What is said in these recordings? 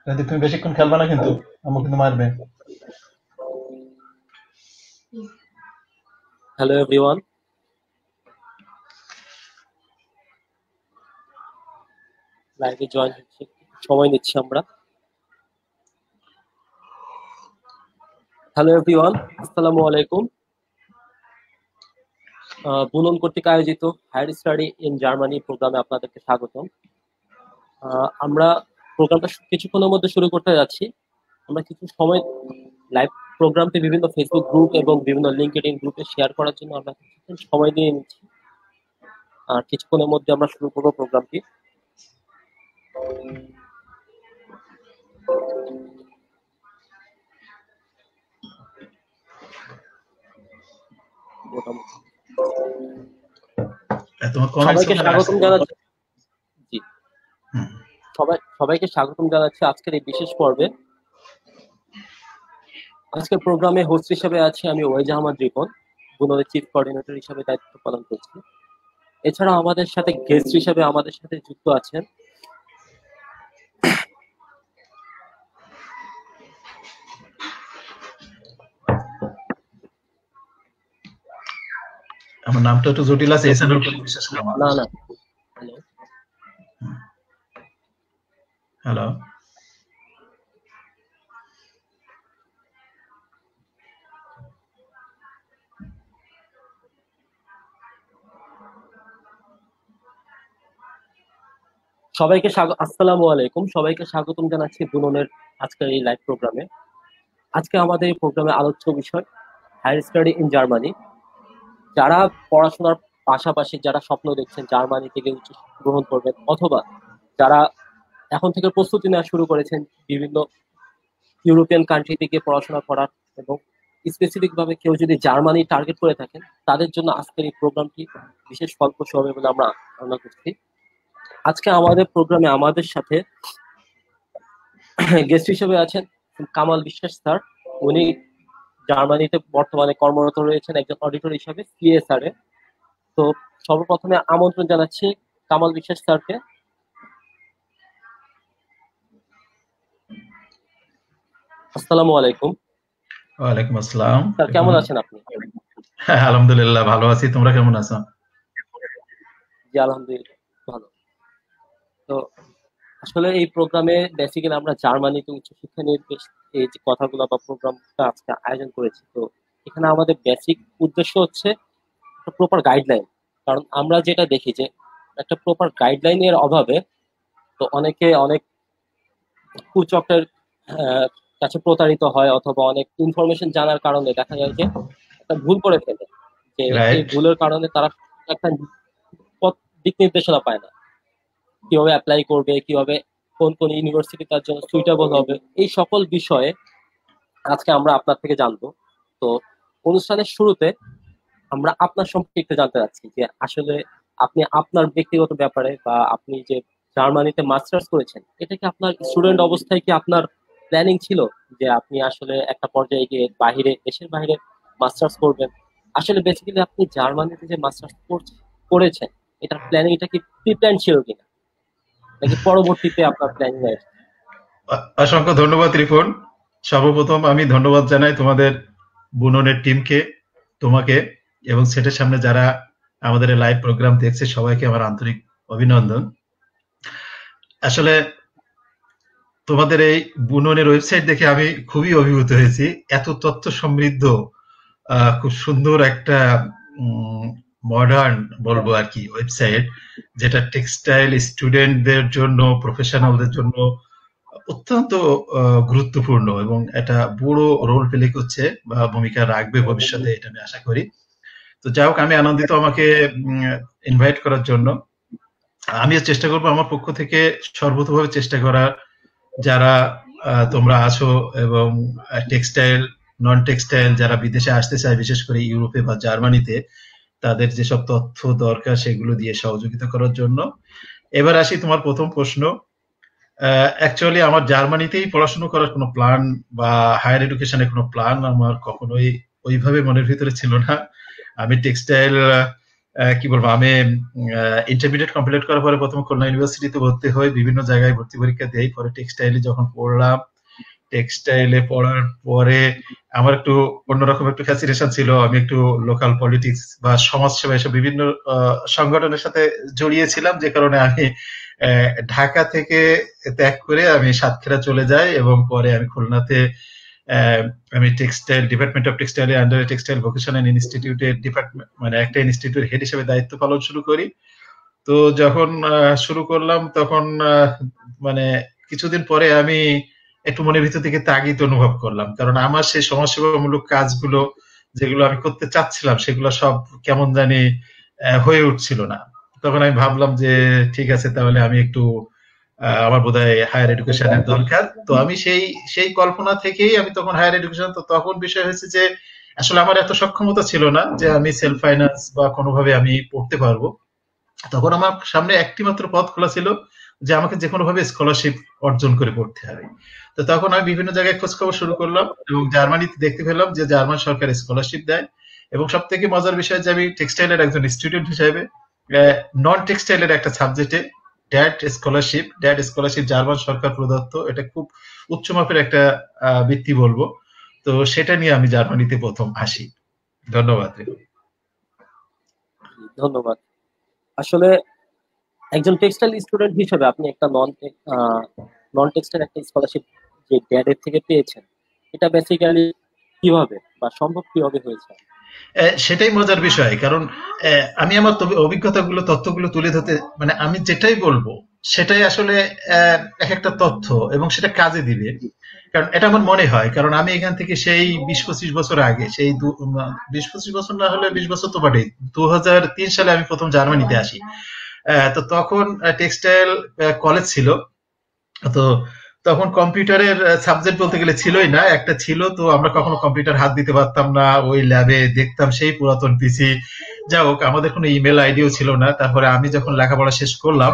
কিন্তু তুমি বেশিক্ষণ খেলবা না, কিন্তু আমাকে কিন্তু মারবে। হ্যালো এভরিওয়ান, লাইভে জয়েন হচ্ছে, সময় নিচ্ছি আমরা। হ্যালো এভরিওয়ান, আসসালামু আলাইকুম। বুনন কর্তৃক আয়োজিত হায়ার স্টাডি ইন জার্মানি প্রোগ্রামে আপনাদেরকে স্বাগতম। আমরা প্রোগ্রামটা কিছুক্ষণের মধ্যে শুরু করতে যাচ্ছি। আমরা কিছু সময় লাইভ প্রোগ্রামটি বিভিন্ন ফেসবুক গ্রুপ এবং বিভিন্ন লিঙ্কডইন গ্রুপে শেয়ার করার জন্য আমরা কিছুক্ষণ সময় দিয়ে নিচ্ছি। আর কিছুক্ষণের মধ্যে আমরা শুরু করবো প্রোগ্রামটি। সবাইকে স্বাগতম জানাচ্ছি। জি, সবাইকে স্বাগতম জানাচ্ছি আজকের এই বিশেষ পর্বে। আজকের প্রোগ্রামে হোস্ট হিসেবে আছি আমি ওয়াইজ আহমদ রিপন, বুননের চিফ কোঅর্ডিনেটর হিসেবে দায়িত্ব পালন করছি। এছাড়া আমাদের সাথে গেস্ট হিসেবে আমাদের সাথে যুক্ত আছেন আমার নামটা একটু জটিল আছে, এছাড়াও কোনো বিশেষ নাম না। হ্যালো, সবাইকে আসসালামু আলাইকুম, সবাইকে স্বাগতম জানাচ্ছি বুননের আজকের এই লাইভ প্রোগ্রামে। আজকে আমাদের এই প্রোগ্রামে আলোচ্য বিষয় হায়ার স্টাডি ইন জার্মানি। যারা পড়াশোনার পাশাপাশি যারা স্বপ্ন দেখছেন জার্মানি থেকে উচ্চ গ্রহণ করবেন, অথবা যারা এখন থেকে প্রস্তুতি নেওয়া শুরু করেছেন বিভিন্ন ইউরোপিয়ান কান্ট্রি থেকে পড়াশোনা করার, এবং স্পেসিফিক ভাবে কেউ যদি জার্মানি টার্গেট করে থাকেন, তাদের জন্য আজকের এই প্রোগ্রামটি বিশেষ ফলপ্রসূ হবে বলে আমরা ধারণা করছি। আজকে আমাদের প্রোগ্রামে আমাদের সাথে গেস্ট হিসেবে আছেন কামাল বিশ্বাস স্যার। উনি জার্মানিতে বর্তমানে কর্মরত রয়েছেন একজন অডিটর হিসেবে সিএসআর এ। তো সর্বপ্রথমে আমন্ত্রণ জানাচ্ছি কামাল বিশ্বাস স্যারকে। আসসালামু আলাইকুম। ওয়ালাইকুম আসসালাম। স্যার কেমন আছেন আপনি? হ্যাঁ, আলহামদুলিল্লাহ ভালো আছি, তোমরা কেমন আছো? জি আলহামদুলিল্লাহ ভালো। তো আসলে এই প্রোগ্রামে বেসিক্যালি আমরা জার্মানিতে উচ্চশিক্ষা নিয়ে এই যে কথাগুলো বা প্রোগ্রামটা আজকে আয়োজন করেছি। তো এখানে আমাদের বেসিক উদ্দেশ্য হচ্ছে একটা প্রপার গাইডলাইন। কারণ আমরা যেটা দেখি যে একটা প্রপার গাইডলাইনের অভাবে তো অনেকে অনেক কুচক্রের কাছে প্রতারিত হয়, অথবা অনেক ইনফরমেশন জানার কারণে দেখা যায় যে একটা ভুল করে ফেলে, যে এই ভুলের কারণে তারা একটা দিক নির্দেশনা পায় না, কিভাবে অ্যাপ্লাই করবে, কিভাবে কোন কোন ইউনিভার্সিটি তার জন্য সুইটেবল হবে, এই সকল বিষয়ে আজকে আমরা আপনার থেকে জানবো। তো অনুষ্ঠানের শুরুতে আমরা আপনার সম্পর্কে একটু জানতে চাচ্ছি যে আসলে আপনি আপনার ব্যক্তিগত ব্যাপারে, বা আপনি যে জার্মানিতে মাস্টার্স করেছেন, এটা কি আপনার স্টুডেন্ট অবস্থায় কি আপনার প্ল্যানিং ছিল যে আপনি আসলে একটা পর্যায়ে গিয়ে দেশের বাইরে মাস্টার্স করবেন? আসলে বেসিক্যালি আপনি জার্মানিতে যে মাস্টার্স করেছেন, এটার প্ল্যানিং এটা কি প্রি প্ল্যান ছিল কিনা, নাকি পরবর্তীতে আপনার প্ল্যানিং হয়েছে? অসংখ্য ধন্যবাদ রিপন। সর্বপ্রথম আমি ধন্যবাদ জানাই তোমাদের বুননের টিমকে, তোমাকে এবং সেটের সামনে যারা আমাদের লাইভ প্রোগ্রাম দেখছে সবাইকে আমার আন্তরিক অভিনন্দন। আসলে তোমাদের এই বুননের ওয়েবসাইট দেখে আমি খুবই অভিভূত হয়েছি। এত তথ্য সমৃদ্ধ, খুব সুন্দর একটা মডার্ন বলবো আর কি ওয়েবসাইট, যেটা টেক্সটাইল স্টুডেন্টদের জন্য, প্রফেশনালদের জন্য অত্যন্ত গুরুত্বপূর্ণ, এবং এটা বড় রোল প্লে করছে বা ভূমিকা রাখবে ভবিষ্যতে, এটা আমি আশা করি। তো যাই হোক, আমি আনন্দিত আমাকে ইনভাইট করার জন্য। আমিও চেষ্টা করবো আমার পক্ষ থেকে সর্বতভাবে চেষ্টা করার, যারা তোমরা আছো এবং টেক্সটাইল নন টেক্সটাইল যারা বিদেশে আসতে চায়, বিশেষ করে ইউরোপে বা জার্মানিতে, তাদের যেসব তথ্য দরকার সেগুলো দিয়ে সহযোগিতা করার জন্য। এবার আসি তোমার প্রথম প্রশ্ন। অ্যাকচুয়ালি আমার জার্মানিতেই পড়াশোনা করার কোনো প্ল্যান বা হায়ার এডুকেশনের কোনো প্ল্যান আমার কখনোই ওইভাবে মনের ভিতরে ছিল না। আমি টেক্সটাইল কি বলবো, আমি ইন্টারমিডিয়েট কমপ্লিট করার পরে প্রথমে খুলনা ইউনিভার্সিটিতে ভর্তি হই, বিভিন্ন জায়গায় ভর্তি পরীক্ষা দেই, পরে টেক্সটাইলে যখন পড়লাম, টেক্সটাইলে পড়ার পরে আমার একটু অন্যরকম একটু ফ্যাসিনেশন ছিল, আমি একটু লোকাল পলিটিক্স বা সমাজসেবা এসব বিভিন্ন সংগঠনের সাথে জড়িয়েছিলাম, যে কারণে আমি ঢাকা থেকে ত্যাগ করে আমি সাতক্ষীরা চলে যাই এবং পরে আমি খুলনাতে আমি textile department of textile under textile vocational ইনস্টিটিউটের ডিপার্টমেন্ট মানে একটা ইনস্টিটিউট হেড হিসেবে দায়িত্ব পালন শুরু করি। তো যখন শুরু করলাম তখন মানে কিছুদিন পরে আমি একটু মনের ভিতর থেকে তাগিদ অনুভব করলাম, কারণ আমার সেই সমাজসেবামূলক কাজগুলো যেগুলো আমি করতে চাচ্ছিলাম সেগুলো সব কেমন জানি হয়ে উঠছিল না। তখন আমি ভাবলাম যে ঠিক আছে, তাহলে আমি একটু আমার বোধহয় হায়ার এডুকেশনের দরকার। তো আমি সেই কল্পনা থেকেই আমি তখন হায়ার এডুকেশন, তো তখন বিষয় হয়েছে যে আসলে আমার এত সক্ষমতা ছিল না যে আমি সেলফ ফাইন্যান্স বা কোনোভাবে আমি পড়তে পারবো। তখন আমার সামনে একটি মাত্র পথ খোলা ছিল যে আমাকে যে কোনো ভাবে স্কলারশিপ অর্জন করে পড়তে হবে। তো তখন আমি বিভিন্ন জায়গায় খোঁজ খবর শুরু করলাম এবং জার্মানিতে দেখতে পেলাম যে জার্মান সরকার স্কলারশিপ দেয়, এবং সব থেকে মজার বিষয় যে আমি টেক্সটাইলের একজন স্টুডেন্ট হিসেবে নন টেক্সটাইলের একটা সাবজেক্টে ড্যাড স্কলারশিপ জার্মান সরকার প্রদত্ত, এটা খুব উচ্চমাপের একটা বৃত্তি বলবো। তো সেটা নিয়ে আমি জার্মানিতে প্রথম আসি। ধন্যবাদ। ধন্যবাদ। আসলে একজন টেক্সটাইল স্টুডেন্ট হিসেবে আপনি একটা নন টেক্সটাইল একটা স্কলারশিপ যে ড্যাডের থেকে পেয়েছেন, এটা বেসিক্যালি কিভাবে বা সম্ভব কিভাবে হয়েছে? সেটাই মজার বিষয়, কারণ আমি আমার অভিজ্ঞতাগুলো তথ্যগুলো তুলে ধরতে মানে আমি যেটাই বলবো সেটাই আসলে এক একটা তথ্য এবং সেটা কাজে দিবে, কারণ এটা আমার মনে হয়, কারণ আমি এখান থেকে সেই 20-25 বছর আগে, সেই 20-25 বছর না হলে 20 বছর তো বটেই, 2003 সালে আমি প্রথম জার্মানিতে আসি। তো তখন টেক্সটাইল কলেজ ছিল, তো তখন কম্পিউটারের সাবজেক্ট বলতে গেলে ছিলই না, একটা ছিল, তো আমরা কখনো কম্পিউটার হাত দিতে পারতাম না, ওই ল্যাবে দেখতাম সেই পুরাতন পিসি। যা হোক, আমাদের কোনো ইমেল আইডিও ছিল না। তারপরে আমি যখন লেখাপড়া শেষ করলাম,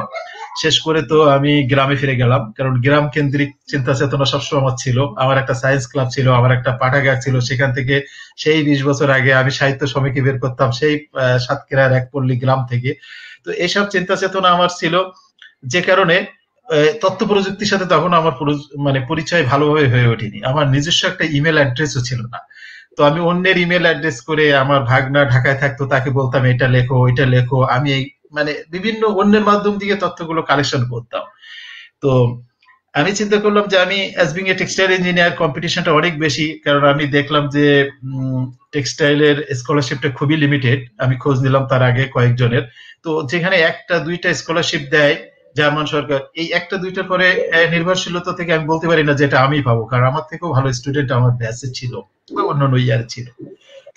শেষ করে তো আমি গ্রামে ফিরে গেলাম, কারণ গ্রাম কেন্দ্রিক চিন্তা চেতনা সবসময় আমার ছিল। আমার একটা সায়েন্স ক্লাব ছিল, আমার একটা পাঠাগার ছিল, সেখান থেকে সেই 20 বছর আগে আমি সাহিত্য সমিতি বের করতাম সেই সাতক্ষীরার এক পল্লী গ্রাম থেকে। তো এইসব চিন্তা চেতনা আমার ছিল, যে কারণে তথ্য প্রযুক্তির সাথে তখন আমার মানে পরিচয় ভালোভাবে হয়ে ওঠেনি। আমার নিজস্ব একটা ইমেল অ্যাড্রেসও ছিল না। তো আমি অন্যের ইমেল অ্যাড্রেস করে, আমার ভাগনা ঢাকায় থাকতো, তাকে বলতাম এটা লেখো ওইটা লেখো, আমি এই মানে বিভিন্ন অন্যের মাধ্যম দিয়ে তথ্যগুলো কালেকশন করতাম। তো আমি চিন্তা করলাম যে আমি as being a textile engineer, কম্পিটিশনটা অনেক বেশি, কারণ আমি দেখলাম যে টেক্সটাইলের স্কলারশিপটা খুবই লিমিটেড। আমি খোঁজ নিলাম তার আগে কয়েকজনের, তো যেখানে একটা দুইটা স্কলারশিপ দেয় জার্মান সরকার, এই একটা দুইটার পরে নির্ভরশীলতা থেকে আমি বলতে পারি না যেটা আমি পাবো, কারণ আমার থেকেও ভালো স্টুডেন্ট আমার ব্যাচে ছিল বা অন্যান্য ইয়ারে ছিল।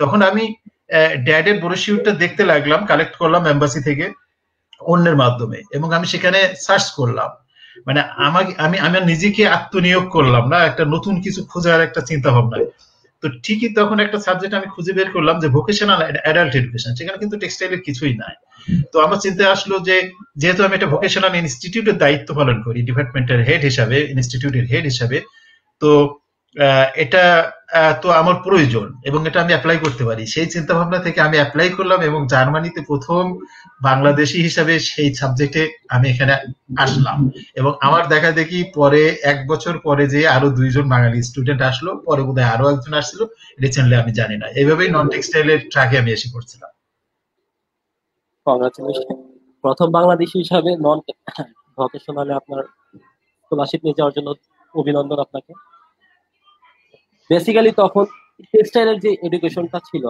তখন আমি ড্যাডের ব্রোশিউরটা দেখতে লাগলাম, কালেক্ট করলাম এম্বাসি থেকে অন্যের মাধ্যমে, এবং আমি সেখানে সার্চ করলাম, মানে আমাকে আমি আমার নিজেকে আত্মনিয়োগ করলাম না একটা নতুন কিছু খোঁজার একটা চিন্তা ভাবনা। তো ঠিকই তখন একটা সাবজেক্ট আমি খুঁজে বের করলাম যে ভোকেশনাল অ্যাডাল্ট এডুকেশন, সেখানে কিন্তু টেক্সটাইলের কিছুই নাই। তো আমার চিন্তায় আসলো যে যেহেতু আমি একটা ভোকেশনাল ইনস্টিটিউটের দায়িত্ব পালন করি ডিপার্টমেন্টের হেড হিসাবে, ইনস্টিটিউটের হেড হিসাবে, তো এটা তো আমার প্রয়োজন এবং এটা আমি অ্যাপ্লাই করতে পারি, সেই চিন্তা ভাবনা থেকে আমি অ্যাপ্লাই করলাম এবং জার্মানিতে প্রথম বাংলাদেশি হিসাবে সেই সাবজেক্টে আমি এখানে আসলাম। এবং আমার দেখা দেখি পরে 1 বছর পরে যে আরো 2 জন বাঙালি স্টুডেন্ট আসলো, পরে বোধহয় আরো একজন আসছিল, রিসেন্টলি আমি জানি না। এইভাবেই নন টেক্সটাইলের ট্র্যাকে আমি এসে পড়ছিলাম। কংগ্রাচুলেশন। প্রথম বাংলাদেশি হিসাবে নন ভোকেশনালে আপনার স্কলারশিপ নিয়ে যাওয়ার জন্য অভিনন্দন আপনাকে। বেসিক্যালি তখন টেক্সটাইলের যে এডুকেশনটা ছিল,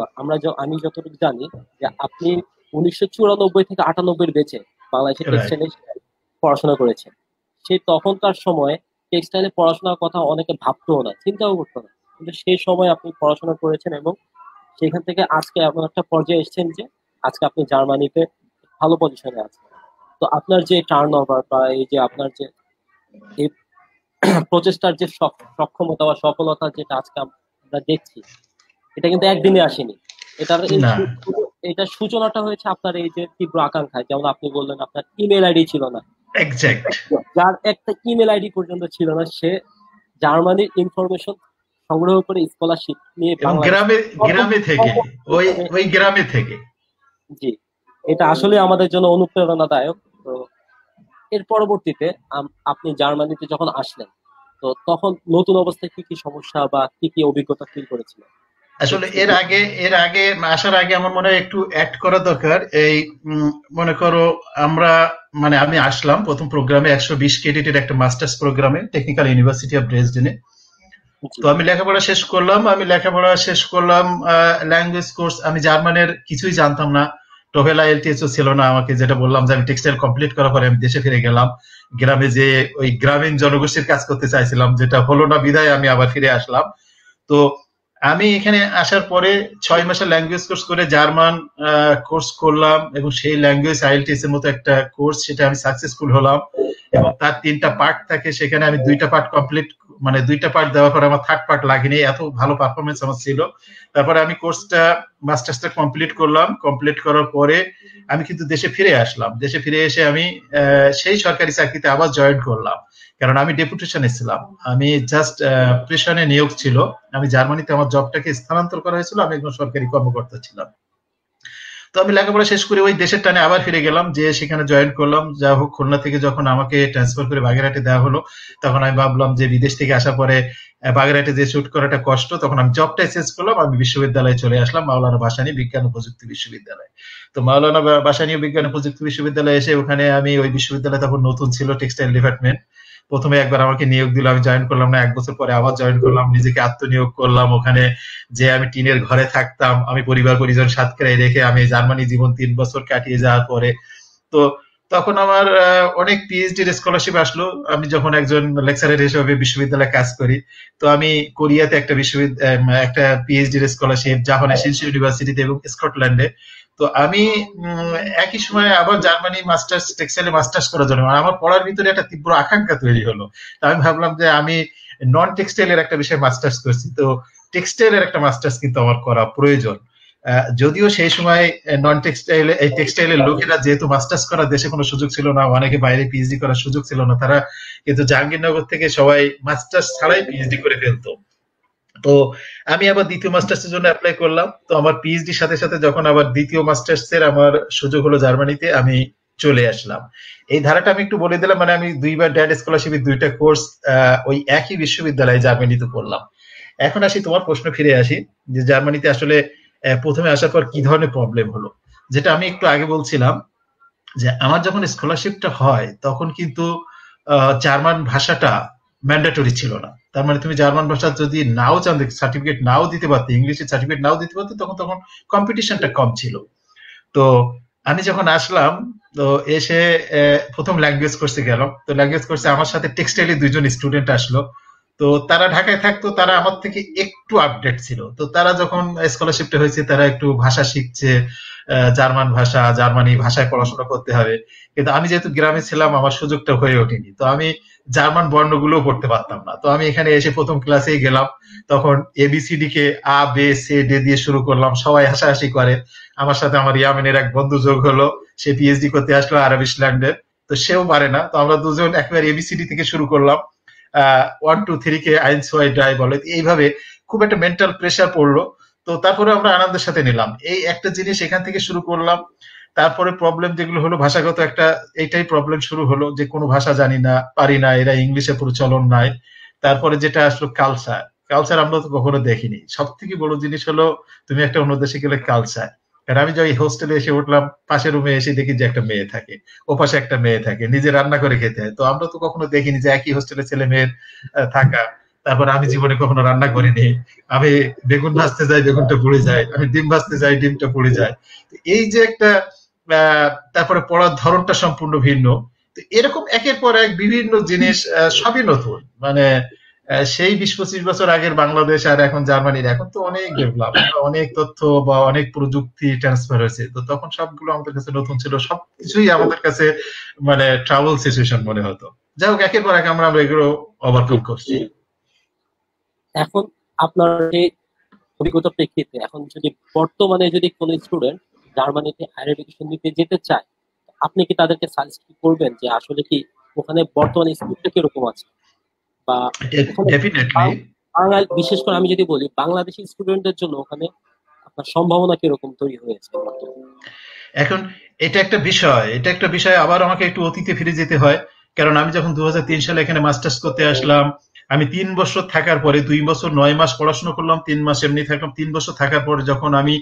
আমি যতটুকু জানি যে আপনি 1994 থেকে 98 বেচে বাংলাদেশের টেক্সটাইলে পড়াশোনা করেছেন। সেই তখনকার সময় টেক্সটাইলে পড়াশোনার কথা অনেকে ভাবতেও না, চিন্তাও করতো না, কিন্তু সেই সময় আপনি পড়াশোনা করেছেন এবং সেখান থেকে আজকে এমন একটা পর্যায়ে এসেছেন যে আজকে আপনি জার্মানিতে ভালো পজিশনে আছেন। তো আপনার যে টার্ন ওভার বা এই যে আপনার যে এই প্রচেষ্টার যে সক্ষমতা বা সফলতা যেটা আজকে আমরা দেখছি, এটা কিন্তু একদিনে আসেনি। এটার সূচনাটা হয়েছে আপনার এই যে তীব্র আকাঙ্ক্ষায়। যেমন আপনি বললেন আপনার ইমেল আইডি ছিল না, যার একটা ইমেল আইডি পর্যন্ত ছিল না, সে জার্মানির ইনফরমেশন সংগ্রহ করে স্কলারশিপ নিয়ে গ্রামে থেকে জি এটা আসলে আমাদের জন্য অনুপ্রেরণাদায়ক। তো এর পরবর্তীতে আপনি জার্মানিতে যখন আসলেন, তো তখন নতুন অবস্থায় কি কি সমস্যা বা কি কি অভিজ্ঞতা ফিল করেছিলেন? আসলে এর আগে আসার আগে আমার মনে হয় একটু অ্যাড করা দরকার। এই মনে করো আমরা মানে আমি আসলাম প্রথম প্রোগ্রামে 120 ক্রেডিটের একটা মাস্টার্স প্রোগ্রামে টেকনিক্যাল ইউনিভার্সিটি অফ ড্রেসডেনে। জি। তো আমি লেখাপড়া শেষ করলাম ল্যাঙ্গুয়েজ কোর্স। আমি জার্মানের কিছুই জানতাম না, টোফেল আইএলটিএস ও ছিল না আমাকে, যেটা বললাম যে আমি টেক্সটাইল কমপ্লিট করার পরে আমি দেশে ফিরে গেলাম। গ্রামে যে ওই গ্রামীণ জনগোষ্ঠীর কাজ করতে চাইছিলাম, যেটা হলো না, বিদায় আমি আবার ফিরে আসলাম। তো আমি এখানে আসার পরে 6 মাসের ল্যাঙ্গুয়েজ কোর্স করে জার্মান কোর্স করলাম, এবং সেই ল্যাঙ্গুয়েজ আইএলটিএস এর মতো একটা কোর্স, সেটা আমি সাকসেসফুল হলাম। এবং তার 3টা পার্ট থাকে, সেখানে আমি 2টা পার্ট কমপ্লিট, মানে 2টা পার্ট দেওয়ার পরে আমার 3rd পার্ট লাগেনি, এত ভালো পারফরমেন্স আমার ছিল। তারপরে আমি কোর্সটা মাস্টার্সটা কমপ্লিট করলাম। কমপ্লিট করার পরে আমি কিন্তু দেশে ফিরে আসলাম। দেশে ফিরে এসে আমি সেই সরকারি চাকরিতে আবার জয়েন করলাম, কারণ আমি ডেপুটেশনে ছিলাম। আমি জাস্ট প্রেশনে নিয়োগ ছিল। আমি জার্মানিতে আমার জবটাকে স্থানান্তর করা হয়েছিল, আমি একজন সরকারি কর্মকর্তা ছিলাম। তো আমি লেখাপড়া শেষ করে ওই দেশের টানে আবার ফিরে গেলাম, যে সেখানে জয়েন করলাম। যা হোক, খুলনা থেকে যখন আমাকে ট্রান্সফার করে বাগেরহাটে দেওয়া হলো, তখন আমি ভাবলাম যে বিদেশ থেকে আসার পরে বাগেরহাটে যে শুট করাটা কষ্ট, তখন আমি জবটাই চেঞ্জ করলাম। আমি বিশ্ববিদ্যালয়ে চলে আসলাম, মাওলানা ভাসানী বিজ্ঞান ও প্রযুক্তি বিশ্ববিদ্যালয়। তো মাওলানা ভাসানী বিজ্ঞান ও প্রযুক্তি বিশ্ববিদ্যালয়ে এসে ওখানে আমি, ওই বিশ্ববিদ্যালয় তখন নতুন ছিল, টেক্সটাইল ডিপার্টমেন্ট। প্রথমে একবার আমাকে নিয়োগ দিল, আমি জয়েন করলাম না, 1 বছর পরে আবার জয়েন করলাম, নিজেকে আত্মনিয়োগ করলাম ওখানে। যে আমি টিনের ঘরে থাকতাম, আমি পরিবার পরিজন সাতক্ষীরায় রেখে আমি জার্মানি জীবন 3 বছর কাটিয়ে যাওয়ার পরে, তো তখন আমার অনেক পিএইচডির স্কলারশিপ আসলো। আমি যখন একজন লেকচারার হিসেবে বিশ্ববিদ্যালয়ে কাজ করি, তো আমি কোরিয়াতে একটা পিএইচডির স্কলারশিপ, জাপানে শিনসু ইউনিভার্সিটিতে এবং স্কটল্যান্ডে। তো আমি একই সময়ে আবার জার্মানি মাস্টার্স, টেক্সটাইলে মাস্টার্স করার জন্য, মানে আমার পড়ার ভিতরে একটা তীব্র আকাঙ্ক্ষা তৈরি হলো। তো আমি ভাবলাম যে আমি নন টেক্সটাইলের একটা বিষয়ে মাস্টার্স করছি, তো টেক্সটাইলের একটা মাস্টার্স কিন্তু আমার করা প্রয়োজন। যদিও সেই সময় নন টেক্সটাইলে, এই টেক্সটাইলের লোকেরা যেহেতু মাস্টার্স করার দেশে কোনো সুযোগ ছিল না, অনেকে বাইরে পিএইচডি করার সুযোগ ছিল না, তারা কিন্তু জাহাঙ্গীরনগর থেকে সবাই মাস্টার্স ছাড়াই পিএইচডি করে ফেলতো। তো আমি আবার দ্বিতীয় মাস্টার্স এর জন্য অ্যাপ্লাই করলাম। তো আমার পিএইচডির সাথে সাথে যখন আবার দ্বিতীয় মাস্টার্স এর আমার সুযোগ হলো জার্মানিতে, আমি চলে আসলাম। এই ধারাটা আমি একটু বলে দিলাম, মানে আমি 2বার ড্যাড স্কলারশিপের 2টা কোর্স ওই একই বিশ্ববিদ্যালয়ে জার্মানিতে করলাম। এখন আসি, তোমার প্রশ্ন ফিরে আসি, যে জার্মানিতে আসলে প্রথমে আসার পর কি ধরনের প্রবলেম হলো। যেটা আমি একটু আগে বলছিলাম, যে আমার যখন স্কলারশিপটা হয় তখন কিন্তু জার্মান ভাষাটা ম্যান্ডেটরি ছিল না। তার মানে তুমি জার্মান ভাষা যদি নাও চান, সার্টিফিকেট নাও দিতে পারতে, ইংলিশের সার্টিফিকেট নাও দিতে পারতে, তখন তখন কম্পিটিশনটা কম ছিল। তো আমি যখন আসলাম, তো এসে প্রথম ল্যাঙ্গুয়েজ কোর্সে গেলাম। তো ল্যাঙ্গুয়েজ কোর্সে আমার সাথে টেক্সটাইলে 2জন স্টুডেন্ট আসলো। তো তারা ঢাকায় থাকতো, তারা আমার থেকে একটু আপডেট ছিল। তো তারা যখন স্কলারশিপটা হয়েছে, তারা একটু ভাষা শিখছে, জার্মান ভাষা, জার্মানি ভাষায় পড়াশোনা করতে হবে। কিন্তু আমি যেহেতু গ্রামে ছিলাম, আমার সুযোগটা হয়ে ওঠেনি। তো আমি জার্মান বর্ণগুলোও পড়তে পারতাম না। তো আমি এখানে এসে প্রথম ক্লাসেই গেলাম, তখন এবিসিডি কে আ বে সে ডে দিয়ে শুরু করলাম, সবাই হাসাহাসি করে। আমার সাথে আমার ইয়ামেনের এক বন্ধু যোগ হলো, সে পিএইচডি করতে আসলো আরবিসল্যান্ডের। তো সেও পারে না, তো আমরা দুজন একবার এবিসিডি থেকে শুরু করলাম, 1 2 3 কে আইনস ওয়াই ডাই বলে। এইভাবে খুব একটা মেন্টাল প্রেশার পড়লো। তো তারপরে আমরা আনন্দের সাথে নিলাম, এই একটা জিনিস এখান থেকে শুরু করলাম। তারপরে প্রবলেম যেগুলো হলো, ভাষাগত একটা, এইটাই প্রবলেম শুরু হলো, যে কোনো ভাষা জানি না, পারি না, এরা ইংলিশে প্রচলন নাই। তারপরে যেটা আসলো কালচার, কালচার আমরা তো কখনো দেখিনি। সব থেকে বড় জিনিস হলো, তুমি একটা অন্য দেশে গেলে কালচার। কারণ আমি যখন হোস্টেলে এসে উঠলাম, পাশের রুমে এসে দেখি যে একটা মেয়ে থাকে, ও পাশে একটা মেয়ে থাকে, নিজে রান্না করে খেতে হয়। তো আমরা তো কখনো দেখিনি যে একই হোস্টেলে ছেলে মেয়ের থাকা। তারপর আমি জীবনে কখনো রান্না করিনি। আমি বেগুন ভাজতে যাই, বেগুনটা পুড়ে যায়, আমি ডিম ভাজতে যাই, ডিমটা পুড়ে যায়। এই যে একটা তারপরে পড়ার ধরনটা সম্পূর্ণ ভিন্ন। তো এরকম একের পর এক বিভিন্ন জিনিস, সবই নতুন। মানে সেই 20-25 বছর আগের বাংলাদেশ আর এখন জার্মানির, এখন তো অনেক ডেভেলপ, অনেক তথ্য বা অনেক প্রযুক্তি ট্রান্সফার হয়েছে। তো তখন সবগুলো আমাদের কাছে নতুন ছিল, সবকিছুই আমাদের কাছে মানে ট্রাভেল সিচুয়েশন মনে হতো। যাই হোক, একের পর এক আমরা এগুলো ওভারকাম করছি। এখন আপনার এই অভিজ্ঞতার প্রেক্ষিতে, এখন যদি বর্তমানে যদি কোনো স্টুডেন্ট জার্মানিতে হায়ার এডুকেশন নিতে যেতে চায়, আপনি কি তাদেরকে সাজেস্ট করবেন যে আসলে কি ওখানে বর্তমানে স্কুলটা কিরকম আছে, বা ওখানে ডেফিনেটলি। বাংলা, বিশেষ করে আমি যদি বলি বাংলাদেশি স্টুডেন্টদের জন্য ওখানে আপনার সম্ভাবনা কিরকম তৈরি হয়েছে বর্তমানে? এখন এটা একটা বিষয় আবার আমাকে একটু অতীতে ফিরে যেতে হয়। কারণ আমি যখন 2003 সালে এখানে মাস্টার্স করতে আসলাম, আমি 3 বছর থাকার পরে 2 বছর 9 মাস পড়াশোনা করলাম, 3 মাস এমনি থাকলাম। 3 বছর থাকার পরে যখন আমি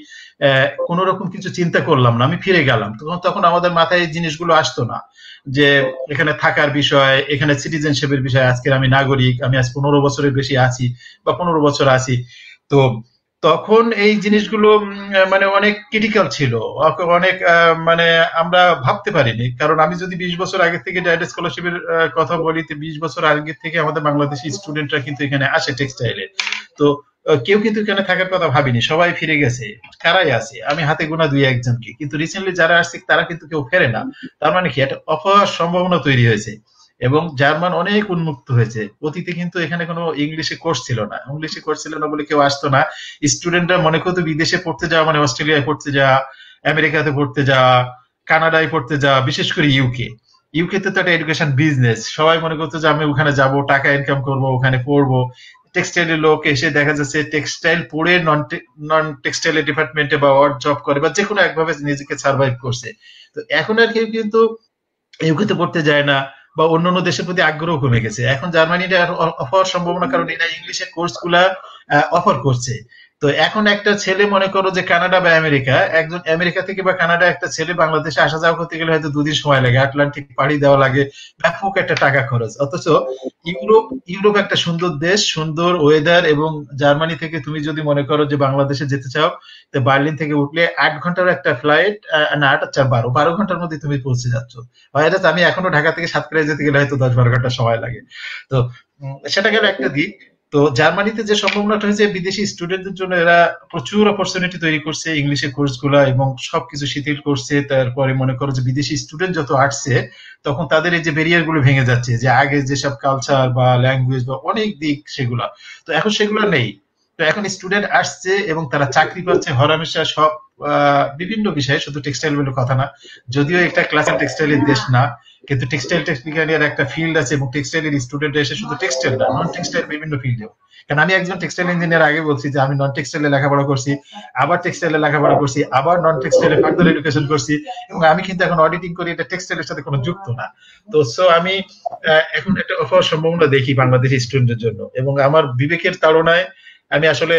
কোন রকম কিছু চিন্তা করলাম না, আমি ফিরে গেলাম, তখন আমাদের মাথায় এই জিনিসগুলো আসতো না যে এখানে থাকার বিষয়, এখানে সিটিজেনশিপের বিষয়। আজকে আমি নাগরিক, আমি আজ 15 বছরের বেশি আছি বা 15 বছর আছি। তো তখন এই জিনিসগুলো মানে অনেক ক্রিটিক্যাল ছিল, অনেক মানে আমরা ভাবতে পারিনি। কারণ আমি যদি 20 বছর আগে থেকে ডাইরেক্ট স্কলারশিপের কথা বলি, তো 20 বছর আগে থেকে আমাদের বাংলাদেশি স্টুডেন্টরা কিন্তু এখানে আসে টেক্সটাইলে। তো কেউ কিন্তু এখানে থাকার কথা ভাবিনি, সবাই ফিরে গেছে। কারাই আছে, আমি হাতে গোনা 2-1 জনকে, কিন্তু রিসেন্টলি যারা আসছে তারা কিন্তু কেউ ফেরে না। তার মানে কি, একটা অপার সম্ভাবনা তৈরি হয়েছে এবং জার্মান অনেক উন্মুক্ত হয়েছে। অতীতে কিন্তু এখানে কোনো ইংলিশে কোর্স ছিল না, ইংলিশে কোর্স ছিল না বলে কেউ আসতো না। স্টুডেন্টরা মনে করতো বিদেশে পড়তে যাওয়া মানে অস্ট্রেলিয়ায় পড়তে যাওয়া, আমেরিকাতে পড়তে যাওয়া, কানাডায় পড়তে যাওয়া, বিশেষ করে ইউকে তে তো একটা এডুকেশন বিজনেস। সবাই মনে করতো যে আমি ওখানে যাব, টাকা ইনকাম করব, ওখানে পড়বো। টেক্সটাইলের লোক এসে দেখা যাচ্ছে টেক্সটাইল পড়ে নন টেক্সটাইল ডিপার্টমেন্টে বা ওয়ার্ড জব করে বা যে কোনো একভাবে নিজেকে সার্ভাইভ করছে। তো এখন আর কেউ কিন্তু ইউকেতে পড়তে যায় না বা অন্যান্য দেশের প্রতি আগ্রহ কমে গেছে। এখন জার্মানিটা হওয়ার সম্ভাবনা, কারণ এরা ইংলিশের কোর্স গুলা অফার করছে। তো এখন একটা ছেলে মনে করো যে কানাডা বা আমেরিকা, একজন আমেরিকা থেকে বা কানাডা একটা ছেলে বাংলাদেশে আসা যাওয়া করতে গেলে হয়তো 2 দিন সময় লাগে, আটলান্টিক পাড়ি দেওয়া লাগে, ব্যাপক একটা টাকা খরচ। অথচ ইউরোপ একটা সুন্দর দেশ, সুন্দর ওয়েদার, এবং জার্মানি থেকে তুমি যদি মনে করো যে বাংলাদেশে যেতে চাও, তো বার্লিন থেকে উঠলে 8 ঘন্টার একটা ফ্লাইট, না 8 আর 4 12 ঘন্টার মধ্যে তুমি পৌঁছে যাচ্ছ। ভাইরাস, আমি এখনো ঢাকা থেকে সাতক্ষীরায় যেতে গেলে হয়তো 10-12 ঘন্টা সময় লাগে। তো সেটা গেল একটা দিক। তো জার্মানিতে যে সম্ভাবনাটা হয়েছে বিদেশি স্টুডেন্টদের জন্য, এরা প্রচুর অপরচুনিটি তৈরি করছে ইংলিশের কোর্স গুলা এবং সবকিছু শিথিল করছে। তারপরে মনে করো যে বিদেশি স্টুডেন্ট যত আসছে, তখন তাদের এই যে ব্যারিয়ার গুলো ভেঙে যাচ্ছে, যে আগে যেসব কালচার বা ল্যাঙ্গুয়েজ বা অনেক দিক সেগুলা, তো এখন সেগুলো নেই। তো এখন স্টুডেন্ট আসছে এবং তারা চাকরি পাচ্ছে হরহামেশা সব বিভিন্ন বিষয়ে, শুধু টেক্সটাইল বলে কথা না। যদিও এটা ক্লাস এন্ড টেক্সটাইলের দেশ না, কিন্তু টেক্সটাইল টেকনিক্যাল একটা ফিল্ড আছে এবং টেক্সটাইলের স্টুডেন্ট এসে শুধু টেক্সটাইল না, নন টেক্সটাইল বিভিন্ন ফিল্ডেও। কারণ আমি একজন টেক্সটাইল ইঞ্জিনিয়ার, আগে বলছি যে আমি নন টেক্সটাইলে লেখাপড়া করছি, আবার টেক্সটাইলে লেখাপড়া করছি, আবার নন টেক্সটাইলে ফার্দার এডুকেশন করছি, এবং আমি কিন্তু এখন অডিটিং করি, এটা টেক্সটাইলের সাথে কোনো যুক্ত না। তো সো আমি এখন একটা অফার সম্ভাবনা দেখি বাংলাদেশি স্টুডেন্টের জন্য, এবং আমার বিবেকের তাড়নায় আমি আসলে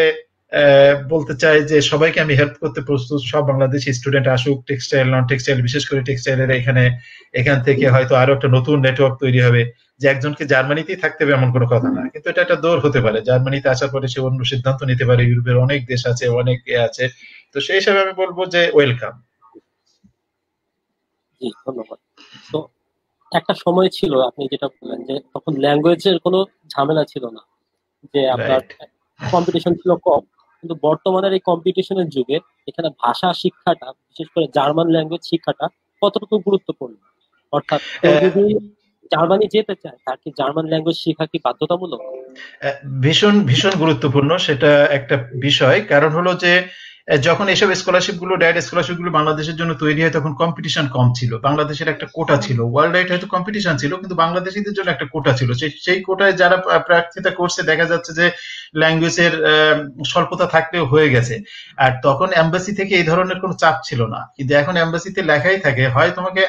বলতে চাই যে সবাইকে আমি হেল্প করতে প্রস্তুত। সব বাংলাদেশি স্টুডেন্ট আসুক, টেক্সটাইল নন টেক্সটাইল, বিশেষ করে টেক্সটাইলের এখান থেকে হয়তো আরো একটা নতুন নেটওয়ার্ক তৈরি হবে। যে একজনকে জার্মানিতেই থাকতে হবে এমন কোনো কথা না, কিন্তু এটা একটা দৌড় হতে পারে। জার্মানিতে আসার পরে সে অন্য সিদ্ধান্ত নিতে পারে, ইউরোপের অনেক দেশ আছে, অনেক আছে। তো সেই হিসাবে আমি বলবো যে ওয়েলকাম। জি, ধন্যবাদ। তো একটা সময় ছিল, আপনি যেটা বললেন যে তখন ল্যাঙ্গুয়েজের কোনো ঝামেলা ছিল না, যে আপনার রাইট। কম্পিটিশন ছিল কম। কিন্তু বর্তমানের এই কম্পিটিশনের যুগে এখানে ভাষা শিক্ষাটা, বিশেষ করে জার্মান ল্যাঙ্গুয়েজ শিক্ষাটা কতটুকু গুরুত্বপূর্ণ? অর্থাৎ কেউ যদি জার্মানি যেতে চায়, তার কি জার্মান ল্যাঙ্গুয়েজ শেখা কি বাধ্যতামূলক? ভীষণ ভীষণ গুরুত্বপূর্ণ সেটা একটা বিষয়। কারণ হলো যে যখন এসব স্কলারশিপ গুলো, ডাইরেক্ট স্কলারশিপ গুলো বাংলাদেশের জন্য তৈরি হয়, তখন কম্পিটিশন কম ছিল। বাংলাদেশের একটা কোটা ছিল, ওয়ার্ল্ড ওয়াইড হয়তো কম্পিটিশন ছিল, কিন্তু বাংলাদেশিদের জন্য একটা কোটা ছিল। সেই কোটায় যারা প্রার্থিতা করছে, দেখা যাচ্ছে যে ল্যাঙ্গুয়েজের স্বল্পতা থাকলেও হয়ে গেছে। আর তখন এমবাসি থেকে এই ধরনের কোনো চাপ ছিল না, কিন্তু এখন এমবাসিতে লেখাই থাকে, হয় তোমাকে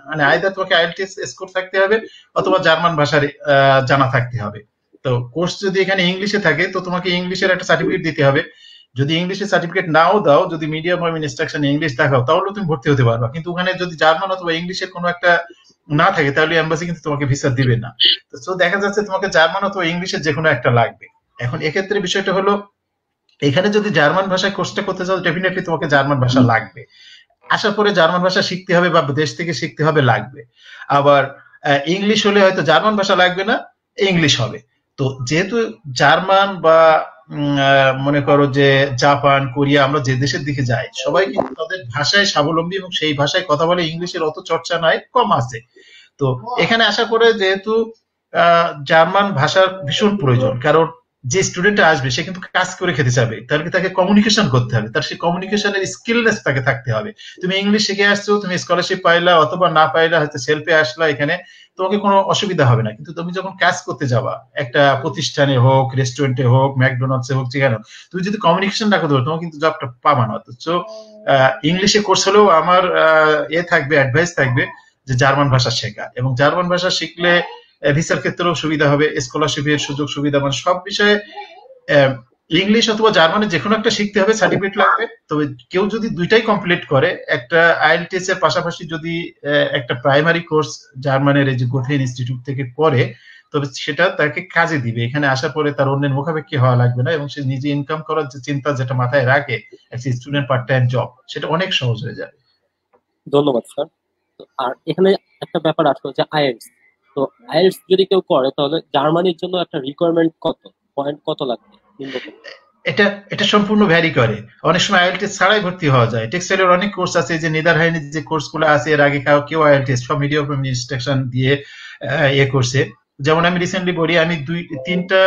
মানে আইদার তোমাকে আইএলটিএস স্কোর থাকতে হবে, অথবা জার্মান ভাষার জানা থাকতে হবে। তো কোর্স যদি এখানে ইংলিশে থাকে, তো তোমাকে ইংলিশের একটা সার্টিফিকেট দিতে হবে। যদি ইংলিশের সার্টিফিকেট নাও দাও, যদি মিডিয়াম অফ ইনস্ট্রাকশন ইংলিশ দেখাও, তাহলে তুমি ভর্তি হতে পারবা। কিন্তু ওখানে যদি জার্মান অথবা ইংলিশের কোনো একটা না থাকে, তাহলে এম্বাসি কিন্তু তোমাকে ভিসা দিবে না। তো দেখা যাচ্ছে তোমাকে জার্মান অথবা ইংলিশের যে কোনো একটা লাগবে। এখন এক্ষেত্রে বিষয়টা হলো, এখানে যদি জার্মান ভাষায় কোর্সটা করতে চাও, ডেফিনেটলি তোমাকে জার্মান ভাষা লাগবে। আসার পরে জার্মান ভাষা শিখতে হবে বা দেশ থেকে শিখতে হবে, লাগবে। আবার ইংলিশ হলে হয়তো জার্মান ভাষা লাগবে না, ইংলিশ হবে। তো যেহেতু জার্মান বা মনে করো যে জাপান, কোরিয়া, আমরা যে দেশের দিকে যাই, সবাই কিন্তু তাদের ভাষায় স্বাবলম্বী এবং সেই ভাষায় কথা বলে। ইংলিশের অত চর্চা নাই, কম আছে। তো এখানে আসার পরে যেহেতু জার্মান ভাষার ভীষণ প্রয়োজন, কারণ যে স্টুডেন্ট আসবে সে কিন্তু কাজ করে খেতে চাবে, তাহলে তাকে কমিউনিকেশন করতে হবে, তার সেই কমিউনিকেশনের স্কিলনেস তাকে থাকতে হবে। তুমি ইংলিশ শিখে আসছো, তুমি স্কলারশিপ পাইলা অথবা না পাইলা, হয়তো সেলফে আসলা, এখানে তোমাকে কোনো অসুবিধা হবে না। কিন্তু তুমি যখন কাজ করতে যাবা, একটা প্রতিষ্ঠানে হোক, রেস্টুরেন্টে হোক, ম্যাকডোনাল্ডসে হোক, যেখানে হোক, তুমি যদি কমিউনিকেশন না করতে পারো, তোমার কিন্তু জবটা পাবা না। অথচ ইংলিশে কোর্স হলেও আমার থাকবে, অ্যাডভাইস থাকবে যে জার্মান ভাষা শেখা, এবং জার্মান ভাষা শিখলে ভিসার ক্ষেত্রেও সুবিধা হবে, স্কলারশিপের সুযোগ সুবিধা, মানে সব বিষয়ে ইংলিশ অথবা জার্মানি যে কোনো একটা শিখতে হবে, সার্টিফিকেট লাগবে। তবে কেউ যদি দুইটাই কমপ্লিট করে, একটা আইএলটিএস এর পাশাপাশি যদি একটা প্রাইমারি কোর্স জার্মানের এই যে গোথে ইনস্টিটিউট থেকে করে, তবে সেটা তাকে কাজে দিবে। এখানে আসার পরে তার অন্যের মুখাপেক্ষি হওয়া লাগবে না, এবং সে নিজে ইনকাম করার যে চিন্তা যেটা মাথায় রাখে, একটা স্টুডেন্ট পার্ট টাইম জব, সেটা অনেক সহজ হয়ে যাবে। ধন্যবাদ স্যার। আর এখানে একটা ব্যাপার আসলো যে আইএলটিএস, তো আইএলটিএস যদি কেউ করে তাহলে জার্মানির জন্য একটা রিকোয়ারমেন্ট কত, পয়েন্ট কত লাগবে নিম্নতম? এটা এটা সম্পূর্ণ ভ্যারি করে। অনেক সময় আইএলটিএস ছাড়াই ভর্তি হওয়া যায়। টেক্সটাইলের অনেক কোর্স আছে, যে নেদারল্যান্ডের যে কোর্সগুলো আছে, এর আগে কেউ আইএলটিএস সব মিডিয়া অফ ইনস্ট্রাকশন দিয়ে করছে। যেমন আমি রিসেন্টলি বলি, আমি 2-3টা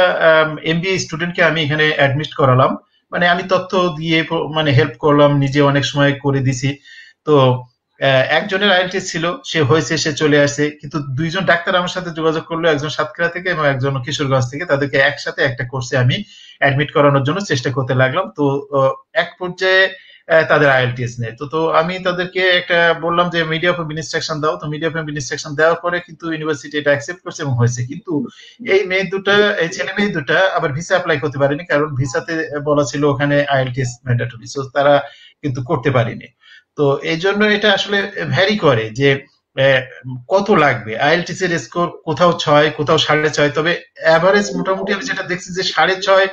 এমবিএ স্টুডেন্টকে আমি এখানে অ্যাডমিট করালাম, মানে আমি তথ্য দিয়ে মানে হেল্প করলাম, নিজে অনেক সময় করে দিছি। তো একজনের আইএলটিএস ছিল, সে হয়েছে, সে চলে আসছে, কিন্তু 2জন ডাক্তার আমার সাথে যোগাযোগ করলো, একজন সাতক্ষীরা থেকে এবং একজন কিশোরগঞ্জ থেকে। তাদেরকে একসাথে একটা কোর্সে আমি অ্যাডমিট করানোর জন্য চেষ্টা করতে লাগলাম। তো এক পর্যায়ে তাদের আইএলটিএস নেই। তো আমি তাদেরকে একটা বললাম যে মিডিয়া অফ ইনস্ট্রাকশন দাও। তো মিডিয়া অফ ইনস্ট্রাকশন দেওয়ার পরে কিন্তু ইউনিভার্সিটি এটা অ্যাকসেপ্ট করছে এবং হয়েছে। কিন্তু এই ছেলে মেয়ে দুটা আবার ভিসা অ্যাপ্লাই করতে পারেনি, কারণ ভিসাতে বলা ছিল ওখানে আইএলটিএস ম্যান্ডেটরি, সো তারা কিন্তু করতে পারেনি। তো এই জন্য এটা আসলে ভ্যারি করে যে কত লাগবে। আইএলটিএস এর স্কোর কোথাও 6, কোথাও 6.5, তবে এভারেজ মোটামুটি আমি যেটা দেখছি যে 6.5,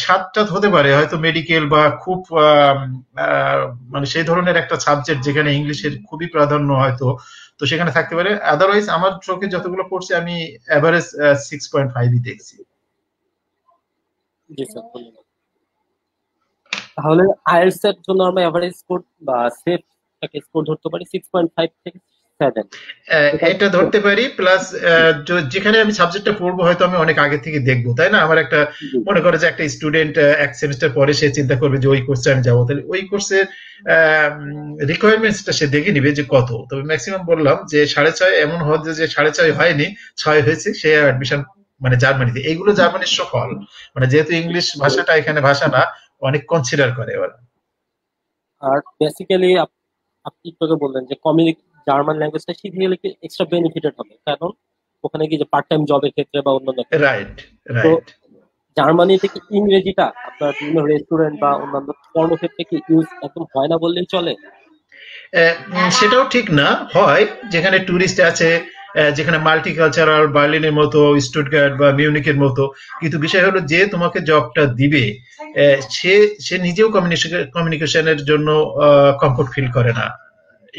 7টা হতে পারে, হয়তো মেডিকেল বা খুব মানে সেই ধরনের একটা সাবজেক্ট যেখানে ইংলিশের খুবই প্রাধান্য হয়তো, তো সেখানে থাকতে পারে। আদারওয়াইজ আমার চোখে যতগুলো পড়ছে আমি এভারেজ 6.5ই দেখছি। জি স্যার, ধন্যবাদ। তাহলে আইএলটিএস এর জন্য আমরা এভারেজ স্কোর বা সেফ স্কোর ধরতে পারি 6.5 থেকে 7। এটা ধরতে পারি, প্লাস যেখানে আমি সাবজেক্টটা পড়বো হয়তো আমি অনেক আগে থেকে দেখবো, তাই না? আমার একটা মনে করে যে একটা স্টুডেন্ট এক সেমিস্টার পরে সে চিন্তা করবে যে ওই কোর্সে আমি যাবো, তাহলে ওই কোর্সের রিকোয়ারমেন্টসটা সে দেখে নিবে যে কত। তবে ম্যাক্সিমাম বললাম যে 6.5, এমন হয় যে 6.5 হয়নি, 6 হয়েছে, সে অ্যাডমিশন মানে জার্মানিতে। এইগুলো জার্মানির সফল, মানে যেহেতু ইংলিশ ভাষাটা এখানে ভাষা না, অনেক কনসিডার করে ওরা। আর বেসিক্যালি আপনি একটু বললেন যে জার্মান ল্যাঙ্গুয়েজটা শিখে গেলে কি এক্সট্রা বেনিফিটেড হবে, কারণ ওখানে কি যে পার্ট টাইম জবের ক্ষেত্রে বা অন্যান্য ক্ষেত্রে। রাইট, তো রাইট। জার্মানিতে কি ইংরেজিটা আপনার বিভিন্ন রেস্টুরেন্ট বা অন্যান্য কর্মক্ষেত্রে কি ইউজ একদম হয় না বললেই চলে? সেটাও ঠিক না, হয় যেখানে টুরিস্ট আছে, যেখানে মাল্টিকালচারাল, বার্লিনের মতো, স্টুটগার্ট বা মিউনিকের মতো। কিন্তু বিষয় হলো যে তোমাকে জবটা দিবে, সে সে নিজেও কমিউনিকেশনের জন্য কমফোর্ট ফিল করে না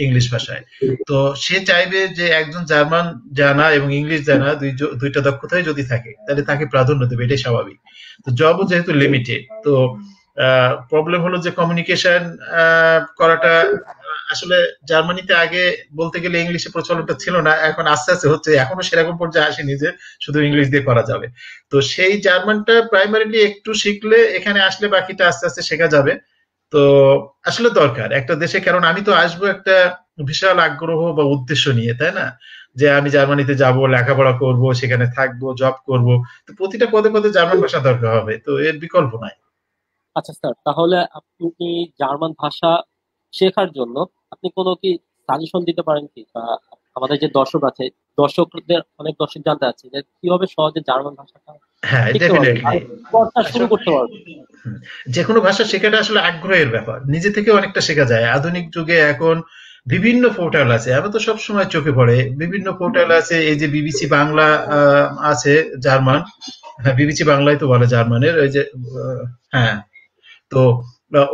ইংলিশ ভাষায়। তো সে চাইবে যে একজন জার্মান জানা এবং ইংলিশ জানা দুইটা দক্ষতাই যদি থাকে, তাহলে তাকে প্রাধান্য দেবে, এটাই স্বাভাবিক। তো জবও যেহেতু লিমিটেড, তো প্রবলেম হলো যে কমিউনিকেশন করাটা আসলে জার্মানিতে আগে বলতে গেলে ইংলিশে প্রচলনটা ছিল না, এখন আস্তে আস্তে হচ্ছে, এখনো সেরকম পর্যায়ে আসেনি যে শুধু ইংলিশ দিয়ে করা যাবে। তো সেই জার্মানটা প্রাইমারিলি একটু শিখলে এখানে আসলে বাকিটা আস্তে আস্তে শেখা যাবে। তো আসলে দরকার একটা দেশে, কারণ আমি তো আসবো একটা বিশাল আগ্রহ বা উদ্দেশ্য নিয়ে, তাই না? যে আমি জার্মানিতে যাব, লেখাপড়া করব, সেখানে থাকবো, জব করব। তো প্রতিটা পদে পদে জার্মান ভাষা দরকার হবে, তো এর বিকল্প নাই। আচ্ছা স্যার, তাহলে আপনি জার্মান ভাষা শেখার জন্য আপনি কোনো কি সাজেশন দিতে পারেন কি, বা আমাদের যে দর্শক আছে, অনেক দর্শক জানতে আছে যে কিভাবে সহজে জার্মান ভাষাটা হ্যাঁ, শিখতে পারবে ডেফিনেটলি। আর পড়া শুরু করতে পারবে? যে কোনো ভাষা শেখাটা আসলে আগ্রহের ব্যাপার, নিজে থেকে অনেকটা শেখা যায়। আধুনিক যুগে এখন বিভিন্ন পোর্টাল আছে, আমার তো সবসময় চোখে পড়ে বিভিন্ন পোর্টাল আছে। এই যে বিবিসি বাংলা আছে জার্মান, হ্যাঁ বিবিসি বাংলায় তো বলে জার্মানের, ওই যে হ্যাঁ, তো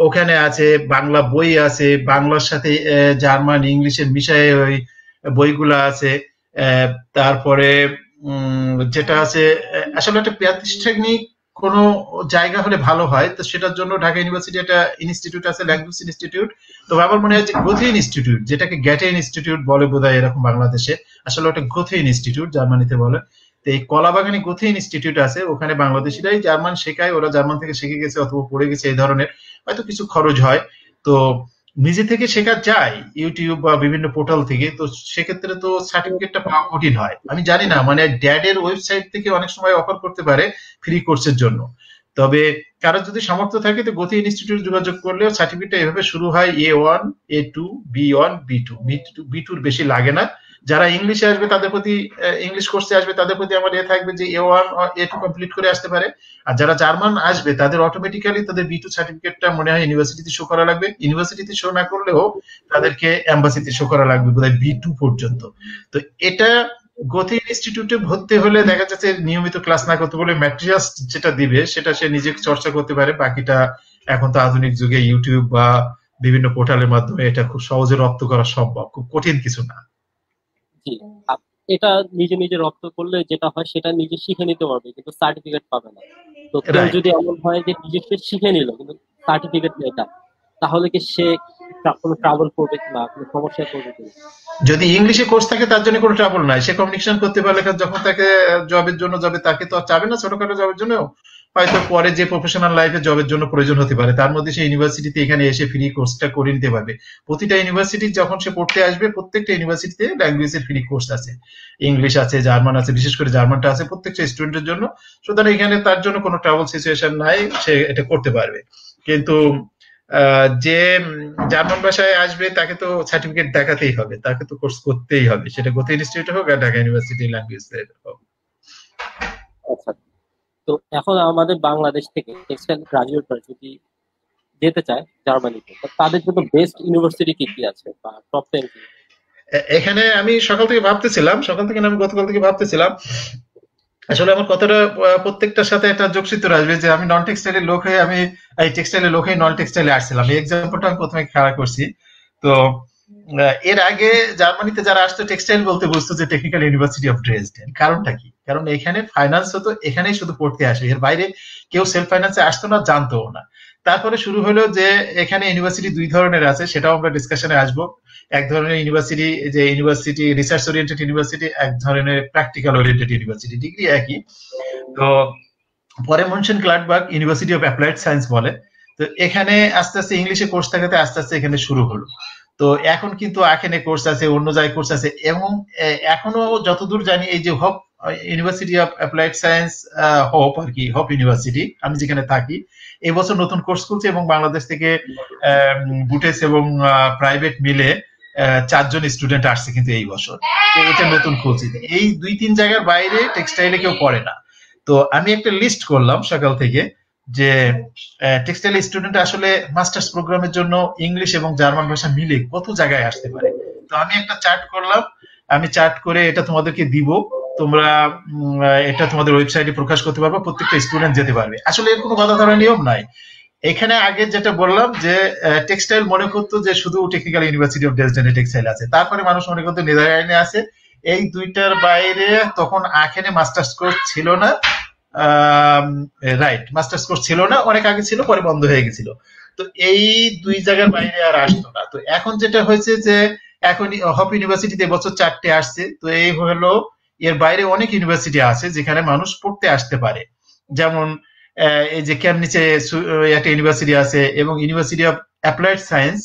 ওখানে আছে বাংলা বই আছে, বাংলার সাথে জার্মান ইংলিশের মিশায়ে ওই বইগুলা আছে। তারপরে যেটা আছে, আসলে একটা প্রাতিষ্ঠানিক কোনো জায়গা হলে ভালো হয়, তো সেটার জন্য ঢাকা ইউনিভার্সিটি একটা ইনস্টিটিউট আছে, ল্যাঙ্গুয়েজ ইনস্টিটিউট। তো আমার মনে হয় যে গোথে ইনস্টিটিউট, যেটাকে গ্যাটে ইনস্টিটিউট বলে বোধহয় এরকম বাংলাদেশে, আসলে ওটা গোথে ইনস্টিটিউট জার্মানিতে বলে। তো এই কলাবাগানে গোথে ইনস্টিটিউট আছে, ওখানে বাংলাদেশিরাই জার্মান শেখায়, ওরা জার্মান থেকে শিখে গেছে অথবা পড়ে গেছে, এই ধরনের হয়তো কিছু খরচ হয়। তো নিজে থেকে শেখা যায় ইউটিউব বা বিভিন্ন পোর্টাল থেকে, তো সেক্ষেত্রে তো সার্টিফিকেটটা পাওয়া কঠিন হয়। আমি জানি না, মানে ড্যাডের ওয়েবসাইট থেকে অনেক সময় অফার করতে পারে ফ্রি কোর্সের জন্য। তবে কারো যদি সামর্থ্য থাকে তো গতি ইনস্টিটিউট যোগাযোগ করলেও সার্টিফিকেটটা এভাবে শুরু হয় A1 A2 B1 B2, B2 বেশি লাগে না। যারা ইংলিশে আসবে তাদের প্রতি, ইংলিশ কোর্সে আসবে তাদের প্রতি আমার থাকবে যে A1 A2 কমপ্লিট করে আসতে পারে। আর যারা জার্মান আসবে তাদের অটোমেটিক্যালি তাদের B2 সার্টিফিকেটটা মনে হয় ইউনিভার্সিটিতে শো করা লাগবে। ইউনিভার্সিটিতে শো না করলেও তাদেরকে এম্বাসিতে শো করা লাগবে বোধহয় B2 পর্যন্ত। তো এটা গতি ইনস্টিটিউটে ভর্তি হলে দেখা যাচ্ছে নিয়মিত ক্লাস না করতে বলে ম্যাটেরিয়ালস যেটা দিবে সেটা সে নিজে চর্চা করতে পারে, বাকিটা এখন তো আধুনিক যুগে ইউটিউব বা বিভিন্ন পোর্টালের মাধ্যমে এটা খুব সহজে রপ্ত করা সম্ভব, খুব কঠিন কিছু না। জি, এটা নিজে নিজে রপ্ত করলে যেটা হয় সেটা নিজে শিখে নিতে পারবে, কিন্তু সার্টিফিকেট পাবে না। তো কেউ রাইট। যদি এমন হয় যে নিজে সে শিখে নিল কিন্তু সার্টিফিকেট নেই তার, তাহলে কি সে কোনো ট্রাভেল করবে কিনা, কোনো সমস্যায় পড়বে কিনা? যদি ইংলিশে কোর্স থাকে তার জন্য কোনো ট্রাবল নাই, সে কমিউনিকেশন করতে পারলে যখন তাকে জবের জন্য যাবে তাকে তো আর চাবে না ছোটখাটো জবের জন্য, হয়তো পরে যে প্রফেশনাল লাইফে জবের জন্য প্রয়োজন হতে পারে তার মধ্যে সে ইউনিভার্সিটিতে এখানে এসে ফ্রি কোর্সটা করে নিতে পারবে। প্রতিটা ইউনিভার্সিটি যখন সে পড়তে আসবে প্রত্যেকটা ইউনিভার্সিটিতে ল্যাঙ্গুয়েজের ফ্রি কোর্স আছে, ইংলিশ আছে, জার্মান আছে, বিশেষ করে জার্মানটা আছে প্রত্যেকটা স্টুডেন্টের জন্য। সুতরাং এখানে তার জন্য কোনো ট্রাভেল সিচুয়েশন নাই, সে এটা করতে পারবে। কিন্তু যে জার্মান ভাষায় আসবে তাকে তো সার্টিফিকেট দেখাতেই হবে, তাকে তো কোর্স করতেই হবে, সেটা গতি ইনস্টিটিউট হোক আর ঢাকা ইউনিভার্সিটি ল্যাঙ্গুয়েজ হোক। আচ্ছা, তো এখন আমাদের বাংলাদেশ থেকে টেক্সটাইল গ্রাজুয়েটরা যদি যেতে চায় জার্মানিতে, তাদের জন্য বেস্ট ইউনিভার্সিটি কি কি আছে বা টপ 10 কি? এখানে আমি সকাল থেকে আমি গতকাল থেকে ভাবতেছিলাম, আসলে আমার কথাটা প্রত্যেকটার সাথে একটা যোগসূত্র আসবে যে আমি নন টেক্সটাইলের লোক হয়ে আমি এই টেক্সটাইলের লোক হয়ে নন টেক্সটাইলে আসছিলাম, এই এক্সাম্পলটা আমি প্রথমে খেলা করছি। তো এর আগে জার্মানিতে যারা আসতো টেক্সটাইল বলতে বুঝতো যে টেকনিক্যাল ইউনিভার্সিটি অফ ড্রেসডেন। কারণটা কি? কারণ এখানে ফাইন্যান্স হতো, এখানেই শুধু পড়তে আসে, এর বাইরে কেউ সেলফ ফাইন্যান্সে আসতো না, জানতো না। তারপরে শুরু হলো যে এখানে ইউনিভার্সিটি দুই ধরনের আছে, সেটাও আমরা ডিসকাশনে আসবো। এক ধরনের ইউনিভার্সিটি যে ইউনিভার্সিটি রিসার্চ ওরিয়েন্টেড ইউনিভার্সিটি, এক ধরনের প্র্যাকটিক্যাল ওরিয়েন্টেড ইউনিভার্সিটি, ডিগ্রি একই। তো পরে মনসেন গ্লাডবার্গ ইউনিভার্সিটি অফ অ্যাপ্লাইড সায়েন্স বলে। তো এখানে আস্তে আস্তে ইংলিশে কোর্স থাকাতে আস্তে আস্তে এখানে শুরু হলো। তো এখন কিন্তু এখানে কোর্স আছে, অন্য জায়গায় কোর্স আছে, এবং এখনো যতদূর জানি এই যে Hof university of applied science, Hof আর কি, হপ ইউনিভার্সিটি আমি যেখানে থাকি, এই বছর নতুন কোর্স করছে এবং বাংলাদেশ থেকে বুটেস এবং প্রাইভেট মিলে 4 জন স্টুডেন্ট আসছে কিন্তু এই বছর। তো এটা নতুন খুলছে, এই 2-3 জায়গার বাইরে টেক্সটাইলে কেউ পড়ে না। তো আমি একটা লিস্ট করলাম সকাল থেকে যে টেক্সটাইল স্টুডেন্ট আসলে মাস্টার্স প্রোগ্রামের জন্য ইংলিশ এবং জার্মান ভাষা মিলে কত জায়গায় আসতে পারে। তো আমি একটা চার্ট করলাম, আমি চার্ট করে এটা তোমাদেরকে দিব, তোমরা এটা তোমাদের ওয়েবসাইটে প্রকাশ করতে পারবে, প্রত্যেকটা স্টুডেন্ট যেতে পারবে। আসলে এর কোনো বাধা ধরার নিয়ম নাই। এখানে আগে যেটা বললাম যে টেক্সটাইল মনে করতো যে শুধু টেকনিক্যাল ইউনিভার্সিটি অফ ড্রেসডেনে টেক্সটাইল আছে, তারপরে মানুষ মনে করতো নেদারল্যান্ডে আছে। এই দুইটার বাইরে তখন এখানে মাস্টার্স কোর্স ছিল না, রাইট, মাস্টার্স কোর্স ছিল না, অনেক আগে ছিল, পরে বন্ধ হয়ে গেছিল। তো এই দুই জায়গার বাইরে আর আসতো না। তো এখন যেটা হয়েছে যে এখন হপ ইউনিভার্সিটিতে এবছর 4টে আসছে, তো এই হলো এর বাইরে অনেক ইউনিভার্সিটি আছে যেখানে মানুষ পড়তে আসতে পারে। যেমন এই যে কেমনিচে একটা ইউনিভার্সিটি আছে, এবং ইউনিভার্সিটি অফ অ্যাপ্লাইড সায়েন্স,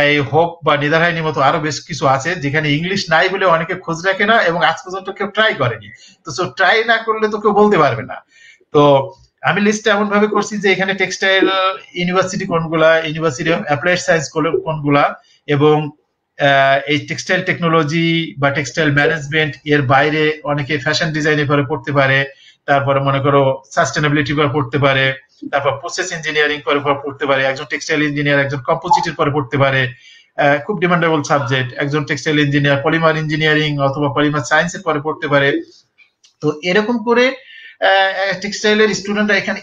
এই হোপ বা নেদারহাইনের মতো আরো বেশ কিছু আছে যেখানে ইংলিশ নাই বলে অনেকে খোঁজ রাখে না এবং আজ পর্যন্ত কেউ ট্রাই করেনি। তো ট্রাই না করলে তো কেউ বলতে পারবে না। তো আমি লিস্টটা এমন ভাবে করছি যে এখানে টেক্সটাইল ইউনিভার্সিটি কোনগুলা, ইউনিভার্সিটি অফ অ্যাপ্লাইড সায়েন্স কোনগুলা, এবং এই টেক্সটাইল টেকনোলজি বা টেক্সটাইল ম্যানেজমেন্ট এর বাইরে অনেকে ফ্যাশন ডিজাইনের পরে পড়তে পারে, তারপরে মনে করো সাস্টেনেবিলিটি পরে পড়তে পারে, তারপর প্রসেস ইঞ্জিনিয়ারিং পরে পড়তে পারে, একজন টেক্সটাইল ইঞ্জিনিয়ার একজন কম্পোজিটের পরে পড়তে পারে, খুব ডিমান্ডেবল সাবজেক্ট, একজন টেক্সটাইল ইঞ্জিনিয়ার পলিমার ইঞ্জিনিয়ারিং অথবা পলিমার সায়েন্সের পরে পড়তে পারে। তো এরকম করে টেক্সটাইলের স্টুডেন্টরা এখানে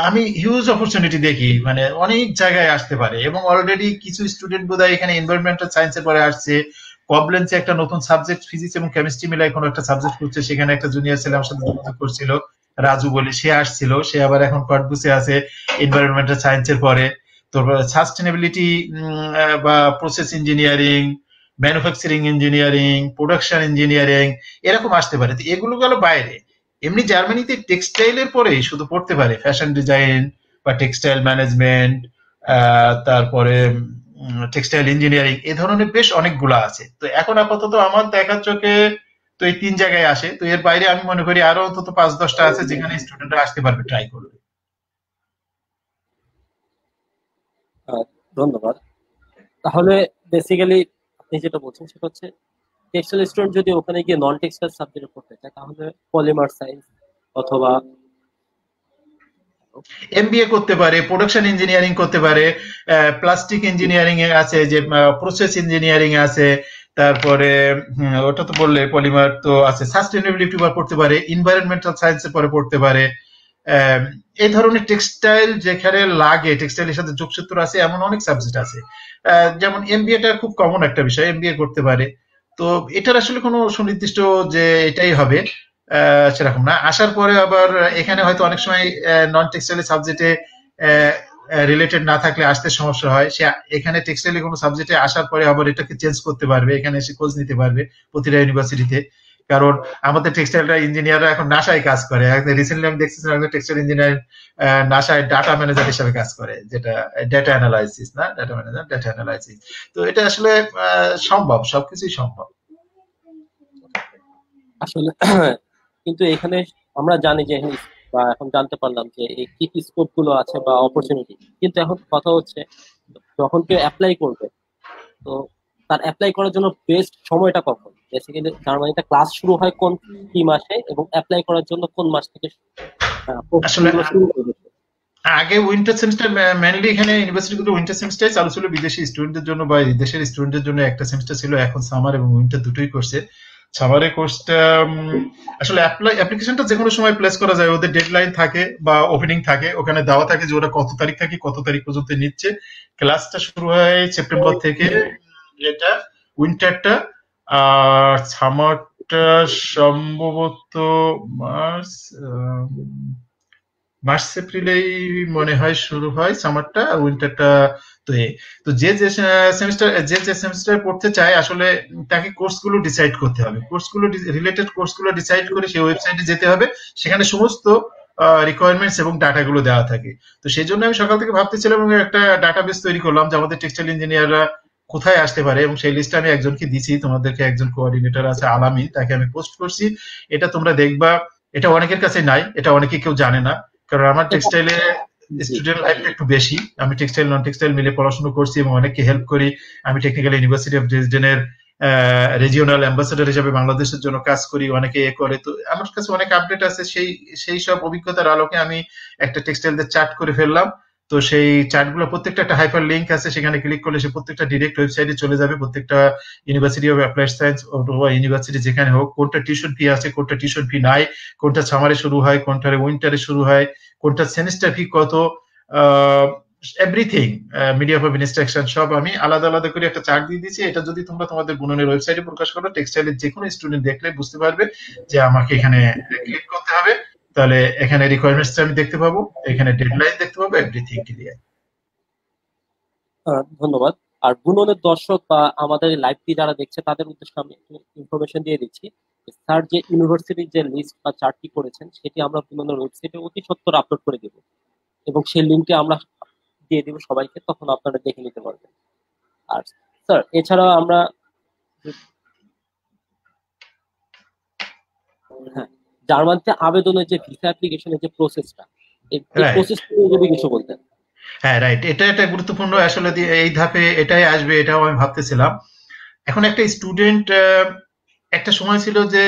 আমি হিউজ অপরচুনিটি দেখি, মানে অনেক জায়গায় আসতে পারে। এবং অলরেডি কিছু স্টুডেন্ট বোধহয় এখানে এনভায়রনমেন্টাল সায়েন্সের পরে আসছে, কবলেন্সে একটা নতুন সাবজেক্ট ফিজিক্স এবং কেমিস্ট্রি মিলাই কোনো একটা সাবজেক্ট করছে, সেখানে একটা জুনিয়র ছেলে আমার সাথে যোগাযোগ করছিল, রাজু বলে, সে আসছিল, সে আবার এখন কটবুসে আছে এনভায়রনমেন্টাল সায়েন্সের পরে। তো সাস্টেনেবিলিটি বা process engineering manufacturing engineering, production engineering এরকম আসতে পারে। তো এগুলো গেল বাইরে। এমনি জার্মানিতে টেক্সটাইলের পরেই শুধু পড়তে পারে ফ্যাশন ডিজাইন বা টেক্সটাইল ম্যানেজমেন্ট, তারপরে টেক্সটাইল ইঞ্জিনিয়ারিং, এ ধরনের বেশ অনেকগুলো আছে। তো এখন আপাতত আমার দেখার চোখে তো এই ৩ জায়গায় আসে। তো এর বাইরে আমি মনে করি আরো অন্তত ৫-১০টা আছে যেখানে স্টুডেন্টরা আসতে পারবে, ট্রাই করবে। ধন্যবাদ। তাহলে বেসিক্যালি আপনি যেটা বলছেন সেটা হচ্ছে টেক্সটাইল স্টুডেন্ট যদি ওখানে গিয়ে নন টেক্সটাইল সাবজেক্টে পড়তে চায় তাহলে পলিমার সায়েন্স অথবা এমবিএ করতে পারে, প্রোডাকশন ইঞ্জিনিয়ারিং করতে পারে, প্লাস্টিক ইঞ্জিনিয়ারিং এ আছে, যে প্রসেস ইঞ্জিনিয়ারিং আছে, তারপরে ওটা তো বললে পলিমার তো আছে, সাস্টেনেবিলিটি পড়তে পারে, এনভায়রনমেন্টাল সায়েন্সে পরে পড়তে পারে। এই ধরনের টেক্সটাইল যেখানে লাগে, টেক্সটাইলের সাথে যোগসূত্র আছে এমন অনেক সাবজেক্ট আছে। যেমন এমবিএটা খুব কমন একটা বিষয়, এমবিএ করতে পারে। তো এটার আসলে কোনো সুনির্দিষ্ট যে এটাই হবে সেরকম না। আসার পরে আবার এখানে হয়তো অনেক সময় নন টেক্সটাইল সাবজেক্টে রিলেটেড না থাকলে আসতে সমস্যা হয়। সে এখানে টেক্সটাইলে কোনো সাবজেক্টে আসার পরে আবার এটাকে চেঞ্জ করতে পারবে, এখানে এসে খোঁজ নিতে পারবে প্রতিটা ইউনিভার্সিটিতে। কারণ আমাদের টেক্সটাইলরা ইঞ্জিনিয়াররা এখন নাসায় কাজ করে। রিসেন্টলি আমি দেখতেছিলাম একজন টেক্সটাইল ইঞ্জিনিয়ার নাসায় ডাটা ম্যানেজার হিসেবে কাজ করে, যেটা ডেটা অ্যানালাইসিস, না ডাটা ম্যানেজার, ডেটা অ্যানালাইসিস। তো এটা আসলে সম্ভব, সবকিছুই সম্ভব। আসলে কিন্তু এখানে আমরা জানি যে বা এখন জানতে পারলাম যে এই কি কি স্কোপ গুলো আছে বা অপরচুনিটি, কিন্তু এখন কথা হচ্ছে যখন কেউ অ্যাপ্লাই করবে তো তার অ্যাপ্লাই করার জন্য বেস্ট সময়টা কখন? বেসিক্যালি জার্মানিতে ক্লাস শুরু হয় কোন কি মাসে এবং অ্যাপ্লাই করার জন্য কোন মাস থেকে আসলে শুরু করবে? আগে উইন্টার সেমিস্টার, মেইনলি এখানে ইউনিভার্সিটিগুলো উইন্টার সেমিস্টার চালু ছিল বিদেশি স্টুডেন্টদের জন্য বা দেশের স্টুডেন্টদের জন্য একটা সেমিস্টার ছিল। এখন সামার এবং উইন্টার দুটোই করছে। সামারের কোর্সটা আসলে অ্যাপ্লিকেশনটা যে কোনো সময় প্লেস করা যায়, ওদের ডেডলাইন থাকে বা ওপেনিং থাকে, ওখানে দেওয়া থাকে যে ওরা কত তারিখ থেকে কত তারিখ পর্যন্ত নিচ্ছে। ক্লাসটা শুরু হয় সেপ্টেম্বর থেকে, এটা উইন্টারটা। আর সামারটা সম্ভবত মার্চ, মার্চ এপ্রিলেই মনে হয় শুরু হয় সামারটা, আর উইন্টারটা তো তো যে যে সেমিস্টার যে সেমিস্টার পড়তে চায় আসলে তাকে কোর্সগুলো ডিসাইড করতে হবে। কোর্সগুলো রিলেটেড কোর্সগুলো ডিসাইড করে সেই ওয়েবসাইটে যেতে হবে, সেখানে সমস্ত রিকোয়ারমেন্টস এবং ডাটাগুলো দেওয়া থাকে। তো সেই জন্য আমি সকাল থেকে ভাবতেছিলাম এবং একটা ডাটাবেস তৈরি করলাম যে আমাদের টেক্সটাইল ইঞ্জিনিয়াররা কোথায় আসতে পারে, এবং সেই লিস্টটা আমি একজনকে দিছি, তোমাদেরকে একজন কোঅর্ডিনেটর আছে আলামি, তাকে আমি পোস্ট করছি। এটা তোমরা দেখবা, এটা অনেকের কাছে নাই, এটা অনেকে কেউ জানে না। কারণ আমার টেক্সটাইলে স্টুডেন্ট লাইফটা একটু বেশি। আমি টেক্সটাইল নন টেক্সটাইল মিলে পড়াশোনা করছি এবং অনেককে হেল্প করি। আমি টেকনিক্যাল ইউনিভার্সিটি অফ ড্রেসডেনের রিজিওনাল অ্যাম্বাসেডর হিসেবে বাংলাদেশের জন্য কাজ করি, অনেকে এ করে। তো আমার কাছে অনেক আপডেট আছে। সেই সব অভিজ্ঞতার আলোকে আমি একটা টেক্সটাইলদের চার্ট করে ফেললাম। তো সেই চার্টগুলো প্রত্যেকটা একটা হাইপার লিঙ্ক আছে, সেখানে ক্লিক করলে সে প্রত্যেকটা ডিরেক্ট ওয়েবসাইটে চলে যাবে। প্রত্যেকটা ইউনিভার্সিটি অফ অ্যাপ্লাইড সায়েন্স অথবা ইউনিভার্সিটি যেখানে হোক, কোনটা টিউশন ফি আছে, কোনটা টিউশন ফি নাই, কোনটা সামারে শুরু হয়, কোনটা উইন্টারে শুরু হয়, কোনটা সেমিস্টার ফি কত, এভরিথিং, মিডিয়া অফ ইনস্ট্রাকশন সব আমি আলাদা আলাদা করে একটা চার্ট দিয়ে দিয়েছি। এটা যদি তোমরা তোমাদের বুননের ওয়েবসাইটে প্রকাশ করো, টেক্সটাইলের যে কোনো স্টুডেন্ট দেখলে বুঝতে পারবে যে আমাকে এখানে ক্লিক করতে হবে। তাহলে এখানে রিকোয়ারমেন্টসটা আমি দেখতে পাবো, এখানে ডেডলাইন দেখতে পাবো, এভরিথিং ক্লিয়ার। ধন্যবাদ। আর বুননের দর্শক বা আমাদের লাইভটি যারা দেখছে তাদের উদ্দেশ্যে আমি ইনফরমেশন দিয়ে দিচ্ছি। স্যার যে ইউনিভার্সিটির যে লিস্ট বা চার্টটি করেছেন সেটি আমরা বুননের ওয়েবসাইটে অতি সত্বর আপলোড করে দেব এবং সেই লিঙ্কটি আমরা দিয়ে দেব সবাইকে, তখন আপনারা দেখে নিতে পারবেন। আর স্যার এছাড়াও আমরা জার্মানিতে আবেদনের যে ভিসা অ্যাপ্লিকেশনের যে প্রসেসটা, এই প্রসেসটা নিয়ে যদি কিছু বলতেন। হ্যাঁ, রাইট, এটা একটা গুরুত্বপূর্ণ আসলে এই ধাপে এটাই আসবে, এটাও আমি ভাবতেছিলাম। এখন একটা স্টুডেন্ট, একটা সময় ছিল যে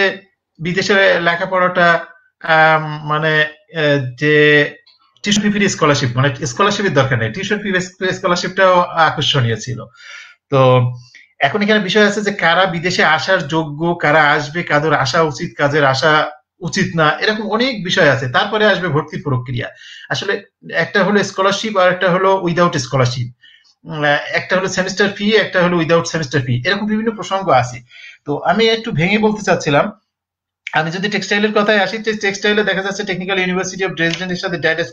বিদেশে লেখাপড়াটা মানে যে টিউশন ফি স্কলারশিপ, মানে স্কলারশিপের দরকার নেই, টিউশন ফি স্কলারশিপটাও আকর্ষণীয় ছিল। তো এখন এখানে বিষয় আছে যে কারা বিদেশে আসার যোগ্য, কারা আসবে, কাদের আসা উচিত, কাদের আসা উচিত না, এরকম অনেক বিষয় আছে। তারপরে আসবে ভর্তি প্রক্রিয়া। আসলে একটা হলো স্কলারশিপ আর একটা হলো উইদাউট স্কলারশিপ, একটা হলো সেমিস্টার ফি, একটা হলো উইদাউট সেমিস্টার ফি, এরকম বিভিন্ন প্রসঙ্গ আছে। তো আমি একটু ভেঙে বলতে চাচ্ছিলাম, আমি যদি টেক্সটাইলের কথায় আসি, টেক্সটাইলে দেখা যাচ্ছে টেকনিক্যাল ইউনিভার্সিটি অফ ড্রেসডেন এর সাথে ডাইরেক্ট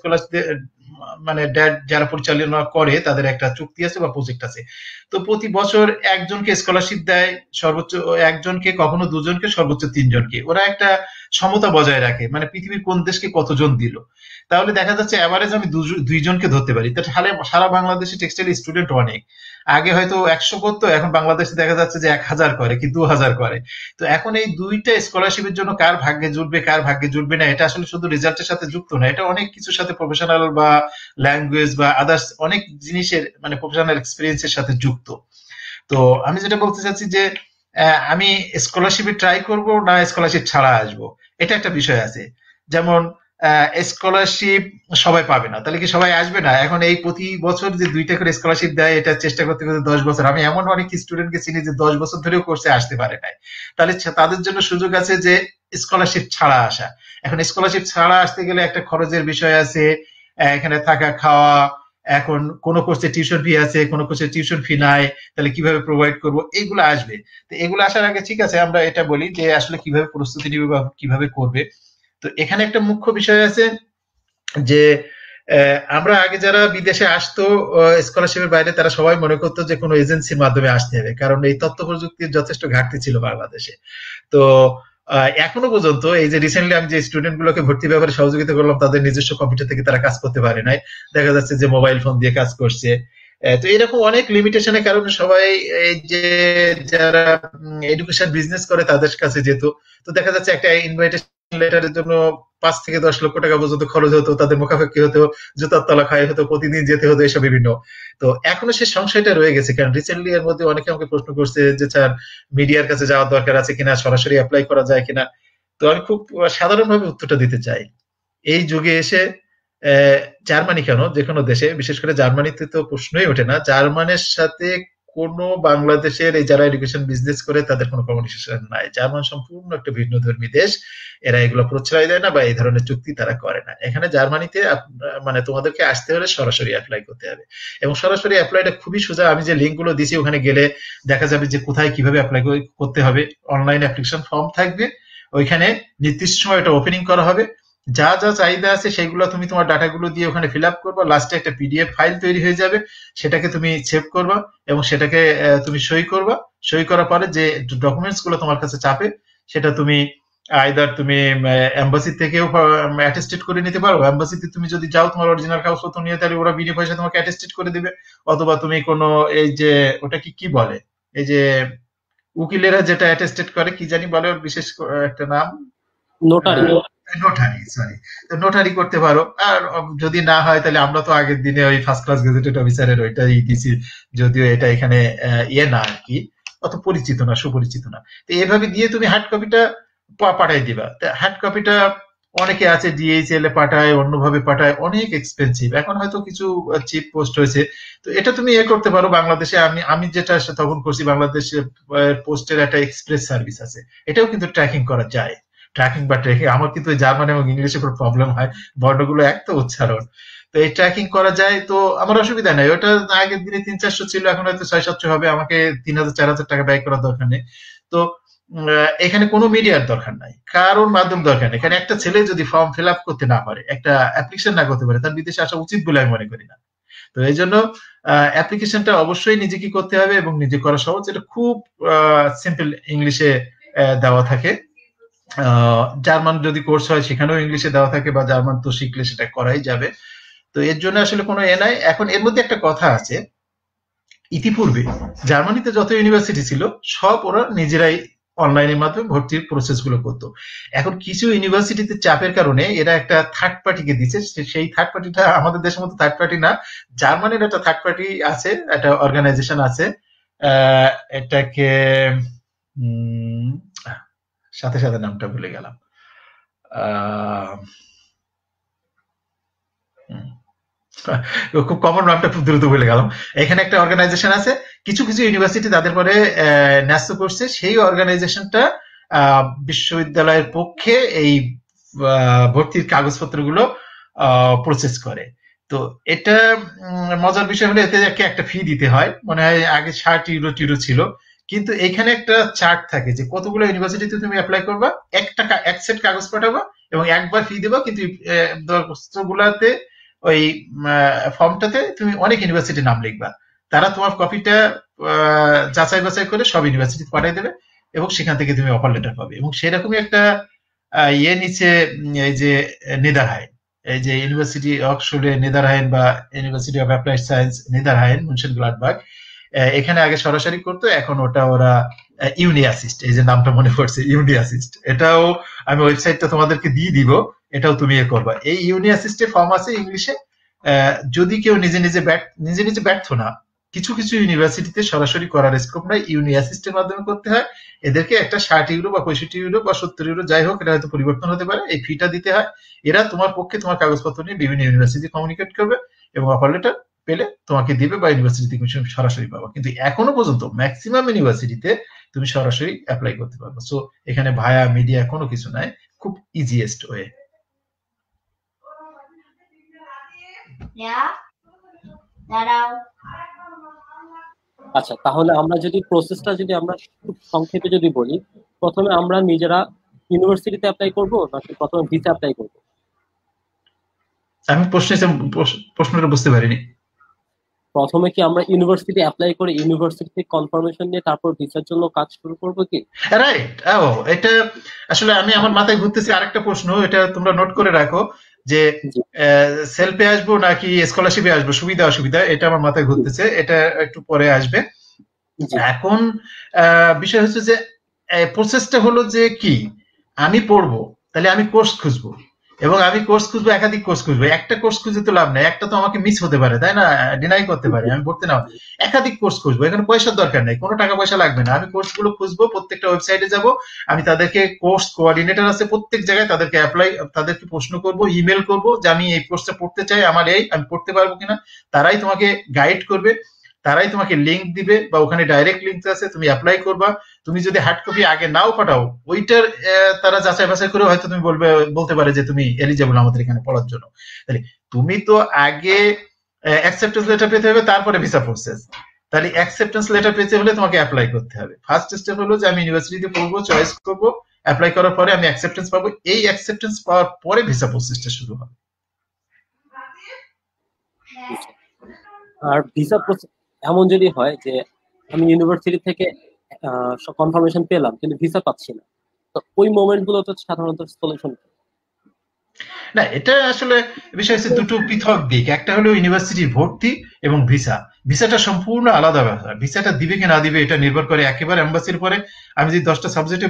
মানে ড্যাড যারা পরিচালনা করে তাদের একটা চুক্তি আছে বা প্রজেক্ট আছে। তো প্রতি বছর একজনকে স্কলারশিপ দেয়, সর্বোচ্চ একজনকে, কখনো দুজনকে, সর্বোচ্চ তিনজনকে। ওরা একটা সমতা বজায় রাখে, মানে পৃথিবীর কোন দেশকে কতজন দিল। তাহলে দেখা যাচ্ছে অ্যাভারেজ আমি দুইজনকে ধরতে পারি। তাহলে সারা বাংলাদেশে টেক্সটাইল স্টুডেন্ট অনেক। আগে হয়তো 100 করতো, এখন বাংলাদেশে দেখা যাচ্ছে যে 1000 করে কি 2000 করে। তো এখন এই দুইটা স্কলারশিপের জন্য কার ভাগ্যে জুটবে কার ভাগ্যে জুটবে না, এটা আসলে শুধু রেজাল্টের সাথে যুক্ত না, এটা অনেক কিছুর সাথে, প্রফেশনাল বা ল্যাঙ্গুয়েজ বা আদার্স অনেক জিনিসের, মানে প্রফেশনাল এক্সপিরিয়েন্সের সাথে যুক্ত। তো আমি যেটা বলতে চাচ্ছি যে আমি স্কলারশিপে ট্রাই করব না স্কলারশিপ ছাড়া আসবো, এটা একটা বিষয় আছে। যেমন স্কলারশিপ সবাই পাবে না, তাহলে কি সবাই আসবে না? এখন এই প্রতি বছর যে 2টা করে স্কলারশিপ দেয়, এটা চেষ্টা করতে করতে 10 বছর, আমি এমন অনেক স্টুডেন্টকে চিনি যে 10 বছর ধরেও কোর্সে আসতে পারে নাই। তাহলে তাদের জন্য সুযোগ আছে যে স্কলারশিপ ছাড়া আসা। এখন স্কলারশিপ ছাড়া আসতে গেলে একটা খরচের বিষয় আছে, এখানে থাকা খাওয়া, এখন কোন কোর্সে টিউশন ফি আছে, কোন কোর্সে টিউশন ফি নাই, তাহলে কিভাবে প্রোভাইড করব, এগুলো আসবে। তো এগুলো আসার আগে ঠিক আছে আমরা এটা বলি যে আসলে কিভাবে প্রস্তুতি নিবে বা কিভাবে করবে। তো এখানে একটা মুখ্য বিষয় আছে যে আমরা আগে যারা বিদেশে আসতো স্কলারশিপের বাইরে, তারা সবাই মনে করতো যে কোনো এজেন্সির মাধ্যমে আসতে হবে, কারণ এই তথ্য প্রযুক্তির যথেষ্ট ঘাটতি ছিল বাংলাদেশে। তো এখনো পর্যন্ত এই যে রিসেন্টলি আমি যে স্টুডেন্ট গুলোকে ভর্তি ব্যাপারে সহযোগিতা করলাম, তাদের নিজস্ব কম্পিউটার থেকে তারা কাজ করতে পারে নাই, দেখা যাচ্ছে যে মোবাইল ফোন দিয়ে কাজ করছে। তো এরকম অনেক লিমিটেশনের কারণে সবাই এই যে যারা এডুকেশন বিজনেস করে তাদের কাছে যেত। তো দেখা যাচ্ছে একটা ইনভাইটেশন লেটারের জন্য 5 থেকে 10 লক্ষ টাকা পর্যন্ত খরচ হতো, তাদের মুখাফেক্ষি হতো, জুতার তলা খাই হতো, প্রতিদিন যেতে হতো, এসব বিভিন্ন। তো এখনো সে সংশয়টা রয়ে গেছে, কারণ রিসেন্টলি এর মধ্যে অনেকে আমাকে প্রশ্ন করছে যে স্যার মিডিয়ার কাছে যাওয়ার দরকার আছে কিনা, সরাসরি অ্যাপ্লাই করা যায় কিনা। তো আমি খুব সাধারণভাবে উত্তরটা দিতে চাই। এই যুগে এসে জার্মানি কেন, যে কোনো দেশে, বিশেষ করে জার্মানিতে তো প্রশ্নই ওঠে না, জার্মানের সাথে কোনো বাংলাদেশের এই যারা এডুকেশন বিজনেস করে তাদের কোনো কমিউনিকেশন নাই। জার্মান সম্পূর্ণ একটা ভিন্ন ধর্মী দেশ, এরা এগুলো প্রশ্রয় দেয় না বা এই ধরনের চুক্তি তারা করে না। এখানে জার্মানিতে মানে তোমাদেরকে আসতে হলে সরাসরি অ্যাপ্লাই করতে হবে, এবং সরাসরি অ্যাপ্লাইটা খুবই সোজা। আমি যে লিঙ্ক গুলো দিছি ওখানে গেলে দেখা যাবে যে কোথায় কিভাবে অ্যাপ্লাই করতে হবে। অনলাইন অ্যাপ্লিকেশন ফর্ম থাকবে, ওইখানে নির্দিষ্ট সময় এটা ওপেনিং করা হবে, যা যা চাহিদা আছে সেগুলো তুমি তোমার ডাটাগুলো দিয়ে ওখানে ফিল আপ করবা, লাস্টে একটা পিডিএফ ফাইল তৈরি হয়ে যাবে, সেটাকে তুমি সেভ করবা এবং সেটাকে তুমি সই করবা। সই করার পরে যে ডকুমেন্টস গুলো তোমার কাছে চাপে সেটা তুমি আইদার তুমি এম্বাসি থেকেও অ্যাটেস্টেড করে নিতে পারো। এম্বাসিতে তুমি যদি যাও তোমার অরিজিনাল কাগজপত্র নিয়ে, তাহলে ওরা বিনা পয়সা তোমাকে অ্যাটেস্টেড করে দিবে। অথবা তুমি কোনো এই যে ওটা কি বলে, এই যে উকিলেরা যেটা অ্যাটেস্টেড করে, কি জানি বলে ওর বিশেষ একটা নাম, নোটারি। নোটারি, সরি, নোটারি করতে পারো। আর যদি না হয় তাহলে আমরা তো আগের দিনে ওই ফার্স্ট ক্লাস গেজেটেড অফিসারের ওইটাই দিছি, যদিও এটা এখানে ইয়ে না আর কি, অত পরিচিত না, সুপরিচিত না। তো এভাবে দিয়ে তুমি হার্ড কপিটা পাঠাই দিবা। হার্ড কপিটা অনেকে আছে ডিএইচএল এ পাঠায়, অন্যভাবে পাঠায়, অনেক এক্সপেন্সিভ। এখন হয়তো কিছু চিপ পোস্ট হয়েছে, তো এটা তুমি ইয়ে করতে পারো। বাংলাদেশে আমি যেটা তখন করছি, বাংলাদেশে পোস্টের একটা এক্সপ্রেস সার্ভিস আছে, এটাও কিন্তু ট্র্যাকিং করা যায়। ট্র্যাকিং বা ট্র্যাকিং, আমার কিন্তু জার্মান এবং ইংলিশে কোনো প্রবলেম হয়, বর্ণগুলো এক তো উচ্চারণ, তো এই ট্র্যাকিং করা যায়। তো আমার অসুবিধা নাই, ওটা আগের দিনে 300-400 ছিল, এখন হয়তো 600-700 হবে, আমাকে 3000-4000 টাকা ব্যয় করার দরকার নেই। তো এখানে কোনো মিডিয়ার দরকার নাই, কারোর মাধ্যম দরকার নেই। এখানে একটা ছেলে যদি ফর্ম ফিল আপ করতে না পারে, একটা অ্যাপ্লিকেশন না করতে পারে, তার বিদেশে আসা উচিত বলে আমি মনে করি না। তো এই জন্য অ্যাপ্লিকেশনটা অবশ্যই নিজেকে করতে হবে এবং নিজে করা সহজ। এটা খুব সিম্পল ইংলিশে দেওয়া থাকে। জার্মান যদি কোর্স হয় সেখানেও ইংলিশে দেওয়া থাকে, বা জার্মান তো শিখলে সেটা করাই যাবে। তো এর জন্য আসলে কোনো এ নাই। এখন এর মধ্যে একটা কথা আছে, ইতিপূর্বে জার্মানিতে যত ইউনিভার্সিটি ছিল সব ওরা নিজেরাই অনলাইনের মাধ্যমে ভর্তির প্রসেস গুলো করতো। এখন কিছু ইউনিভার্সিটিতে চাপের কারণে এরা একটা থার্ড পার্টিকে দিচ্ছে, সেই থার্ড পার্টিটা আমাদের দেশের মতো থার্ড পার্টি না, জার্মানির একটা থার্ড পার্টি আছে, একটা অর্গানাইজেশন আছে, এটাকে সাথে সাথে নামটা ভুলে গেলাম। খুব কমন নামটা খুব দ্রুত ভুলে গেলাম। এখানে একটা অর্গানাইজেশন আছে, কিছু কিছু ইউনিভার্সিটি তাদের পরে ন্যস্ত করছে, সেই অর্গানাইজেশনটা বিশ্ববিদ্যালয়ের পক্ষে এই ভর্তির কাগজপত্রগুলো প্রসেস করে। তো এটা মজার বিষয় হলো এতে একটা ফি দিতে হয়, মনে হয় আগে 60 ইউরো ছিল, কিন্তু এখানে একটা চার্ট থাকে যে কতগুলো ইউনিভার্সিটিতে তুমি অ্যাপ্লাই করবা, এক সেট কাগজ পাঠাবা এবং একবার ফি দেবা, কিন্তু গুলাতে ওই ফর্মটাতে তুমি অনেক ইউনিভার্সিটির নাম লিখবা, তারা তোমার কপিটা যাচাই বাছাই করে সব ইউনিভার্সিটি পাঠিয়ে দেবে এবং সেখান থেকে তুমি অফার লেটার পাবে। এবং সেরকমই একটা নিচে এই যে নেদারহাইন, এই যে ইউনিভার্সিটি অক্সফোর্ডে নেদারহাইন বা ইউনিভার্সিটি অফ অ্যাপ্লাইড সায়েন্স নেদারহাইন মুনশেনগ্লাডবাখ, এখানে আগে সরাসরি করতো, এখন ওটা ওরা ইউনি অ্যাসিস্ট, এই যে নামটা মনে পড়ছে ইউনি অ্যাসিস্ট, এটাও আমি ওয়েবসাইটটা তোমাদেরকে দিয়ে দিব, এটাও তুমি করবা। এই ইউনি অ্যাসিস্টের ফর্ম আছে ইংলিশে। যদি কেউ নিজে নিজে ব্যর্থ না, কিছু কিছু ইউনিভার্সিটিতে সরাসরি করার স্কোপ নাই, ইউনি অ্যাসিস্টের মাধ্যমে করতে হয়। এদেরকে একটা 60 ইউরো বা 65 ইউরো বা 70 ইউরো যাই হোক, এটা হয়তো পরিবর্তন হতে পারে, এই ফিটা দিতে হয়। এরা তোমার পক্ষে তোমার কাগজপত্র নিয়ে বিভিন্ন ইউনিভার্সিটি কমিউনিকেট করবে এবং অফার লেটার পেলে তোমাকে দিবে বা ইউনিভার্সিটি থেকে সরাসরি পাবা। কিন্তু এখনো পর্যন্ত ম্যাক্সিমাম ইউনিভার্সিটিতে তুমি সরাসরি অ্যাপ্লাই করতে পারবে। সো এখানে ভায়া মিডিয়া কোনো কিছু নাই, খুব ইজিয়েস্ট ওয়ে। আচ্ছা, তাহলে আমরা যদি প্রসেসটা যদি আমরা খুব সংক্ষেপে যদি বলি, প্রথমে আমরা নিজেরা ইউনিভার্সিটিতে অ্যাপ্লাই করব নাকি প্রথমে ভিসা অ্যাপ্লাই করব? আমি প্রশ্নটা বুঝতে পারিনি। প্রথমে কি আমরা ইউনিভার্সিটি অ্যাপ্লাই করে ইউনিভার্সিটি থেকে কনফার্মেশন নিয়ে তারপর ভিসার জন্য কাজ শুরু করব কি? রাইট। এটা আসলে আমি আমার মাথায় ঘুরতেছে আরেকটা প্রশ্ন, এটা তোমরা নোট করে রাখো যে সেলফে আসবো নাকি স্কলারশিপে আসবো, সুবিধা অসুবিধা, এটা আমার মাথায় ঘুরতেছে, এটা একটু পরে আসবে। এখন বিষয় হচ্ছে যে প্রসেসটা হলো যে কি, আমি পড়বো তাহলে আমি কোর্স খুঁজবো, এবং আমি কোর্স খুঁজবো, একাধিক কোর্স খুঁজবো, একটা কোর্স খুঁজে তো লাভ নেই, একটা তো আমাকে মিস হতে পারে, তাই না, ডিনাই করতে পারে, আমি পড়তে না, একাধিক কোর্স খুঁজবো, এখানে পয়সার দরকার নেই, কোনো টাকা পয়সা লাগবে না, আমি কোর্স গুলো খুঁজবো, প্রত্যেকটা ওয়েবসাইটে যাব, আমি তাদেরকে কোর্স কোঅর্ডিনেটর আছে প্রত্যেক জায়গায়, তাদেরকে তাদেরকে প্রশ্ন করব, ইমেল করব যে আমি এই কোর্সটা পড়তে চাই, আমার আমি পড়তে পারবো কিনা, তারাই তোমাকে গাইড করবে, তারাই তোমাকে লিঙ্ক দিবে বা ওখানে ডাইরেক্ট লিঙ্ক আছে, তুমি অ্যাপ্লাই করবা। তুমি যদি হার্ড কপি আগে নাও পাঠাও, ওইটার তারা যাচাই বাছাই করে হয়তো তুমি বলতে পারে যে তুমি এলিজেবল আমাদের এখানে পড়ার জন্য। তাহলে তুমি তো আগে অ্যাকসেপ্টেন্স লেটার পেতে হবে, তারপরে ভিসা প্রসেস। তাহলে অ্যাকসেপ্টেন্স লেটার পেতে হলে তোমাকে অ্যাপ্লাই করতে হবে। ফার্স্ট স্টেপ হলো যে আমি ইউনিভার্সিটিতে পড়বো, চয়েস করবো, অ্যাপ্লাই করার পরে আমি অ্যাকসেপ্টেন্স পাবো, এই অ্যাকসেপ্টেন্স পাওয়ার পরে ভিসা প্রসেসটা শুরু হবে। আর ভিসা প্রসেস এমন যদি হয় যে আমি ইউনিভার্সিটি থেকে কনফার্মেশন পেলাম কিন্তু ভিসা পাচ্ছি না, তো ওই মোমেন্ট গুলো তো সাধারণত সলিউশন না, এটা আসলে বিষয় হচ্ছে দুটো পৃথক দিক, একটা হলো ইউনিভার্সিটির ভর্তি এবং ভিসা। ভিসাটা সম্পূর্ণ আলাদা ব্যাপার, ভিসাটা দিবে কি না দিবে এটা নির্ভর করে একেবারে এম্বাসির পরে। আমি যদি 10টা সাবজেক্টে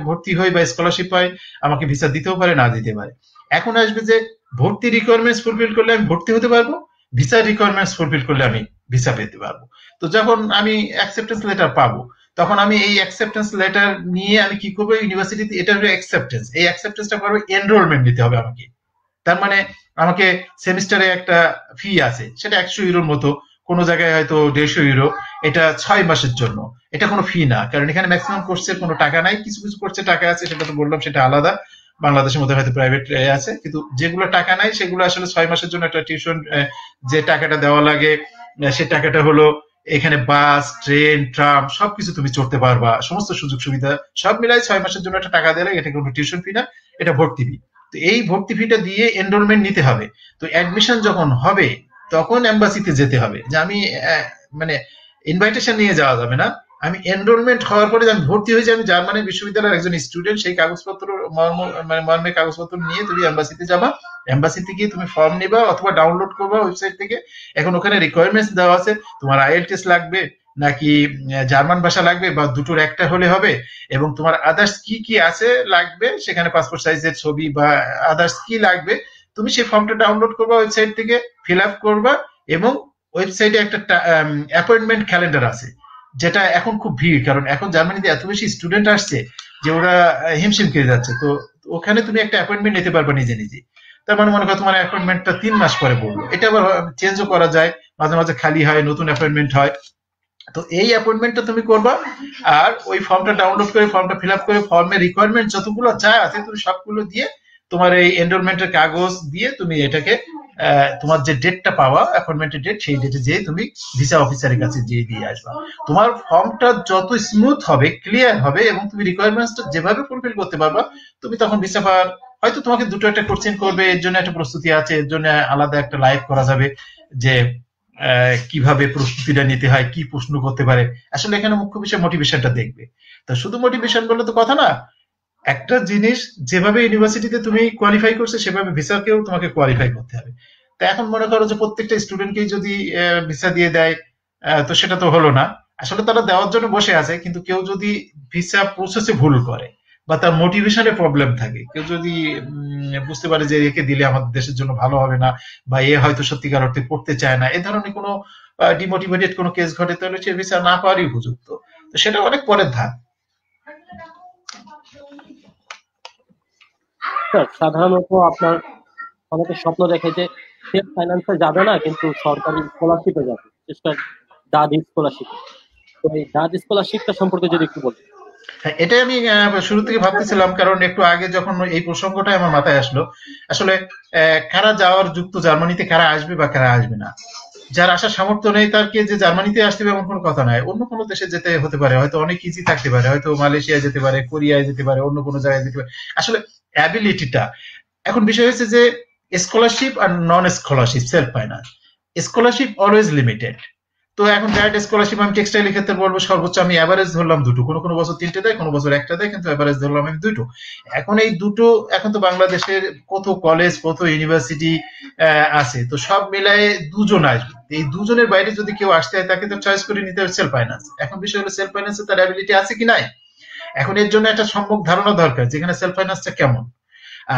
ভর্তি হই বা স্কলারশিপ পাই, আমাকে ভিসা দিতেও পারে, না দিতে পারে। এখন আসবে যে ভর্তি রিকোয়ারমেন্টস ফুলফিল করলে আমি ভর্তি হতে পারবো, ভিসা রিকোয়ারমেন্টস ফুলফিল করলে আমি ভিসা পেতে পারবো। তো যখন আমি অ্যাকসেপ্টেন্স লেটার পাবো, তখন আমি এই অ্যাকসেপ্টেন্স লেটার নিয়ে আমি কি করবো, ইউনিভার্সিটিতে, এটা হলো অ্যাকসেপ্টেন্স, এই অ্যাকসেপ্টেন্সটা পারবো, এনরোলমেন্ট নিতে হবে আমাকে। তার মানে আমাকে সেমিস্টারে একটা ফি আছে, সেটা 100 ইউরোর মতো, কোনো জায়গায় হয়তো 150 ইউরো, এটা 6 মাসের জন্য, এটা কোনো ফি না, কারণ এখানে ম্যাক্সিমাম কোর্সের কোনো টাকা নাই, কিছু কিছু কোর্সের টাকা আছে, সেটা তো বললাম সেটা আলাদা, বাংলাদেশের মধ্যে হয়তো প্রাইভেট আছে, কিন্তু যেগুলো টাকা নাই সেগুলো আসলে 6 মাসের জন্য একটা টিউশন যে টাকাটা দেওয়া লাগে, সে টাকাটা হলো এখানে বাস, ট্রেন, ট্রাম সবকিছু তুমি চড়তে পারবা, সমস্ত সুযোগ সুবিধা সব মিলাই 6 মাসের জন্য একটা টাকা দিলে, এটা কোনো টিউশন ফি না, এটা ভর্তি ফি। তো এই ভর্তি ফিটা দিয়ে এনরোলমেন্ট নিতে হবে। তো অ্যাডমিশন যখন হবে তখন এম্বাসিতে যেতে হবে, যে আমি মানে ইনভাইটেশন নিয়ে যাওয়া যাবে না, আমি এনরোলমেন্ট হওয়ার পরে আমি ভর্তি হয়েছি, আমি জার্মানি বিশ্ববিদ্যালয়ের একজন স্টুডেন্ট, সেই কাগজপত্র মর্মে কাগজপত্র নিয়ে তুমি এম্বাসিতে যাবা, এম্বাসিতে গিয়ে তুমি ফর্ম নিবা অথবা ডাউনলোড করবা ওয়েবসাইট থেকে। এখন ওখানে রিকোয়ারমেন্টস দেওয়া আছে, তোমার আইএলটিএস লাগবে নাকি জার্মান ভাষা লাগবে, বা দুটোর একটা হলে হবে, এবং তোমার আদার্স কি কি আছে লাগবে, সেখানে পাসপোর্ট সাইজের ছবি বা আদার্স কি লাগবে, তুমি সেই ফর্মটা ডাউনলোড করবা ওয়েবসাইট থেকে, ফিল আপ করবা, এবং ওয়েবসাইটে একটা অ্যাপয়েন্টমেন্ট ক্যালেন্ডার আছে, যেটা এখন খুব ভিড়, কারণ এখন জার্মানিতে এত বেশি স্টুডেন্ট আসছে যে ওরা হিমশিম খেয়ে যাচ্ছে। তো ওখানে তুমি একটা অ্যাপয়েন্টমেন্ট নিতে পারবা নিজে নিজে। তার মানে মনে করো তোমার অ্যাপয়েন্টমেন্টটা 3 মাস পরে পড়লো, এটা আবার চেঞ্জও করা যায়, মাঝে মাঝে খালি হয়, নতুন অ্যাপয়েন্টমেন্ট হয়। তো এই অ্যাপয়েন্টমেন্টটা তুমি করবা, আর ওই ফর্মটা ডাউনলোড করে ফর্মটা ফিল আপ করে ফর্মের রিকোয়ারমেন্ট যতগুলো যা আছে তুমি সবগুলো দিয়ে তোমার এই এনরোলমেন্টের কাগজ দিয়ে তুমি এটাকে তোমার যে ডেটটা পাওয়া অ্যাপয়েন্টমেন্টের ডেট, সেই ডেটে যেয়ে তুমি ভিসা অফিসারের কাছে যেয়ে দিয়ে আসবা। তোমার ফর্মটা যত স্মুথ হবে, ক্লিয়ার হবে, এবং তুমি রিকোয়ারমেন্টসটা যেভাবে ফুলফিল করতে পারবা, তুমি তখন ভিসা পাওয়ার হয়তো তোমাকে দুটো একটা কোশ্চেন করবে, এর জন্য একটা প্রস্তুতি আছে, এর জন্য আলাদা একটা লাইভ করা যাবে যে কিভাবে প্রস্তুতিটা নিতে হয়, কি প্রশ্ন করতে পারে। আসলে এখানে মুখ্য বিষয় মোটিভেশনটা দেখবে। তো শুধু মোটিভেশন বললে তো কথা না, একটা জিনিস যেভাবে ইউনিভার্সিটিতে তুমি কোয়ালিফাই করছো সেভাবে ভিসাকেও তোমাকে কোয়ালিফাই করতে হবে। তো এখন মনে করো যে প্রত্যেকটা স্টুডেন্টকেই যদি ভিসা দিয়ে দেয়, তো সেটা তো হলো না। আসলে তারা দেওয়ার জন্য বসে আছে, কিন্তু কেউ যদি ভিসা প্রসেসে ভুল করে বা তার মোটিভেশনে প্রবলেম থাকে, কেউ যদি বুঝতে পারে যে একে দিলে আমাদের দেশের জন্য ভালো হবে না, বা এ হয়তো সত্যিকার অর্থে পড়তে চায় না, এ ধরনের কোনো ডিমোটিভেটেড কোনো কেস ঘটে, তাহলে সে ভিসা না পাওয়ারই উপযুক্ত। তো সেটা অনেক পরের ধাপ। স্যার সাধারণত আপনার অনেকে স্বপ্ন দেখে যে সেলফ ফাইন্যান্সে যাবে না, কিন্তু সরকারি স্কলারশিপে যাবে, বিশেষ করে দাদি স্কলারশিপ। তো এই দাদি স্কলারশিপটা সম্পর্কে যদি একটু বলতেন। হ্যাঁ, এটাই আমি শুরু থেকে ভাবতেছিলাম, কারণ একটু আগে যখন এই প্রসঙ্গটাই আমার মাথায় আসলো। আসলে কারা যাওয়ার যুক্ত জার্মানিতে, কারা আসবে বা কারা আসবে না। যার আসার সামর্থ্য নেই তারকে যে জার্মানিতে আসতে হবে এমন কোনো কথা নয়, অন্য কোনো দেশে যেতে হতে পারে, হয়তো অনেক ইজি থাকতে পারে, হয়তো মালয়েশিয়ায় যেতে পারে, কোরিয়ায় যেতে পারে, অন্য কোনো জায়গায় যেতে পারে। আসলে অ্যাবিলিটিটা, এখন বিষয় হচ্ছে যে স্কলারশিপ আর non scholarship self finance, scholarship always limited. তো এখন ডাইরেক্ট স্কলারশিপ আমি টেক্সটাইলের ক্ষেত্রে বলবো সর্বোচ্চ আমি অ্যাভারেজ ধরলাম দুটো, কোনো কোনো বছর তিনটে দেয়, কোনো বছর একটা দেয়, কিন্তু অ্যাভারেজ ধরলাম আমি দুটো। এখন এই দুটো, এখন তো বাংলাদেশের কত কলেজ কত ইউনিভার্সিটি আছে, তো সব মিলায়ে দুজন আসবে। এই দুজনের বাইরে যদি কেউ আসতে হয় তাকে তো চয়েস করে নিতে হবে সেলফ ফাইন্যান্স। এখন বিষয় হলো সেলফ ফাইন্যান্সে তার অ্যাবিলিটি আছে কি নাই। এখন এর জন্য একটা সম্যক ধারণা দরকার যেখানে সেলফ ফাইন্যান্সটা কেমন।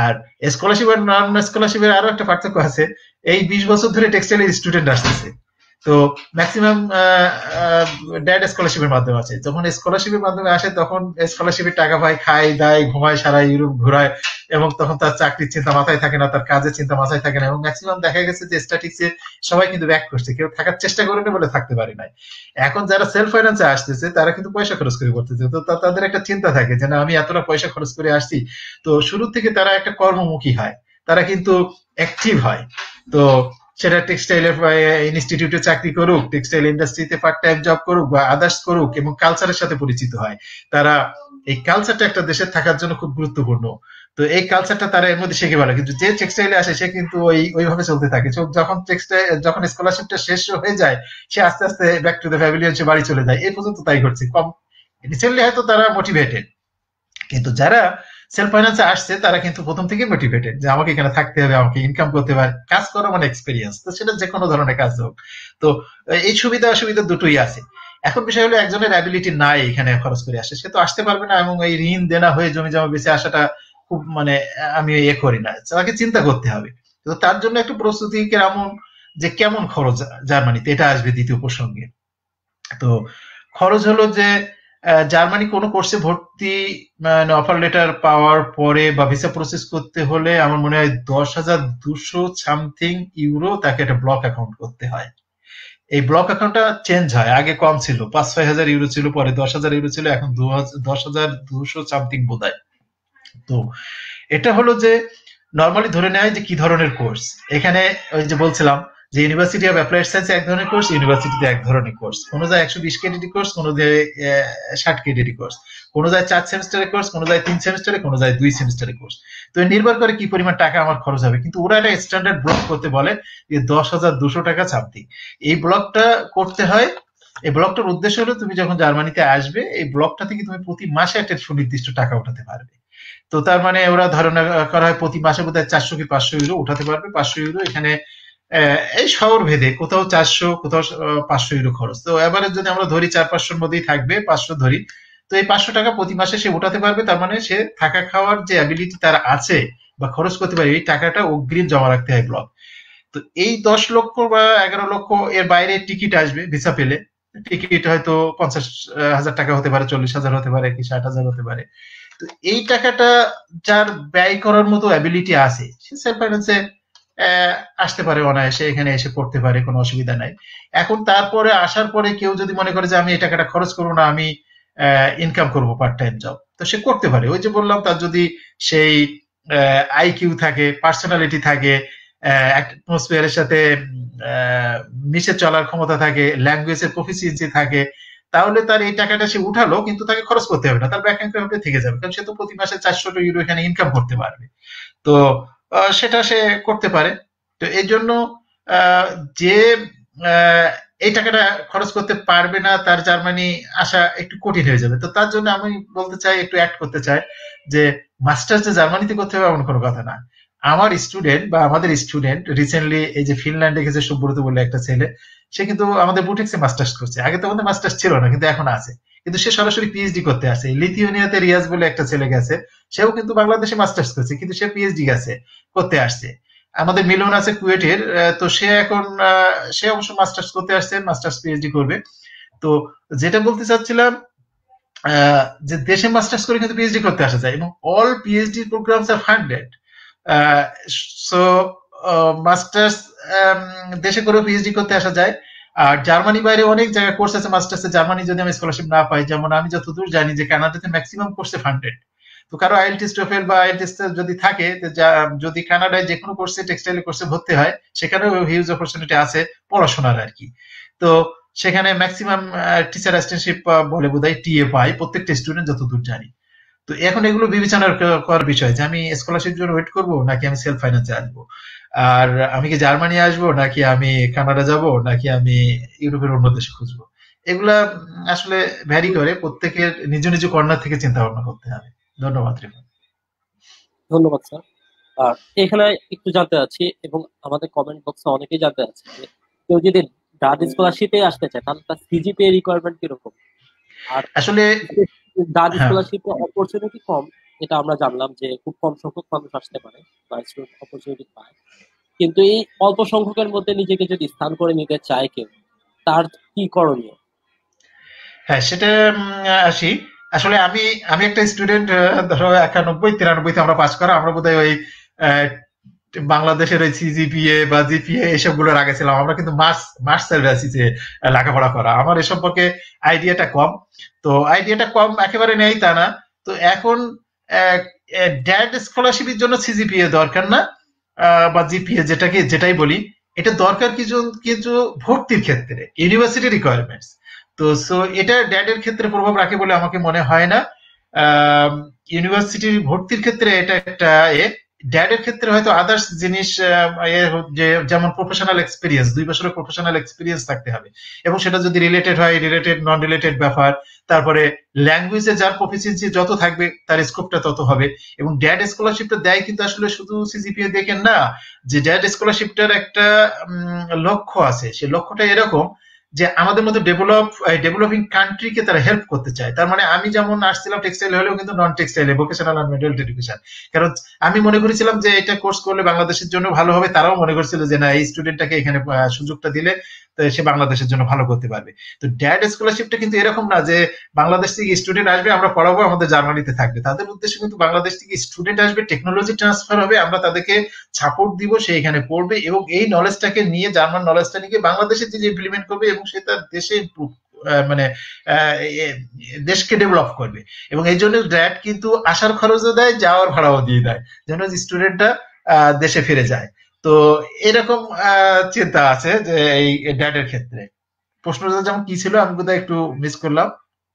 আর স্কলারশিপ আর নন স্কলারশিপের আরো একটা পার্থক্য আছে। এই 20 বছর ধরে টেক্সটাইলের স্টুডেন্ট আসতেছে, তো ম্যাক্সিমাম ড্যাড স্কলারশিপের মাধ্যমে আছে। যখন স্কলারশিপের মাধ্যমে আসে তখন স্কলারশিপের টাকা পায়, খায় দায় ঘুমায়, সারা ইউরোপ ঘোরায়, এবং তখন তার চাকরির চিন্তা মাথায় থাকে না, তার কাজের চিন্তা মাথায় থাকে না। এবং ম্যাক্সিমাম দেখা গেছে যে স্ট্যাটিক্সে সবাই কিন্তু ব্যাক করছে, কেউ থাকার চেষ্টা করে না বলে থাকতে পারে নাই। এখন যারা সেলফ ফাইন্যান্সে আসতেছে তারা কিন্তু পয়সা খরচ করে করতেছে, তো তাদের একটা চিন্তা থাকে যে না আমি এতটা পয়সা খরচ করে আসছি। তো শুরু থেকে তারা একটা কর্মমুখী হয়, তারা কিন্তু অ্যাক্টিভ হয়। তো সেটা টেক্সটাইলের ইনস্টিটিউটে চাকরি করুক, টেক্সটাইল ইন্ডাস্ট্রিতে পার্ট টাইম জব করুক বা আদার্স করুক, এবং কালচারের সাথে পরিচিত হয় তারা। এই কালচারটা একটা দেশের থাকার জন্য খুব গুরুত্বপূর্ণ। তো এই কালচারটা তারা এর মধ্যে শিখে ভালো, কিন্তু যে টেক্সটাইলে আসে সে কিন্তু ওইভাবে চলতে থাকে। যখন যখন স্কলারশিপটা শেষ হয়ে যায়, সে আস্তে আস্তে ব্যাক টু দ্য ফ্যামিলি, সে বাড়ি চলে যায়। এই পর্যন্ত তাই ঘটছে। কম রিসেন্টলি হয়তো তারা মোটিভেটেড, কিন্তু যারা সেলফ ফাইন্যান্সে আসছে তারা কিন্তু প্রথম থেকে মোটিভেটেড যে আমাকে এখানে থাকতে হবে, আমাকে ইনকাম করতে হবে, কাজ করা মানে এক্সপিরিয়েন্স, তো সেটা যে কোনো ধরনের কাজ হোক। তো এই সুবিধা অসুবিধা দুটোই আছে। এখন বিষয় হলো একজনের অ্যাবিলিটি নাই এখানে খরচ করে আসে, সে তো আসতে পারবে না, এবং এই ঋণ দেনা হয়ে জমি জমা বেঁচে আসাটা খুব মানে আমি করি না, তাকে চিন্তা করতে হবে। তো তার জন্য একটু প্রস্তুতি কেমন, যে কেমন খরচ জার্মানিতে, এটা আসবে দ্বিতীয় প্রসঙ্গে। তো খরচ হলো যে জার্মানি কোনো কোর্সে ভর্তি মানে অফার লেটার পাওয়ার পরে বা ভিসা প্রসেস করতে হলে আমার মনে হয় 10,200 সামথিং ইউরো তাকে একটা ব্লক অ্যাকাউন্ট করতে হয়। এই ব্লক অ্যাকাউন্টটা চেঞ্জ হয়, আগে কম ছিল, 5-6 হাজার ইউরো ছিল, পরে 10,000 ইউরো ছিল, এখন 10,200 সামথিং বোধ হয়। তো এটা হলো যে নর্মালি ধরে নেয় যে কি ধরনের কোর্স। এখানে ওই যে বলছিলাম যে ইউনিভার্সিটি অফ অ্যাপ্লাইড সায়েন্স এক ধরনের কোর্স, ইউনিভার্সিটিতে এক ধরনের কোর্স, কোনো যায় 120 ক্রেডিট কোর্স, কোনো যায় 60 ক্রেডিট কোর্স, কোনো যায় 4 সেমিস্টারের কোর্স, কোনো যায় 3 সেমিস্টারে, কোনো যায় 2 সেমিস্টারের কোর্স। তো নির্ভর করে কি পরিমাণ টাকা আমার খরচ হবে, কিন্তু ওরা একটা স্ট্যান্ডার্ড ব্লক করতে বলে যে 10,200 টাকা সামথিং। এই ব্লকটা করতে হয়। এই ব্লকটার উদ্দেশ্য হলো তুমি যখন জার্মানিতে আসবে এই ব্লকটা থেকে তুমি প্রতি মাসে একটা সুনির্দিষ্ট টাকা উঠাতে পারবে। তো তার মানে ওরা ধারণা করা হয় প্রতি মাসে বোধহয় 400 কি 500 ইউরো উঠাতে পারবে। 500 ইউরো এখানে এই শহর ভেদে কোথাও 400, কোথাও 500 ইউরো খরচ। তো এবারে যদি আমরা ধরি 400-500 মধ্যেই থাকবে, 500 ধরি, তো এই 500 টাকা প্রতি মাসে সে উঠাতে পারবে। তার মানে সে থাকা খাওয়ার যে অ্যাবিলিটি তার আছে বা খরচ করতে পারে, এই টাকাটা অগ্রিম জমা রাখতে হয় ব্লক। তো এই 10 লক্ষ বা 11 লক্ষ এর বাইরে টিকিট আসবে ভিসা পেলে। টিকিট হয়তো 50,000 টাকা হতে পারে, 40,000 হতে পারে, কি 60,000 হতে পারে। তো এই টাকাটা যার ব্যয় করার মতো অ্যাবিলিটি আছে সে সেলফ ফাইন্যান্সে আসতে পারে, অনায়াসে এখানে এসে পড়তে পারে, কোনো অসুবিধা নাই। এখন তারপরে আসার পরে কেউ যদি মনে করে যে আমি এই টাকাটা খরচ করবো না, আমি ইনকাম করবো পার্ট টাইম জব, তো সে করতে পারে। ওই যে বললাম তার যদি সেই আইকিউ থাকে, পার্সোনালিটি থাকে, অ্যাটমসফিয়ারের সাথে মিশে চলার ক্ষমতা থাকে, ল্যাঙ্গুয়েজের প্রফিসিয়েন্সি থাকে, তাহলে তার এই টাকাটা সে উঠালো কিন্তু তাকে খরচ করতে হবে না, তার ব্যাংক অ্যাকাউন্টে থেকে যাবে, কারণ সে তো প্রতি মাসে 400 ইউরো এখানে ইনকাম করতে পারবে। তো সেটা সে করতে পারে। তো এই জন্য আহ, যে আহ, এই টাকাটা খরচ করতে পারবে না তার জার্মানি আসা একটু কঠিন হয়ে যাবে। তো তার জন্য আমি বলতে চাই, একটু অ্যাড করতে চাই যে মাস্টার্স যে জার্মানিতে করতে হবে এমন কোনো কথা না। আমার স্টুডেন্ট বা আমাদের স্টুডেন্ট রিসেন্টলি এই যে ফিনল্যান্ডে গেছে সুব্রত বলে একটা ছেলে, সে কিন্তু আমাদের বুটিক্সে মাস্টার্স করছে। আগে তো আমাদের মাস্টার্স ছিল না, কিন্তু এখন আছে। কিন্তু সে সরাসরি পিএইচডি করতে আসে। লিথুয়ানিয়াতে রিয়াজ বলে একটা ছেলে গেছে, সেও কিন্তু বাংলাদেশে মাস্টার্স করছে, কিন্তু সে পিএইচডি গেছে করতে আসছে। আমাদের মিলন আছে কুয়েটের, তো সে এখন সে অবশ্য মাস্টার্স করতে আসছে, মাস্টার্স পিএইচডি করবে। তো যেটা বলতে চাচ্ছিলাম, যে দেশে মাস্টার্স করে কিন্তু পিএইচডি করতে আসা যায় এবং all PhD programs are funded. So masters দেশে করেও পিএইচডি করতে আসা যায়। আর জার্মানি বাইরে অনেক জায়গায় কোর্স আছে মাস্টার্সে, জার্মানি যদি আমি স্কলারশিপ না পাই, যেমন আমি যতদূর জানি যে কানাডাতে ম্যাক্সিমাম কোর্সে ফান্ডেড। তো কারো আইএলটিএস টোফেল বা আইএলটিএস যদি থাকে, যদি কানাডায় যে কোনো কোর্সে টেক্সটাইল কোর্সে ভর্তি হয়, সেখানেও হিউজ অপরচুনিটি আছে পড়াশোনার আর কি। তো সেখানে ম্যাক্সিমাম টিচার অ্যাসিস্ট্যান্টশিপ বলে বোধহয় টিএ পাই প্রত্যেকটা স্টুডেন্ট যতদূর জানি। তো এখন এগুলো বিবেচনার করার বিষয় যে আমি স্কলারশিপ জন্য ওয়েট করব নাকি আমি সেলফ ফাইন্যান্সে আসবো, আর আমি কি জার্মানি আসবো নাকি আমি কানাডা যাব নাকি আমি ইউরোপের অন্য দেশে খুঁজবো। এগুলা আসলে ভ্যারি করে, প্রত্যেকের নিজ নিজ কর্নার থেকে চিন্তা ভাবনা করতে হবে। ধন্যবাদ রিপন। ধন্যবাদ স্যার। আর এখানে একটু জানতে চাচ্ছি, এবং আমাদের কমেন্ট বক্সে অনেকেই জানতে চাচ্ছে যে কেউ যদি ডাচ স্কলারশিপে আসতে চায় তাহলে তার সিজিপিএ রিকোয়ারমেন্ট কিরকম? আর আসলে ডাচ হ্যাঁ, স্কলারশিপে অপরচুনিটি কম, এটা আমরা জানলাম যে খুব কম সংখ্যক মানুষ আসতে পারে বা অপরচুনিটি পায়। কিন্তু এই অল্প সংখ্যকের মধ্যে নিজেকে যদি স্থান করে নিতে চায় কেউ, তার কি করণীয়? হ্যাঁ, সেটা আসি। আসলে আমি আমি একটা স্টুডেন্ট, ধরো 91 93 তে আমরা পাস করা, আমরা বোধহয় ওই আহ, বাংলাদেশের ওই সিজিপিএ বা জিপিএ এসব গুলোর আগে ছিলাম। আমরা কিন্তু মার্চ মার্চ স্যার আছি যে লেখাপড়া করা, আমার এ সম্পর্কে আইডিয়াটা কম। তো আইডিয়াটা কম একেবারে নেই তা না। তো এখন ড্যাড স্কলারশিপের জন্য সিজিপিএ দরকার না, বা জিপিএ যেটাই বলি, এটা দরকার কিছু কিছু ভর্তির ক্ষেত্রে, ইউনিভার্সিটি রিকোয়ারমেন্টস। তো সো এটা ড্যাডের ক্ষেত্রে প্রভাব রাখে বলে আমাকে মনে হয় না। ইউনিভার্সিটির ভর্তির ক্ষেত্রে এটা একটা ড্যাডের ক্ষেত্রে হয়তো আদার্স জিনিস, যে যেমন প্রফেশনাল এক্সপিরিয়েন্স, 2 বছরের প্রফেশনাল এক্সপিরিয়েন্স থাকতে হবে, এবং সেটা যদি রিলেটেড হয়, রিলেটেড নন রিলেটেড ব্যাপার। তারপরে ল্যাঙ্গুয়েজে যার প্রফিসিয়েন্সি যত থাকবে তার স্কোপটা তত হবে। এবং ড্যাড স্কলারশিপটা দেয় কিন্তু আসলে শুধু সিজিপিএ দেখেন না, যে ড্যাড স্কলারশিপটার একটা লক্ষ্য আছে। সে লক্ষ্যটা এরকম যে আমাদের মধ্যে ডেভেলপিং কান্ট্রিকে তারা হেল্প করতে চায়। তার মানে আমি যেমন আসছিলাম টেক্সটাইল হলেও কিন্তু নন টেক্সটাইলে ভোকেশনাল আর মিডল এডুকেশন, কারণ আমি মনে করেছিলাম যে এটা কোর্স করলে বাংলাদেশের জন্য ভালো হবে, তারাও মনে করছিল যে না, এই স্টুডেন্টটাকে এখানে সুযোগটা দিলে তো সে বাংলাদেশের জন্য ভালো করতে পারবে। তো ড্যাড স্কলারশিপটা কিন্তু এরকম না যে বাংলাদেশ থেকে স্টুডেন্ট আসবে আমরা পড়াবো আমাদের জার্মানিতে থাকবে। তাদের উদ্দেশ্য কিন্তু বাংলাদেশ থেকে স্টুডেন্ট আসবে, টেকনোলজি ট্রান্সফার হবে, আমরা তাদেরকে সাপোর্ট দিব, সে এখানে পড়বে এবং এই নলেজটাকে নিয়ে, জার্মান নলেজটা নিয়ে বাংলাদেশে যে ইমপ্লিমেন্ট করবে এবং সে তার দেশে মানে দেশকে ডেভেলপ করবে। এবং এই জন্য ড্যাড কিন্তু আসার খরচও দেয়, যাওয়ার ভাড়াও দিয়ে দেয়, যেন স্টুডেন্টরা দেশে ফিরে যায়। তো এরকম চিন্তা আছে যে এই ড্যাডের ক্ষেত্রে। প্রশ্নটা যেমন কি ছিল আমি বোধহয় একটু মিস করলাম,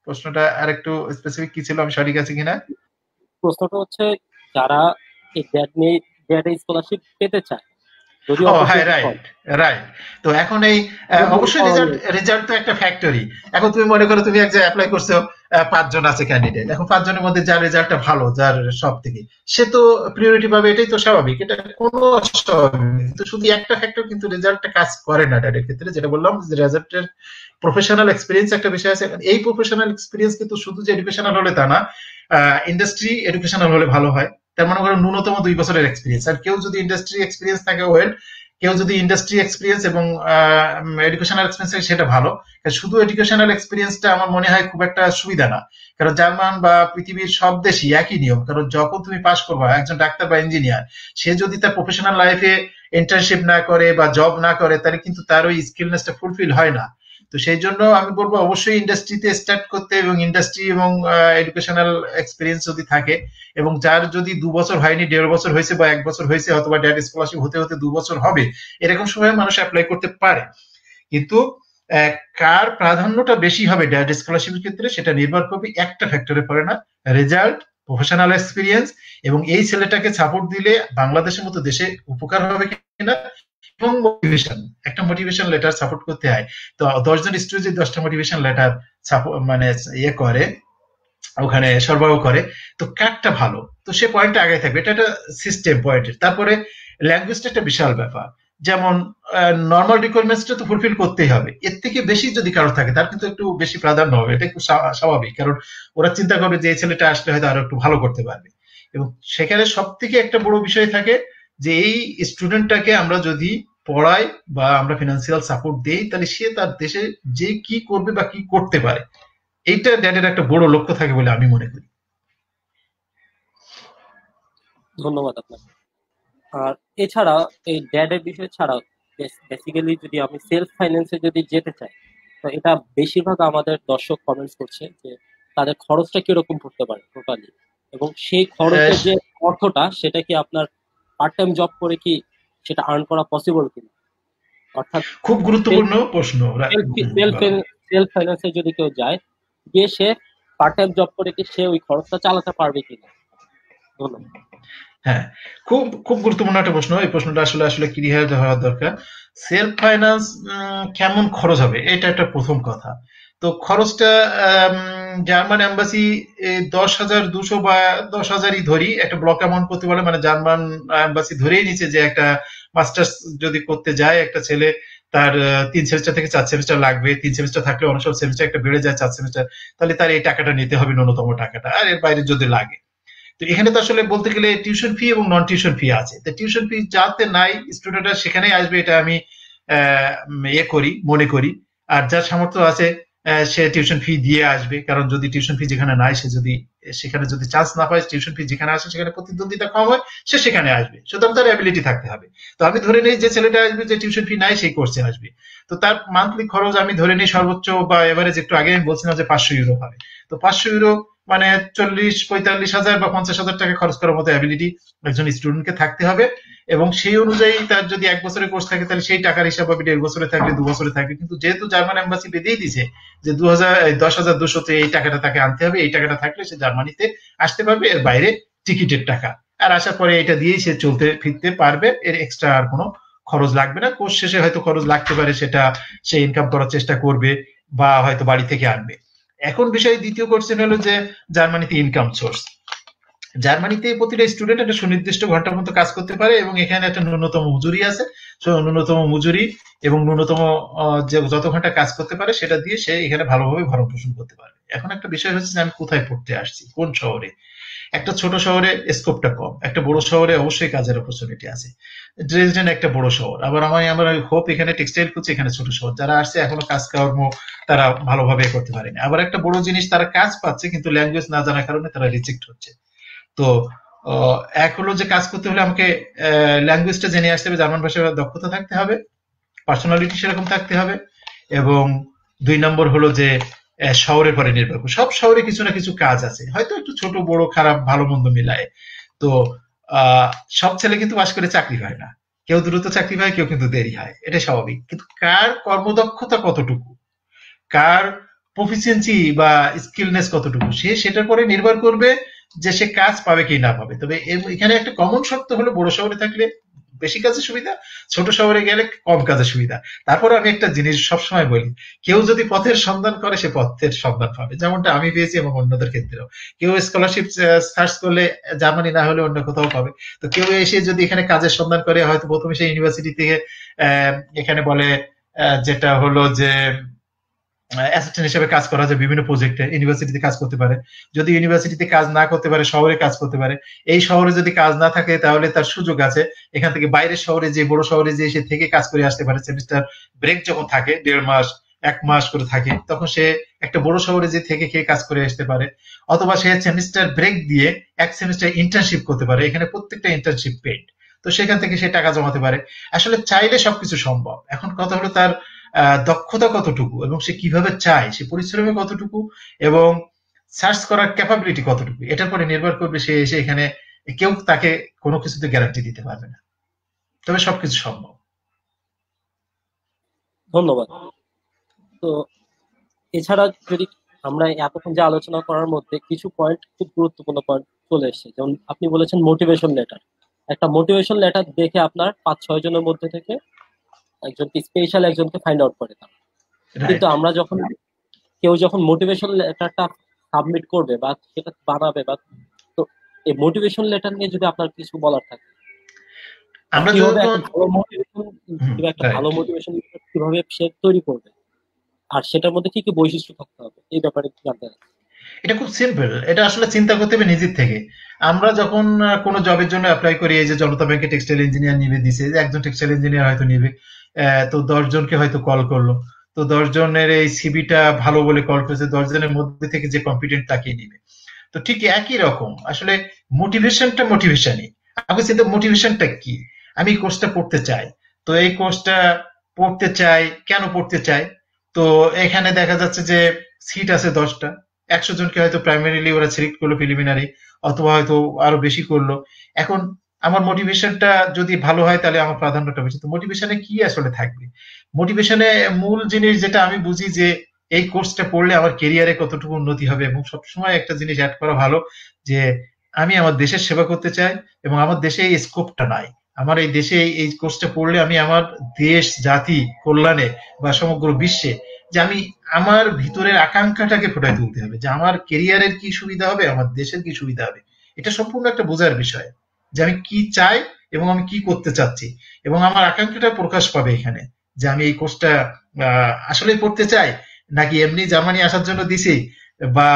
প্রশ্নটা আর একটু স্পেসিফিক কি ছিল, আমি সঠিক আছে কিনা। প্রশ্নটা হচ্ছে, যারা এই ড্যাড স্কলারশিপ পেতে চায়, যদি ও হ্যাঁ, অপরচুনিটি কম, রাইট, রাইট। তো এখন এই তাদের অবশ্যই রেজাল্ট, করণীয়। রেজাল্ট তো একটা ফ্যাক্টরি। এখন তুমি মনে করো তুমি এক জায়গায় অ্যাপ্লাই করছো, 5 জন আছে ক্যান্ডিডেট, এখন 5 জনের মধ্যে যার রেজাল্টটা ভালো, যার সব থেকে, সে তো প্রিয়োরিটি পাবে, এটাই তো স্বাভাবিক, এটা কোনো অস্বাভাবিক। তো শুধু একটা ফ্যাক্টর কিন্তু রেজাল্টটা কাজ করে না ড্যাডের ক্ষেত্রে, যেটা বললাম যে রেজাল্টের প্রফেশনাল এক্সপিরিয়েন্স একটা বিষয় আছে। এই প্রফেশনাল এক্সপিরিয়েন্স কিন্তু শুধু যে এডুকেশনাল হলে তা না, ইন্ডাস্ট্রি এডুকেশনাল হলে ভালো হয়। তার মনে করো ন্যূনতম 2 বছরের এক্সপিরিয়েন্স, আর কেউ যদি ইন্ডাস্ট্রি এক্সপিরিয়েন্স থাকে ওয়েল, কেউ যদি ইন্ডাস্ট্রি এক্সপিরিয়েন্স এবং এডুকেশনাল এক্সপিরিয়েন্স থাকে সেটা ভালো। শুধু এডুকেশনাল এক্সপিরিয়েন্সটা আমার মনে হয় খুব একটা সুবিধা না, কারণ জার্মান বা পৃথিবীর সব দেশই একই নিয়ম। কারণ যখন তুমি পাশ করবা, একজন ডাক্তার বা ইঞ্জিনিয়ার, সে যদি তার প্রফেশনাল লাইফে ইন্টার্নশিপ না করে বা জব না করে, তাহলে কিন্তু তার ওই স্কিলনেসটা ফুলফিল হয় না। তো সেই জন্য আমি বলবো অবশ্যই ইন্ডাস্ট্রিতে স্টার্ট করতে, এবং ইন্ডাস্ট্রি এবং এডুকেশনাল এক্সপিরিয়েন্স যদি থাকে, এবং যার যদি 2 বছর হয়নি, 1.5 বছর হয়েছে বা 1 বছর হয়েছে, অথবা ড্যাড স্কলারশিপ হতে হতে 2 বছর হবে, এরকম সময় মানুষ অ্যাপ্লাই করতে পারে। কিন্তু কার প্রাধান্যটা বেশি হবে ড্যাড স্কলারশিপের ক্ষেত্রে সেটা নির্ভর করবে একটা ফ্যাক্টরে, পড়ে না, রেজাল্ট প্রফেশনাল এক্সপিরিয়েন্স, এবং এই ছেলেটাকে সাপোর্ট দিলে বাংলাদেশের মতো দেশে উপকার হবে কিনা, এবং মোটিভেশন, একটা মোটিভেশন লেটার সাপোর্ট করতে হয়। তো 10 জন স্টুডেন্ট যদি 10টা মোটিভেশন লেটার মানে ইয়ে করে, ওখানে সরবরাহ করে, তো কারটা ভালো, তো সে পয়েন্টটা আগে থাকবে, এটা একটা সিস্টেম পয়েন্টের। তারপরে ল্যাঙ্গুয়েজটা একটা বিশাল ব্যাপার, যেমন নর্মাল রিকোয়ারমেন্টসটা তো ফুলফিল করতেই হবে, এর থেকে বেশি যদি কারো থাকে তার কিন্তু একটু বেশি প্রাধান্য হবে, এটা একটু স্বাভাবিক, কারণ ওরা চিন্তা করবে যে এই ছেলেটা আসলে হয়তো আরো একটু ভালো করতে পারবে। এবং সেখানে সব থেকে একটা বড় বিষয় থাকে যে এই স্টুডেন্টটাকে আমরা যদি পড়াই বা আমরা ফিনান্সিয়াল সাপোর্ট দেই, তাহলে সে তার দেশে যে কি করবে বা কি করতে পারে, এইটা ড্যাডের একটা বড় লক্ষ্য থাকে বলে আমি মনে করি। ধন্যবাদ আপনাকে। আর এছাড়া এই ড্যাডের বিষয় ছাড়াও বেসিক্যালি যদি আমি সেলফ ফাইন্যান্সে যদি যেতে চাই, তো এটা বেশিরভাগ আমাদের দর্শক কমেন্টস করছে যে তাদের খরচটা কিরকম পড়তে পারে টোটালি, এবং সেই খরচের যে অর্থটা সেটা কি আপনার পার্ট টাইম জব করে কি সেটা আর্ন করা পসিবল কিনা, অর্থাৎ খুব গুরুত্বপূর্ণ প্রশ্ন। সেলফ ফাইন্যান্সে যদি কেউ যায়, গিয়ে সে পার্ট টাইম জব করে কি সে ওই খরচটা চালাতে পারবে কিনা। ধন্যবাদ। হ্যাঁ, খুব খুব গুরুত্বপূর্ণ একটা প্রশ্ন, এই প্রশ্নটা আসলে আসলে ক্লিয়ার হওয়া দরকার। সেলফ ফাইন্যান্স কেমন খরচ হবে, এটা একটা প্রথম কথা। তো খরচটা জার্মান এম্বাসি 10,200 বা 10,000ই ধরি, একটা ব্লক অ্যামাউন্ট করতে বলে, মানে জার্মান এম্বাসি ধরেই নিচ্ছে যে একটা মাস্টার্স যদি করতে যায় একটা ছেলে, তার 3 সেমিস্টার থেকে 4 সেমিস্টার লাগবে, 3 সেমিস্টার থাকলে অনেক সব সেমিস্টার একটা বেড়ে যায় 4 সেমিস্টার, তাহলে তার এই টাকাটা নিতে হবে, ন্যূনতম টাকাটা, আর এর বাইরে যদি লাগে। তো এখানে তো আসলে বলতে গেলে টিউশন ফি এবং নন টিউশন ফি আছে, তো টিউশন ফি যাতে নাই স্টুডেন্টরা সেখানেই আসবে, এটা আমি মনে করি। আর যার সামর্থ্য আছে সে টিউশন ফি দিয়ে আসবে, কারণ যদি টিউশন ফি যেখানে নাই, সে যদি সেখানে যদি চান্স না পায়, টিউশন ফি যেখানে আসে সেখানে প্রতিদ্বন্দ্বিতা কম হয়, সে সেখানে আসবে, সুতরাং তার অ্যাবিলিটি থাকতে হবে। তো আমি ধরে নিই যে ছেলেটা আসবে যে টিউশন ফি নাই, সেই কোর্সে আসবে, তো তার মান্থলি খরচ আমি ধরে নিই সর্বোচ্চ বা এভারেজ, একটু আগে আমি বলছিলাম যে 500 ইউরো হবে। তো 500 ইউরো মানে 40-45 হাজার বা 50,000 টাকা খরচ করার মতো অ্যাবিলিটি একজন স্টুডেন্টকে থাকতে হবে। এবং সেই অনুযায়ী তার যদি 1 বছরের কোর্স থাকে, তাহলে সেই টাকার হিসাব হবে 1.5 বছরে থাকলে, 2 বছরে থাকলে। কিন্তু যেহেতু জার্মান এম্বাসি বেঁধেই দিছে যে 10,200 এই টাকাটা তাকে আনতে হবে, এই টাকাটা থাকলে সে জার্মানিতে আসতে পারবে, এর বাইরে টিকিটের টাকা, আর আসার পরে এটা দিয়েই সে চলতে ফিরতে পারবে, এর এক্সট্রা আর কোনো খরচ লাগবে না। কোর্স শেষে হয়তো খরচ লাগতে পারে, সেটা সে ইনকাম করার চেষ্টা করবে বা হয়তো বাড়ি থেকে আনবে। এখন বিষয় দ্বিতীয় কোশ্চেন হলো যে জার্মানিতে ইনকাম সোর্স। জার্মানিতে প্রতিটা স্টুডেন্ট একটা সুনির্দিষ্ট ঘন্টার মতো কাজ করতে পারে, এবং এখানে একটা ন্যূনতম মজুরি আছে। ন্যূনতম মজুরি এবং ন্যূনতম যে যত ঘন্টা কাজ করতে পারে সেটা দিয়ে সে এখানে ভালোভাবে ভরণ পোষণ করতে পারে। এখন একটা বিষয় হচ্ছে যে আমি কোথায় পড়তে আসছি, কোন শহরে। একটা ছোট শহরে স্কোপটা কম, একটা বড় শহরে অবশ্যই কাজের অপরচুনিটি আছে। ড্রেসডেন একটা বড় শহর, আবার আমরা হোপ এখানে টেক্সটাইল করছি, এখানে ছোট শহর, যারা আসছে এখনো কাজকর্ম তারা ভালোভাবে করতে পারেনি। আবার একটা বড় জিনিস, তারা কাজ পাচ্ছে কিন্তু ল্যাঙ্গুয়েজ না জানার কারণে তারা রিজেক্ট হচ্ছে। তো এক হলো যে কাজ করতে হলে আমাকে ল্যাঙ্গুয়েজটা জেনে আসতে হবে, জার্মান ভাষার দক্ষতা থাকতে হবে, পার্সোনালিটি সেরকম থাকতে হবে, এবং 2 নম্বর হলো যে শহরের পরে নির্ভর করে, সব শহরে কিছু না কিছু কাজ আছে, হয়তো একটু ছোট বড় খারাপ ভালো মন্দ মিলায়। তো আহ, সব ছেলে কিন্তু পাশ করে চাকরি হয় না, কেউ দ্রুত চাকরি হয়, কেউ কিন্তু দেরি হয়, এটা স্বাভাবিক। কিন্তু কার কর্মদক্ষতা কতটুকু, কার প্রফিসিয়েন্সি বা স্কিলনেস কতটুকু, সে সেটার পরে নির্ভর করবে যে সে কাজ পাবে কি না পাবে। তবে এখানে একটা কমন শর্ত হলো, বড় শহরে থাকলে বেশি কাজের সুবিধা, ছোট শহরে গেলে কম কাজের সুবিধা। তারপরে আমি একটা জিনিস সবসময় বলি, কেউ যদি পথের সন্ধান করে সে পথের সন্ধান পাবে, যেমনটা আমি পেয়েছি এবং অন্যদের ক্ষেত্রেও। কেউ স্কলারশিপ সার্চ করলে জার্মানি না হলে অন্য কোথাও পাবে। তো কেউ এসে যদি এখানে কাজের সন্ধান করে, হয়তো প্রথমে সে ইউনিভার্সিটি থেকে এখানে বলে যেটা হলো যে অ্যাসিস্ট্যান্ট হিসেবে কাজ করা যায় বিভিন্ন প্রজেক্টে, ইউনিভার্সিটিতে কাজ করতে পারে। যদি ইউনিভার্সিটিতে কাজ না করতে পারে, শহরে কাজ করতে পারে। এই শহরে যদি কাজ না থাকে, তাহলে তার সুযোগ আছে এখান থেকে বাইরের শহরে, যে বড় শহরে যে সে থেকে কাজ করে আসতে পারে। সেমিস্টার ব্রেক যখন থাকে 1.5 মাস 1 মাস করে থাকে, তখন সে একটা বড় শহরে যে থেকে খেয়ে কাজ করে আসতে পারে। অথবা সে সেমিস্টার ব্রেক দিয়ে 1 সেমিস্টার ইন্টার্নশিপ করতে পারে, এখানে প্রত্যেকটা ইন্টার্নশিপ পেইড। তো সেখান থেকে সে টাকা জমাতে পারে। আসলে চাইলে সবকিছু সম্ভব। এখন কথা হলো তার দক্ষতা কতটুকু, এবং সে কিভাবে চায়, সে পরিশ্রমে কতটুকু, এবং সার্চ করার ক্যাপাবিলিটি কতটুকু, এটার পরে নির্ভর করবে সে এসে এখানে। কেউ তাকে কোনো কিছুতে গ্যারান্টি দিতে পারবে না, তবে সবকিছু সম্ভব। ধন্যবাদ। তো এছাড়া যদি আমরা এতক্ষণ যে আলোচনা করার মধ্যে কিছু পয়েন্ট খুব গুরুত্বপূর্ণ পয়েন্ট চলে এসেছে। যেমন আপনি বলেছেন মোটিভেশন লেটার, একটা মোটিভেশন লেটার দেখে আপনার 5-6 জনের মধ্যে থেকে একজনকে স্পেশাল একজনকে ফাইন্ড আউট করে তারা। কিন্তু রাইট। আমরা যখন কেউ যখন মোটিভেশন লেটারটা সাবমিট করবে বা সেটা বানাবে বা, তো এই মোটিভেশন লেটার নিয়ে যদি আপনার কিছু বলার থাকে, আমরা কিভাবে যখন একটা ভালো মোটিভেশন, রাইট, কিভাবে সে তৈরি করবে, আর সেটার মধ্যে কি কি বৈশিষ্ট্য থাকতে হবে, এই ব্যাপারে জানতে চাচ্ছি। এটা খুব সিম্পল। এটা আসলে চিন্তা করতে হবে নিজের থেকে। আমরা যখন কোনো জবের জন্য অ্যাপ্লাই করি, এই যে জনতা ব্যাংকে টেক্সটাইল ইঞ্জিনিয়ার নিবে দিছে, যে একজন টেক্সটাইল ইঞ্জিনিয়ার হয়তো নিবে, তো 10 জনকে হয়তো কল করলো, তো 10 জনের এই সিভিটা ভালো বলে কল করেছে, 10 জনের মধ্যে থেকে যে কম্পিটেন্ট তাকেই নিবে। তো ঠিক একই রকম আসলে মোটিভেশনটা মোটিভেশনই। আমি চিন্তা মোটিভেশনটা কি, আমি এই কোর্সটা পড়তে চাই, তো এই কোর্সটা পড়তে চাই, কেন পড়তে চাই? তো এখানে দেখা যাচ্ছে যে সিট আছে 10টা, 100 জনকে হয়তো প্রাইমারিলি ওরা সিলেক্ট করলো প্রিলিমিনারি, অথবা হয়তো আরো বেশি করলো। এখন আমার মোটিভেশনটা যদি ভালো হয় তাহলে আমার প্রাধান্যটা বেশি। তো মোটিভেশনে কি আসলে থাকবে? মোটিভেশনে মূল জিনিস যেটা আমি বুঝি যে এই কোর্সটা পড়লে আমার কেরিয়ারে কতটুকু উন্নতি হবে, এবং সবসময় একটা জিনিস অ্যাড করা ভালো যে আমি আমার দেশের সেবা করতে চাই, এবং আমার দেশে এই স্কোপটা নাই। আমার এই দেশে এই কোর্সটা পড়লে আমি আমার দেশ জাতি কল্যাণে বা সমগ্র বিশ্বে, যে আমি আমার ভিতরের আকাঙ্ক্ষাটাকে ফুটাই তুলতে হবে, যে আমার কেরিয়ারের কি সুবিধা হবে, আমার দেশের কি সুবিধা হবে। এটা সম্পূর্ণ একটা বোঝার বিষয়, যে আমি কি চাই এবং আমি কি করতে চাচ্ছি, এবং আমার আকাঙ্ক্ষাটা প্রকাশ পাবে এখানে, যে আমি এই কোর্সটা আসলে পড়তে চাই, নাকি এমনি জার্মানি আসার জন্য দিছি, বা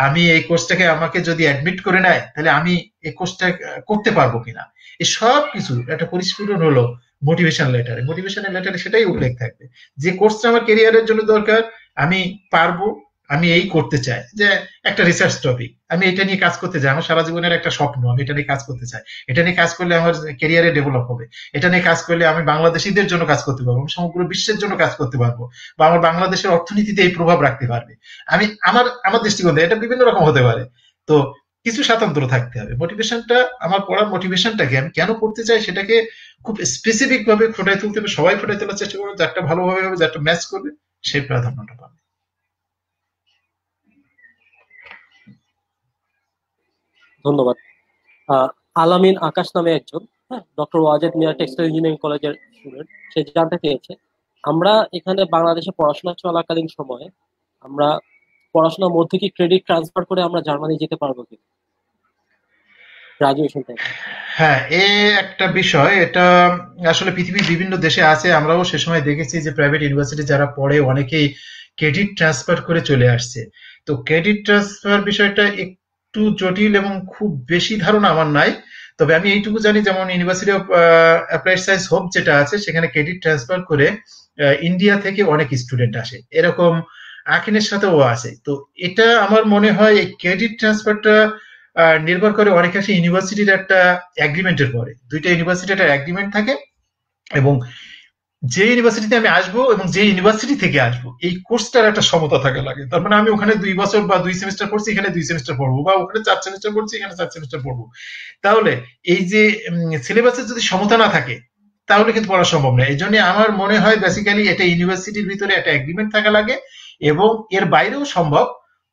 আমি এই কোর্সটাকে আমাকে যদি অ্যাডমিট করে নেয় তাহলে আমি এই কোর্সটা করতে পারবো কিনা। এই সব কিছু একটা পরিস্ফুটন হলো মোটিভেশন লেটারে। মোটিভেশনের লেটারে সেটাই উল্লেখ থাকবে, যে কোর্সটা আমার কেরিয়ারের জন্য দরকার, আমি পারবো, আমি এই করতে চাই, যে একটা রিসার্চ টপিক, আমি এটা নিয়ে কাজ করতে চাই, আমার সারা জীবনের একটা স্বপ্ন, আমি এটা নিয়ে কাজ করতে চাই, এটা নিয়ে কাজ করলে আমার কেরিয়ারে ডেভেলপ হবে, এটা নিয়ে কাজ করলে আমি বাংলাদেশিদের জন্য কাজ করতে পারবো, আমি সমগ্র বিশ্বের জন্য কাজ করতে পারবো, বা আমার বাংলাদেশের অর্থনীতিতে এই প্রভাব রাখতে পারবে। আমি আমার আমার দৃষ্টিকোণ থেকে এটা বিভিন্ন রকম হতে পারে। তো কিছু স্বাতন্ত্র থাকতে হবে। মোটিভেশনটা, আমার পড়ার মোটিভেশনটাকে আমি কেন পড়তে চাই সেটাকে খুব স্পেসিফিক ভাবে ফুটাই তুলতে হবে, সবাই ফুটাই তোলার চেষ্টা করবে, যারটা ভালোভাবে হবে, যারটা ম্যাচ করবে, সেই প্রাধান্যটা পাবে। ধন্যবাদ। আহ, আলামিন আকাশ নামে একজন, হ্যাঁ, doctor Wazed Miah textile engineering কলেজের স্টুডেন্ট, সে জানতে চেয়েছে আমরা এখানে বাংলাদেশে পড়াশোনা চলাকালীন সময়ে আমরা পড়াশোনার মধ্যে কি ক্রেডিট ট্রান্সফার করে আমরা জার্মানি যেতে পারবো কি, গ্রাজুয়েশন টাইমে। হ্যাঁ, এ একটা বিষয়। এটা আসলে পৃথিবীর বিভিন্ন দেশে আছে। আমরাও সে সময় দেখেছি যে প্রাইভেট ইউনিভার্সিটি যারা পড়ে অনেকেই ক্রেডিট ট্রান্সফার করে চলে আসছে। তো ক্রেডিট ট্রান্সফার বিষয়টা একটু জটিল এবং খুব বেশি ধারণা আমার নাই। তবে আমি এইটুকু জানি, যেমন university of applied science hope যেটা আছে, সেখানে ক্রেডিট ট্রান্সফার করে ইন্ডিয়া থেকে অনেক স্টুডেন্ট আসে, এরকম আকিনের সাথেও আছে। তো এটা আমার মনে হয় এই ক্রেডিট ট্রান্সফারটা নির্ভর করে অনেকাংশে ইউনিভার্সিটির একটা এগ্রিমেন্টের পরে। দুইটা ইউনিভার্সিটির একটা এগ্রিমেন্ট থাকে, এবং যে ইউনিভার্সিটিতে আমি আসবো এবং যে ইউনিভার্সিটি থেকে আসবো এই কোর্সটার একটা সমতা থাকা লাগে। তার মানে আমি ওখানে 2 বছর বা 2 সেমিস্টার পড়ছি, এখানে 2 সেমিস্টার পড়বো, বা ওখানে 4 সেমিস্টার পড়ছি, এখানে 4 সেমিস্টার পড়বো। তাহলে এই যে সিলেবাসের যদি সমতা না থাকে তাহলে কিন্তু পড়া সম্ভব না। এই জন্য আমার মনে হয় বেসিক্যালি এটা ইউনিভার্সিটির ভিতরে একটা এগ্রিমেন্ট থাকা লাগে, এবং এর বাইরেও সম্ভব।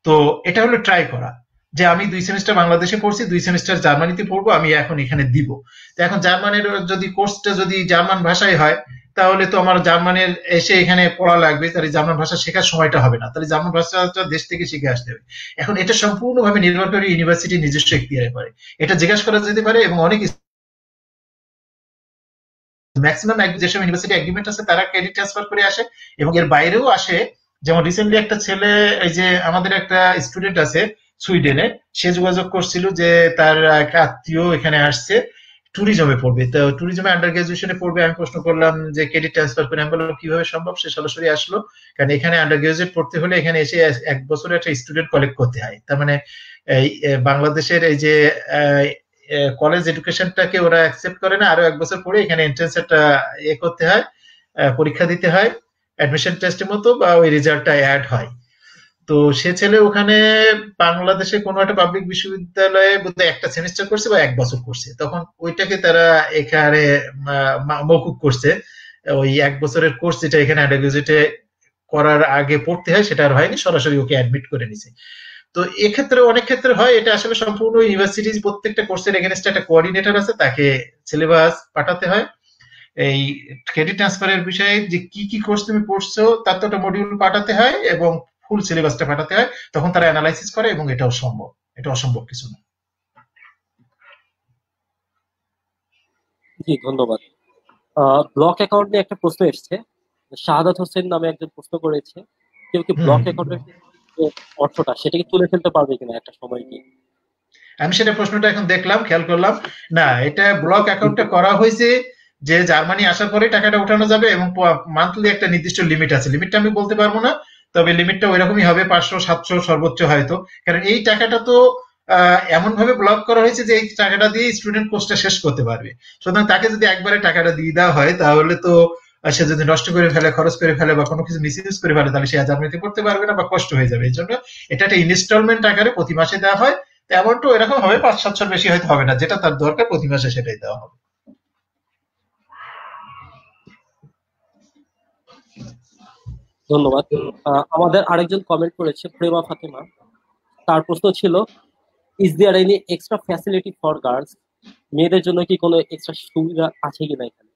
তো এটা হলো ট্রাই করা, যে আমি 2 সেমিস্টার বাংলাদেশে পড়ছি, 2 সেমিস্টার জার্মানিতে পড়বো, আমি এখন এখানে দিব। তো এখন জার্মানির যদি কোর্সটা যদি জার্মান ভাষায় হয়, তাহলে তো আমার জার্মানের এসে এখানে পড়া লাগবে, তাহলে জার্মান ভাষা শেখার সময়টা হবে না, তাহলে জার্মান ভাষাটা দেশ থেকে শিখে আসতে হবে। এখন এটা সম্পূর্ণভাবে নির্ভর করে ইউনিভার্সিটির নিজস্ব এখতিয়ারে পড়ে, এটা জিজ্ঞাসা করা যেতে পারে। এবং অনেক ম্যাক্সিমাম যেসব ইউনিভার্সিটি এগ্রিমেন্ট আছে তারা ক্রেডিট ট্রান্সফার করে আসে, এবং এর বাইরেও আসে। যেমন রিসেন্টলি একটা ছেলে, এই যে আমাদের একটা স্টুডেন্ট আছে সুইডেনে, সে যোগাযোগ করছিল যে তার এক আত্মীয় এখানে আসছে, ট্যুরিজমে পড়বে, তো ট্যুরিজমে আন্ডার গ্রাজুয়েশনে পড়বে। আমি প্রশ্ন করলাম যে ক্রেডিট ট্রান্সফার করে, আমি বললাম কিভাবে সম্ভব, সে সরাসরি আসলো। কারণ এখানে আন্ডার গ্রাজুয়েট পড়তে হলে এখানে এসে 1 বছরের একটা স্টুডেন্ট কালেক্ট করতে হয়। তার মানে এই বাংলাদেশের এই যে কলেজ এডুকেশনটাকে ওরা অ্যাকসেপ্ট করে না, আরো 1 বছর পরে এখানে এন্ট্রান্স একটা করতে হয়, পরীক্ষা দিতে হয় অ্যাডমিশন টেস্টের মতো, বা ওই রেজাল্টটা অ্যাড হয়। তো সে ছেলে ওখানে বাংলাদেশে কোনো একটা পাবলিক বিশ্ববিদ্যালয়ে বোধহয় একটা সেমিস্টার করছে বা 1 বছর করছে, তখন ওইটাকে তারা এখানে মৌকুব করছে। ওই 1 বছরের কোর্স যেটা এখানে আন্ডার গ্রাজুয়েটে করার আগে পড়তে হয় সেটা আর হয়নি, সরাসরি ওকে অ্যাডমিট করে নিছে। তো এক্ষেত্রে অনেক ক্ষেত্রে হয় এটা আসলে সম্পূর্ণ ইউনিভার্সিটি প্রত্যেকটা কোর্সের এগেনস্টে একটা কোঅর্ডিনেটর আছে, তাকে সিলেবাস পাঠাতে হয় এই ক্রেডিট ট্রান্সফারের বিষয়ে, যে কি কি কোর্স তুমি পড়ছো তার তো একটা মডিউল পাঠাতে হয় এবং ফুল সিলেবাসটা পাঠাতে হয়, তখন তারা অ্যানালাইসিস করে এবং এটাও সম্ভব, এটা অসম্ভব কিছু না। জি, ধন্যবাদ। ব্লক অ্যাকাউন্ট নিয়ে একটা প্রশ্ন এসছে। শাহাদাত হোসেন নামে একজন প্রশ্ন করেছে, কেউ কি হুম ব্লক হুম। অ্যাকাউন্টের যে অর্থটা সেটাকে তুলে ফেলতে পারবে কিনা একটা সময় গিয়ে? আমি সেটা প্রশ্নটা এখন দেখলাম, খেয়াল করলাম, না এটা ব্লক অ্যাকাউন্টটা করা হয়েছে যে জার্মানি আসার পরে টাকাটা উঠানো যাবে এবং মান্থলি একটা নির্দিষ্ট লিমিট আছে, লিমিটটা আমি বলতে পারবো না, তবে লিমিটটা ওইরকমই হবে 500-700 সর্বোচ্চ হয়তো। কারণ এই টাকাটা তো এমন ভাবে ব্লক করা হয়েছে যে এই টাকাটা দিয়ে স্টুডেন্ট কোর্সটা শেষ করতে পারবে। সুতরাং তাকে যদি একবারে টাকাটা দিয়ে দেওয়া হয় তাহলে তো সে যদি নষ্ট করে ফেলে, খরচ করে ফেলে বা কোনো কিছু মিসইউজ করে ফেলে, তাহলে সে আর জার্মানিতে পড়তে পারবে না বা কষ্ট হয়ে যাবে। এই জন্য এটা একটা ইনস্টলমেন্ট আকারে প্রতি মাসে দেওয়া হয়। অ্যামাউন্টও এরকম হবে, 500-700 বেশি হয়তো হবে না, যেটা তার দরকার প্রতি মাসে সেটাই দেওয়া হবে। ধন্যবাদ। আমাদের আরেকজন কমেন্ট করেছে, প্রেমা ফাতেমা। তার প্রশ্ন ছিল, is there any extra facility for girls? মেয়েদের জন্য কি কোনো এক্সট্রা সুবিধা আছে কিনা এখানে?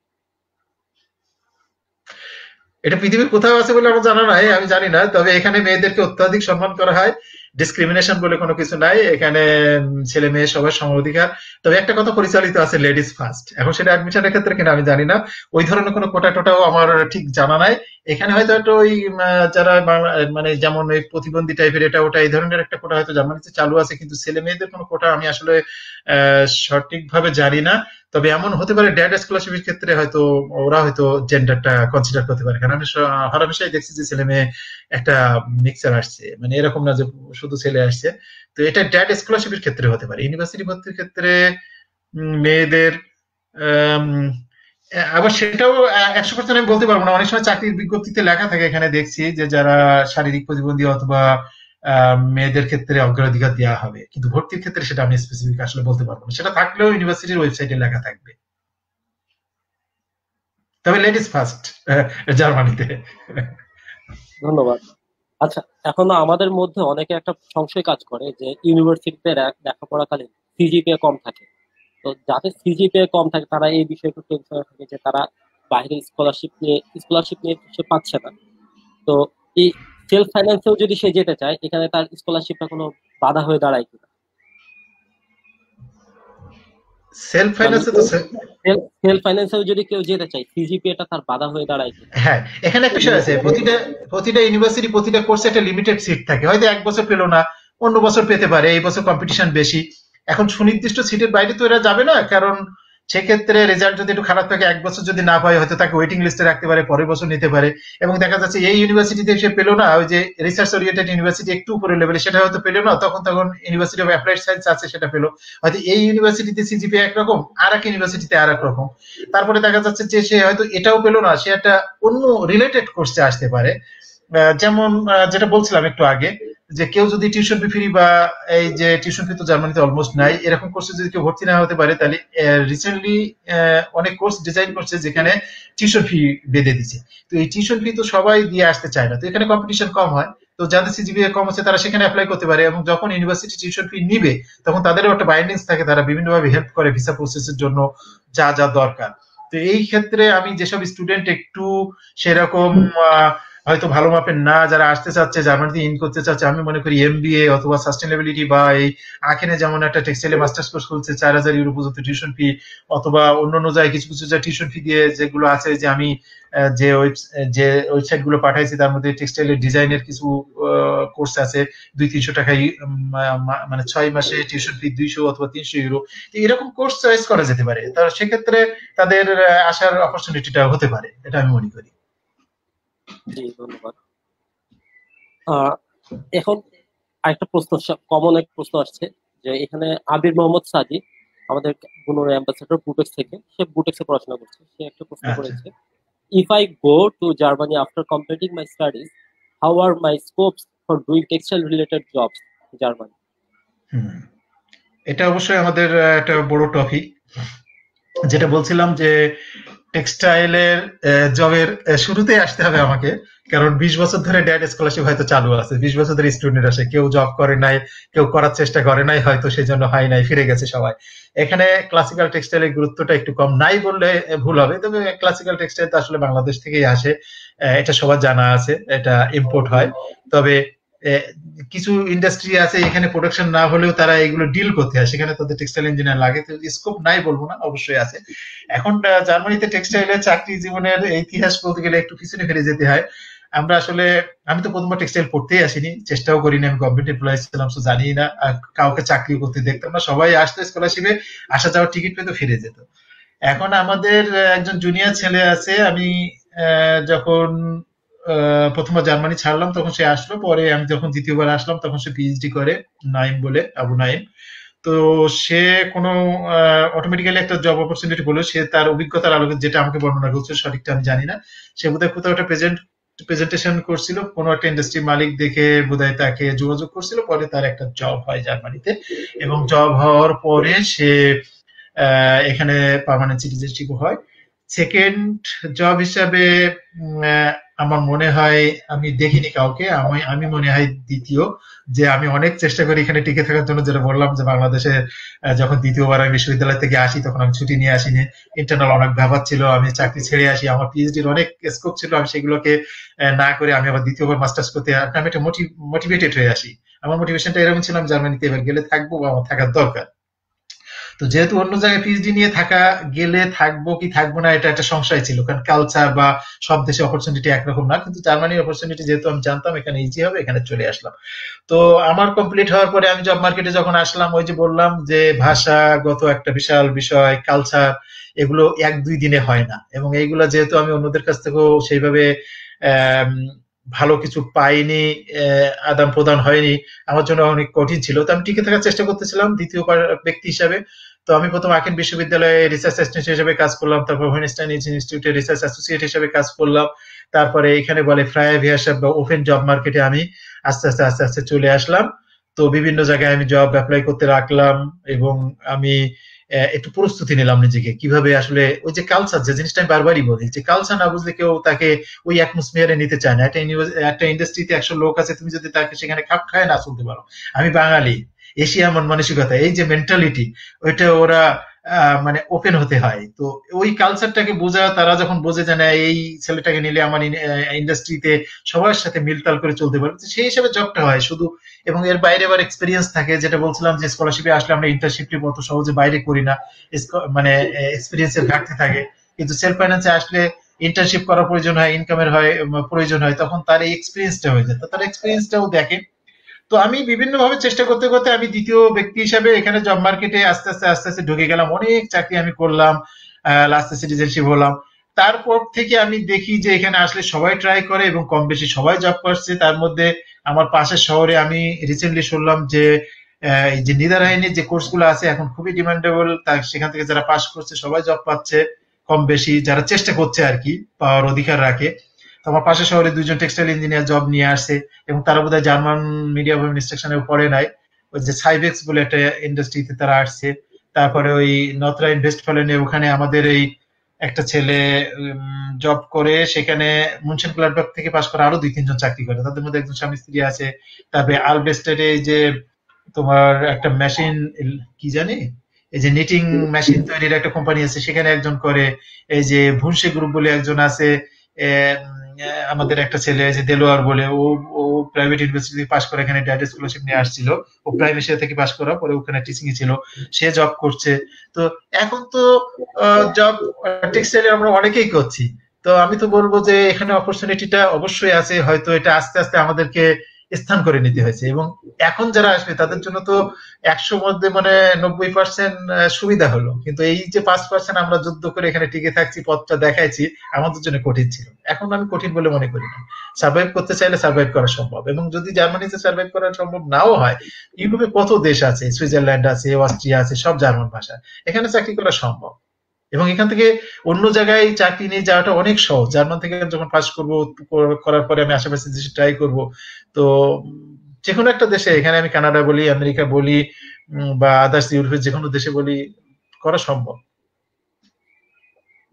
এটা পৃথিবীর কোথাও আছে বলে আমার জানা নাই, আমি জানি না, তবে এখানে মেয়েদেরকে অত্যাধিক সম্মান করা হয়, ডিসক্রিমিনেশন বলে কোনো কিছু নাই এখানে। ছেলে মেয়ে সবার সম অধিকার। তবে একটা কথা পরিচালিত আছে, লেডিস ফার্স্ট, এখন সেটা অ্যাডমিশনের ক্ষেত্রে কিনা আমি জানি না, ওই ধরনের কোনো কোটা টোটাও আমার ঠিক জানা নাই। এখানে হয়তো একটা ওই যারা মানে যেমন ওই প্রতিবন্ধী টাইপের এটা ওটা এই ধরনের একটা কোটা হয়তো জার্মানিতে চালু আছে, কিন্তু ছেলে মেয়েদের কোনো কোটা আমি আসলে সঠিকভাবে জানি না। তবে এমন হতে পারে ড্যাড স্কলারশিপের ক্ষেত্রে হয়তো ওরা হয়তো জেন্ডারটা কনসিডার করতে পারে, কারণ আমি হরহামেশাই দেখছি যে ছেলে মেয়ে একটা মিক্সার আসছে, মানে এরকম না যে শুধু ছেলে আসছে। তো এটা ড্যাড স্কলারশিপের ক্ষেত্রে হতে পারে, ইউনিভার্সিটি ভর্তির ক্ষেত্রে মেয়েদের আম, আবার সেটাও 100% আমি বলতে পারবো না, অনেক সময় চাকরির বিজ্ঞপ্তিতে লেখা থাকে, এখানে দেখছি যে যারা শারীরিক প্রতিবন্ধী অথবা মেয়েদের ক্ষেত্রে অগ্রাধিকার দেওয়া হবে, কিন্তু ভর্তির ক্ষেত্রে সেটা আমি স্পেসিফিক আসলে বলতে পারবো না, সেটা থাকলেও ইউনিভার্সিটির ওয়েবসাইটে লেখা থাকবে। তবে লেডিস ফার্স্ট জার্মানিতে। ধন্যবাদ। আচ্ছা, এখনো আমাদের মধ্যে অনেকে একটা সংশয় কাজ করে যে ইউনিভার্সিটিতে লেখাপড়াকালীন সিজিপিএ কম থাকে। তো যাদের সিজিপিএ কম থাকে তারা এই বিষয়ে একটু টেনশনে থাকে যে তারা বাইরে স্কলারশিপ নিয়ে সে পাচ্ছে না। তো এই সেলফ ফাইন্যান্সেও যদি সে যেতে চায়, এখানে তার স্কলারশিপটা কোনো বাধা হয়ে দাঁড়ায় কিনা? সেলফ মানে ফাইন্যান্সে তো সেলফ ফাইন্যান্সেও যদি কেউ যেতে চায়, সিজিপিএটা তার বাধা হয়ে দাঁড়ায় কিনা? হ্যাঁ, এখানে একটা বিষয় আছে, প্রতিটা প্রতিটা ইউনিভার্সিটি প্রতিটা কোর্সে একটা লিমিটেড সিট থাকে, হয়তো এক বছর পেলো না, অন্য বছর পেতে পারে, এই বছর কম্পিটিশন বেশি। এখন সুনির্দিষ্ট সিটের বাইরে তো এরা যাবে না, কারণ সেক্ষেত্রে রেজাল্ট যদি একটু খারাপ থাকে, এক বছর যদি না পায় হয়তো তাকে ওয়েটিং লিস্টে রাখতে পারে, পরের বছর নিতে পারে। এবং দেখা যাচ্ছে এই ইউনিভার্সিটিতে সে পেলো না, ওই যে রিসার্চ ওরিয়েন্টেড ইউনিভার্সিটি একটু উপরের লেভেলে সেটা হয়তো পেলো না, তখন তখন ইউনিভার্সিটি অফ অ্যাপ্লাইড সায়েন্স আছে সেটা পেলো, হয়তো এই ইউনিভার্সিটিতে সিজিপিএ একরকম, আর এক ইউনিভার্সিটিতে আর এক রকম। তারপরে দেখা যাচ্ছে যে সে হয়তো এটাও পেলো না, সে একটা অন্য রিলেটেড কোর্সে আসতে পারে। যেমন যেটা বলছিলাম একটু আগে, যে কেউ যদি টিউশন ফি ফ্রি বা এই যে টিউশন ফি তো জার্মানিতে অলমোস্ট নাই, এরকম কোর্সে যদি কেউ ভর্তি না হতে পারে, তাহলে রিসেন্টলি অনেক কোর্স ডিজাইন করছে যেখানে টিউশন ফি বেঁধে দিচ্ছে। তো এই টিউশন ফি তো সবাই দিয়ে আসতে চায় না, তো এখানে কম্পিটিশন কম হয়। তো যাদের সিজিপিএ কম আছে তারা সেখানে অ্যাপ্লাই করতে পারে, এবং যখন ইউনিভার্সিটি টিউশন ফি নিবে তখন তাদেরও একটা বাইন্ডিংস থাকে, তারা বিভিন্নভাবে হেল্প করে ভিসা প্রসেসের জন্য যা যা দরকার। তো এই ক্ষেত্রে আমি যেসব স্টুডেন্ট একটু সেরকম হয়তো ভালো মাপের না, যারা আসতে চাচ্ছে জার্মানিতে ইন করতে চাচ্ছে, আমি মনে করি এমবিএ অথবা সাস্টেনেবিলিটি বা এই আখেনে যেমন একটা টেক্সটাইলে মাস্টার্স কোর্স খুলছে 4,000 ইউরো পর্যন্ত টিউশন ফি, অথবা অন্য অন্য জায়গায় কিছু কিছু যা টিউশন ফি দিয়ে যেগুলো আছে, যে আমি যে ওয়েবসাইট গুলো পাঠাইছি তার মধ্যে টেক্সটাইলের ডিজাইনের কিছু কোর্স আছে 200-300 টাকায়, মানে 6 মাসে টিউশন ফি 200 অথবা 300 ইউরো। এরকম কোর্স চয়েস করা যেতে পারে, তো সেক্ষেত্রে তাদের আসার অপরচুনিটিটা হতে পারে, এটা আমি মনে করি। জি, ধন্যবাদ। আহ এখন আরেকটা প্রশ্ন, কমন এক প্রশ্ন আসছে যে এখানে আবির মোহাম্মদ সাজি, আমাদের বুনোর অ্যাম্বাসেডর বুটেক্স থেকে, সে বুটেক্সে পড়াশোনা করছে, সে একটা প্রশ্ন আচ্ছা। করেছে, if I go to Germany after completing my studies, how are my scopes for doing textile related jobs in Germany? হুম, এটা অবশ্যই আমাদের একটা বড় টপিক। যেটা বলছিলাম যে টেক্সটাইলের জবের শুরুতে আসতে হবে আমাকে, কারণ 20 বছর ধরে ড্যাড স্কলারশিপ হয়তো চালু আছে, 20 বছর ধরে স্টুডেন্ট আসে, কেউ জব করে নাই, কেউ করার চেষ্টা করে নাই, হয়তো সেই জন্য হয় নাই, ফিরে গেছে সবাই। এখানে ক্লাসিক্যাল টেক্সটাইলের গুরুত্বটা একটু কম, নাই বললে ভুল হবে, তবে ক্লাসিক্যাল টেক্সটাইল তো আসলে বাংলাদেশ থেকেই আসে, এটা সবার জানা আছে, এটা ইম্পোর্ট হয়। তবে আহ, কিছু ইন্ডাস্ট্রি আছে এখানে প্রোডাকশন না হলেও তারা এগুলো ডিল করতে হয়, সেখানে তাদের টেক্সটাইল ইঞ্জিনিয়ার লাগে, তো স্কোপ নাই বলবো না, অবশ্যই আছে। এখন জার্মানিতে টেক্সটাইলের চাকরি জীবনের ইতিহাস বলতে গেলে একটু পিছনে ফিরে যেতে হয়। আমরা আসলে, আমি তো প্রথমবার টেক্সটাইল পড়তেই আসিনি, চেষ্টাও করিনি, আমি গভর্নমেন্ট এমপ্লয়ি ছিলাম, তো জানি না, আর কাউকে চাকরি করতে দেখতাম না, সবাই আসতো স্কলারশিপে, আসা যাওয়ার টিকিট পেতো, ফিরে যেত। এখন আমাদের একজন জুনিয়র ছেলে আছে, আমি যখন প্রথমবার জার্মানি ছাড়লাম তখন সে আসলো, পরে আমি যখন দ্বিতীয়বার আসলাম তখন সে পিএইচডি করে, নাইম বলে, আবু নাইম। তো সে কোনো অটোমেটিক্যালি একটা জব অপরচুনিটি বলে, সে তার অভিজ্ঞতার আলোকে যেটা আমাকে বর্ণনা করছে, সঠিকটা আমি জানি না, সে বোধহয় কোথাও একটা প্রেজেন্টেশন করছিল, কোনো একটা ইন্ডাস্ট্রি মালিক দেখে বোধহয় তাকে যোগাযোগ করছিল, পরে তার একটা জব হয় জার্মানিতে, এবং জব হওয়ার পরে সে এখানে পার্মানেন্ট সিটিজেনশিপ হয়। সেকেন্ড জব হিসাবে আমার মনে হয় আমি দেখিনি কাউকে, আমি আমি মনে হয় দ্বিতীয়, যে আমি অনেক চেষ্টা করি এখানে টিকে থাকার জন্য, যেটা বললাম যে বাংলাদেশে যখন দ্বিতীয়বার আমি বিশ্ববিদ্যালয় থেকে আসি তখন আমি ছুটি নিয়ে আসিনি, ইন্টারনাল অনেক ব্যাপার ছিল, আমি চাকরি ছেড়ে আসি, আমার পিএইচডির অনেক স্কোপ ছিল, আমি সেগুলোকে না করে আমি আবার দ্বিতীয়বার মাস্টার্স করতে, আমি একটা মোটিভেটেড হয়ে আসি। আমার মোটিভেশনটা এরকম ছিল, আমি জার্মানিতে এবার গেলে থাকবো বা আমার থাকার দরকার। তো যেহেতু অন্য জায়গায় পিএইচডি নিয়ে থাকা গেলে থাকবো কি থাকবো না, এটা একটা সংশয় ছিল, কারণ কালচার বা সব দেশে অপরচুনিটি একরকম না, কিন্তু জার্মানির অপরচুনিটি যেহেতু আমি জানতাম এখানে ইজি হবে, এখানে চলে আসলাম। তো আমার কমপ্লিট হওয়ার পরে আমি জব মার্কেটে যখন আসলাম, ওই যে বললাম যে ভাষাগত একটা বিশাল বিষয়, কালচার, এগুলো 1-2 দিনে হয় না, এবং এইগুলো যেহেতু আমি অন্যদের কাছ থেকেও সেইভাবে আম, ভালো কিছু পাইনি, আদান প্রদান হয়নি, আমার জন্য অনেক কঠিন ছিল, তো আমি টিকে থাকার চেষ্টা করতেছিলাম দ্বিতীয় ব্যক্তি হিসাবে। তো আমি প্রথম আকিন বিশ্ববিদ্যালয়ে রিসার্চ অ্যাসিস্ট্যান্ট হিসেবে কাজ করলাম, তারপর হোয়েনস্টাইন ইনস্টিটিউটে রিসার্চ অ্যাসোসিয়েট হিসেবে কাজ করলাম, তারপরে এখানে বলে ফ্রাই ভিয়াসাব বা ওপেন জব মার্কেটে আমি আস্তে আস্তে আস্তে আস্তে চলে আসলাম। তো বিভিন্ন জায়গায় আমি জব অ্যাপ্লাই করতে রাখলাম, এবং আমি একটু প্রস্তুতি নিলাম নিজেকে, কিভাবে আসলে ওই যে কালচার, যে জিনিসটা আমি বারবারই বলি, যে কালচার না বুঝলে কেউ তাকে ওই অ্যাটমসফিয়ারে নিতে চায় না। একটা ইন্ডাস্ট্রিতে 100 লোক আছে, তুমি যদি তাকে সেখানে খাপ খায় না চলতে পারো, আমি বাঙালি, এশিয়া মন মানসিকতা, এই যে মেন্টালিটি, ওইটা ওরা মানে ওপেন হতে হয়। তো ওই কালচারটাকে বোঝা, তারা যখন বোঝে যে না এই ছেলেটাকে নিলে আমার ইন্ডাস্ট্রিতে সবার সাথে মিলতাল করে চলতে পারবে, তো সেই হিসেবে জবটা হয় শুধু। এবং এর বাইরে আবার এক্সপিরিয়েন্স থাকে, যেটা বলছিলাম যে স্কলারশিপে আসলে আমরা ইন্টার্নশিপটি অত সহজে বাইরে করি না, মানে এক্সপিরিয়েন্সের ঘাটতি থাকে। কিন্তু সেলফ ফাইন্যান্সে আসলে ইন্টার্নশিপ করার প্রয়োজন হয়, ইনকামের হয় প্রয়োজন হয়, তখন তার এই এক্সপিরিয়েন্সটা হয়ে যায়, তো তার এক্সপিরিয়েন্সটাও দেখে। তো আমি বিভিন্নভাবে চেষ্টা করতে করতে আমি দ্বিতীয় ব্যক্তি হিসাবে এখানে জব মার্কেটে আস্তে আস্তে আস্তে আস্তে ঢুকে গেলাম, অনেক চাকরি আমি করলাম, লাস্টে সিটিজেনশিপ হলাম। তারপর থেকে আমি দেখি যে এখানে আসলে সবাই ট্রাই করে এবং কম বেশি সবাই জব করছে। তার মধ্যে আমার পাশের শহরে আমি রিসেন্টলি শুনলাম যে এই যে নিদারাইনের যে কোর্সগুলো আছে এখন খুবই ডিমান্ডেবল, তার সেখান থেকে যারা পাস করছে সবাই জব পাচ্ছে, কম বেশি যারা চেষ্টা করছে আর কি, পাওয়ার অধিকার রাখে। তো আমার পাশের শহরে 2জন টেক্সটাইল ইঞ্জিনিয়ার জব নিয়ে আসছে, এবং তারা বোধহয় জার্মান মিডিয়া অফ ইনস্ট্রাকশনে পড়ে নাই, ওই যে সাইবেক্স বলে একটা ইন্ডাস্ট্রিতে তারা আসছে। তারপরে ওই নর্থ রাইন ভেস্টফালেনে ওখানে আমাদের এই একটা ছেলে জব করে, সেখানে মুনশন গ্লাডবাখ থেকে পাশ করা আরো 2-3 জন চাকরি করে, তাদের মধ্যে একজন স্বামী স্ত্রী আছে। তারপরে আলবেস্টেডে এই যে তোমার একটা মেশিন, কি জানি, এই যে নিটিং মেশিন তৈরির একটা কোম্পানি আছে, সেখানে একজন করে। এই যে ভুনসে গ্রুপ বলে একজন আছে, আমাদের একটা ছেলে যে দেলোয়ার বলে, ও ও প্রাইভেট ইউনিভার্সিটি পাশ করে এখানে ডাইরেক্ট স্কলারশিপ নিয়ে আসছিল, ও প্রাইভেট থেকে পাশ করা পরে ওখানে টিচিং এ ছিল, সে জব করছে। তো এখন তো জব টেক্সটাইলে আমরা অনেকেই করছি। তো আমি তো বলবো যে এখানে অপরচুনিটিটা অবশ্যই আছে, হয়তো এটা আস্তে আস্তে আমাদেরকে স্থান করে নিতে হয়েছে, এবং এখন যারা আসবে তাদের জন্য তো 100 মধ্যে মানে 90% সুবিধা হলো, কিন্তু এই যে 5% আমরা যুদ্ধ করে এখানে টিকে থাকছি, পথটা দেখাইছি, আমাদের জন্য কঠিন ছিল। এখন আমি কঠিন বলে মনে করি না, সার্ভাইভ করতে চাইলে সার্ভাইভ করা সম্ভব, এবং যদি জার্মানিতে সার্ভাইভ করা সম্ভব নাও হয়, ইউরোপে কত দেশ আছে, সুইজারল্যান্ড আছে, অস্ট্রিয়া আছে, সব জার্মান ভাষা, এখানে চাকরি করা সম্ভব। এবং এখান থেকে অন্য জায়গায় চাকরি নিয়ে যাওয়াটা অনেক সহজ। জার্মান থেকে যখন পাস করবো, করার পরে আমি আশেপাশে দেশে ট্রাই করব। তো যে কোনো একটা দেশে, এখানে আমি কানাডা বলি, আমেরিকা বলি, বা আদার্স ইউরোপের যে কোনো দেশে বলি, করা সম্ভব।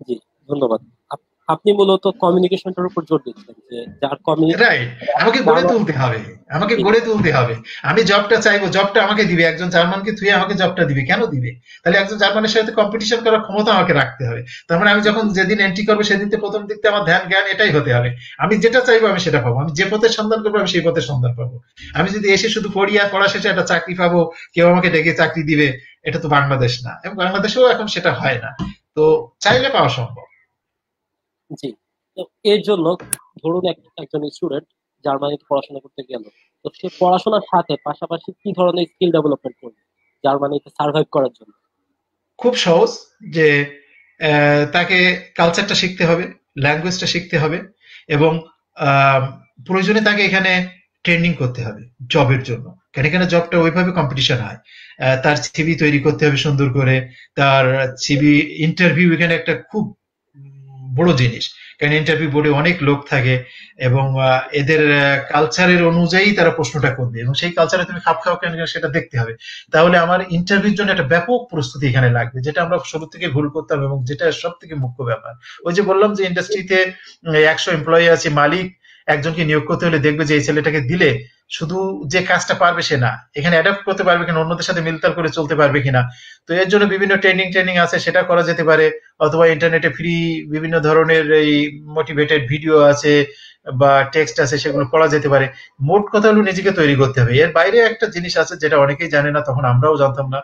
জি, ধন্যবাদ। আপনি মূলত কমিউনিকেশনটার উপর জোর দিচ্ছেন যে যার রাইট, আমাকে গড়ে তুলতে হবে, আমাকে জি, গড়ে তুলতে হবে। আমি জবটা চাইবো, জবটা আমাকে দিবে একজন জার্মানকে, তুই আমাকে জবটা দিবে, কেন দিবে? তাহলে একজন জার্মানের সাথে কম্পিটিশন করার ক্ষমতা আমাকে রাখতে হবে। তার মানে আমি যখন যেদিন এন্ট্রি করবো সেদিন থেকে প্রথম দিকতে আমার ধ্যান জ্ঞান এটাই হতে হবে, আমি যেটা চাইবো আমি সেটা পাবো, আমি যে পথের সন্ধান করবো আমি সেই পথের সন্ধান পাবো। আমি যদি এসে শুধু পড়ি আর পড়া শেষে একটা চাকরি পাবো, কেউ আমাকে ডেকে চাকরি দিবে, এটা তো বাংলাদেশ না, এবং বাংলাদেশেও এখন সেটা হয় না। তো চাইলে পাওয়া সম্ভব। জি। তো এর জন্য ধরুন একজন স্টুডেন্ট জার্মানিতে পড়াশোনা করতে গেল, তো সে পড়াশোনার সাথে পাশাপাশি কি ধরনের স্কিল ডেভেলপমেন্ট করবে জার্মানিতে সার্ভাইভ করার জন্য? খুব সহজ, যে তাকে কালচারটা শিখতে হবে, ল্যাঙ্গুয়েজটা শিখতে হবে, এবং আহ, প্রয়োজনে তাকে এখানে ট্রেনিং করতে হবে জবের জন্য, কারণ এখানে জবটা ওইভাবে কম্পিটিশন হয়। তার সিভি তৈরি করতে হবে সুন্দর করে, তার সিভি, ইন্টারভিউ এখানে একটা খুব বড় জিনিস, কারণ ইন্টারভিউ বোর্ডে অনেক লোক থাকে, এবং এদের কালচারের অনুযায়ী তারা প্রশ্নটা করবে, এবং সেই কালচারে তুমি খাপ খাও কেন সেটা দেখতে হবে। তাহলে আমার ইন্টারভিউর জন্য একটা ব্যাপক প্রস্তুতি এখানে লাগবে, যেটা আমরা শুরু থেকে ভুল করতাম, এবং যেটা সব থেকে মুখ্য ব্যাপার। ওই যে বললাম যে ইন্ডাস্ট্রিতে 100 এমপ্লয়ি আছে, মালিক একজনকে নিয়োগ করতে হলে দেখবে যে এই ছেলেটাকে দিলে শুধু যে কাজটা পারবে সে না, এখানে অ্যাডাপ্ট করতে পারবে কিনা, অন্যদের সাথে মিলতাল করে চলতে পারবে কিনা। তো এর জন্য বিভিন্ন ট্রেনিং ট্রেনিং আছে, সেটা করা যেতে পারে। অথবা ইন্টারনেটে ফ্রি বিভিন্ন ধরনের এই মোটিভেটেড ভিডিও আছে বা টেক্সট আছে, সেগুলো পড়া যেতে পারে। মোট কথা হলো নিজেকে তৈরি করতে হবে। এর বাইরে একটা জিনিস আছে যেটা অনেকেই জানে না, তখন আমরাও জানতাম না,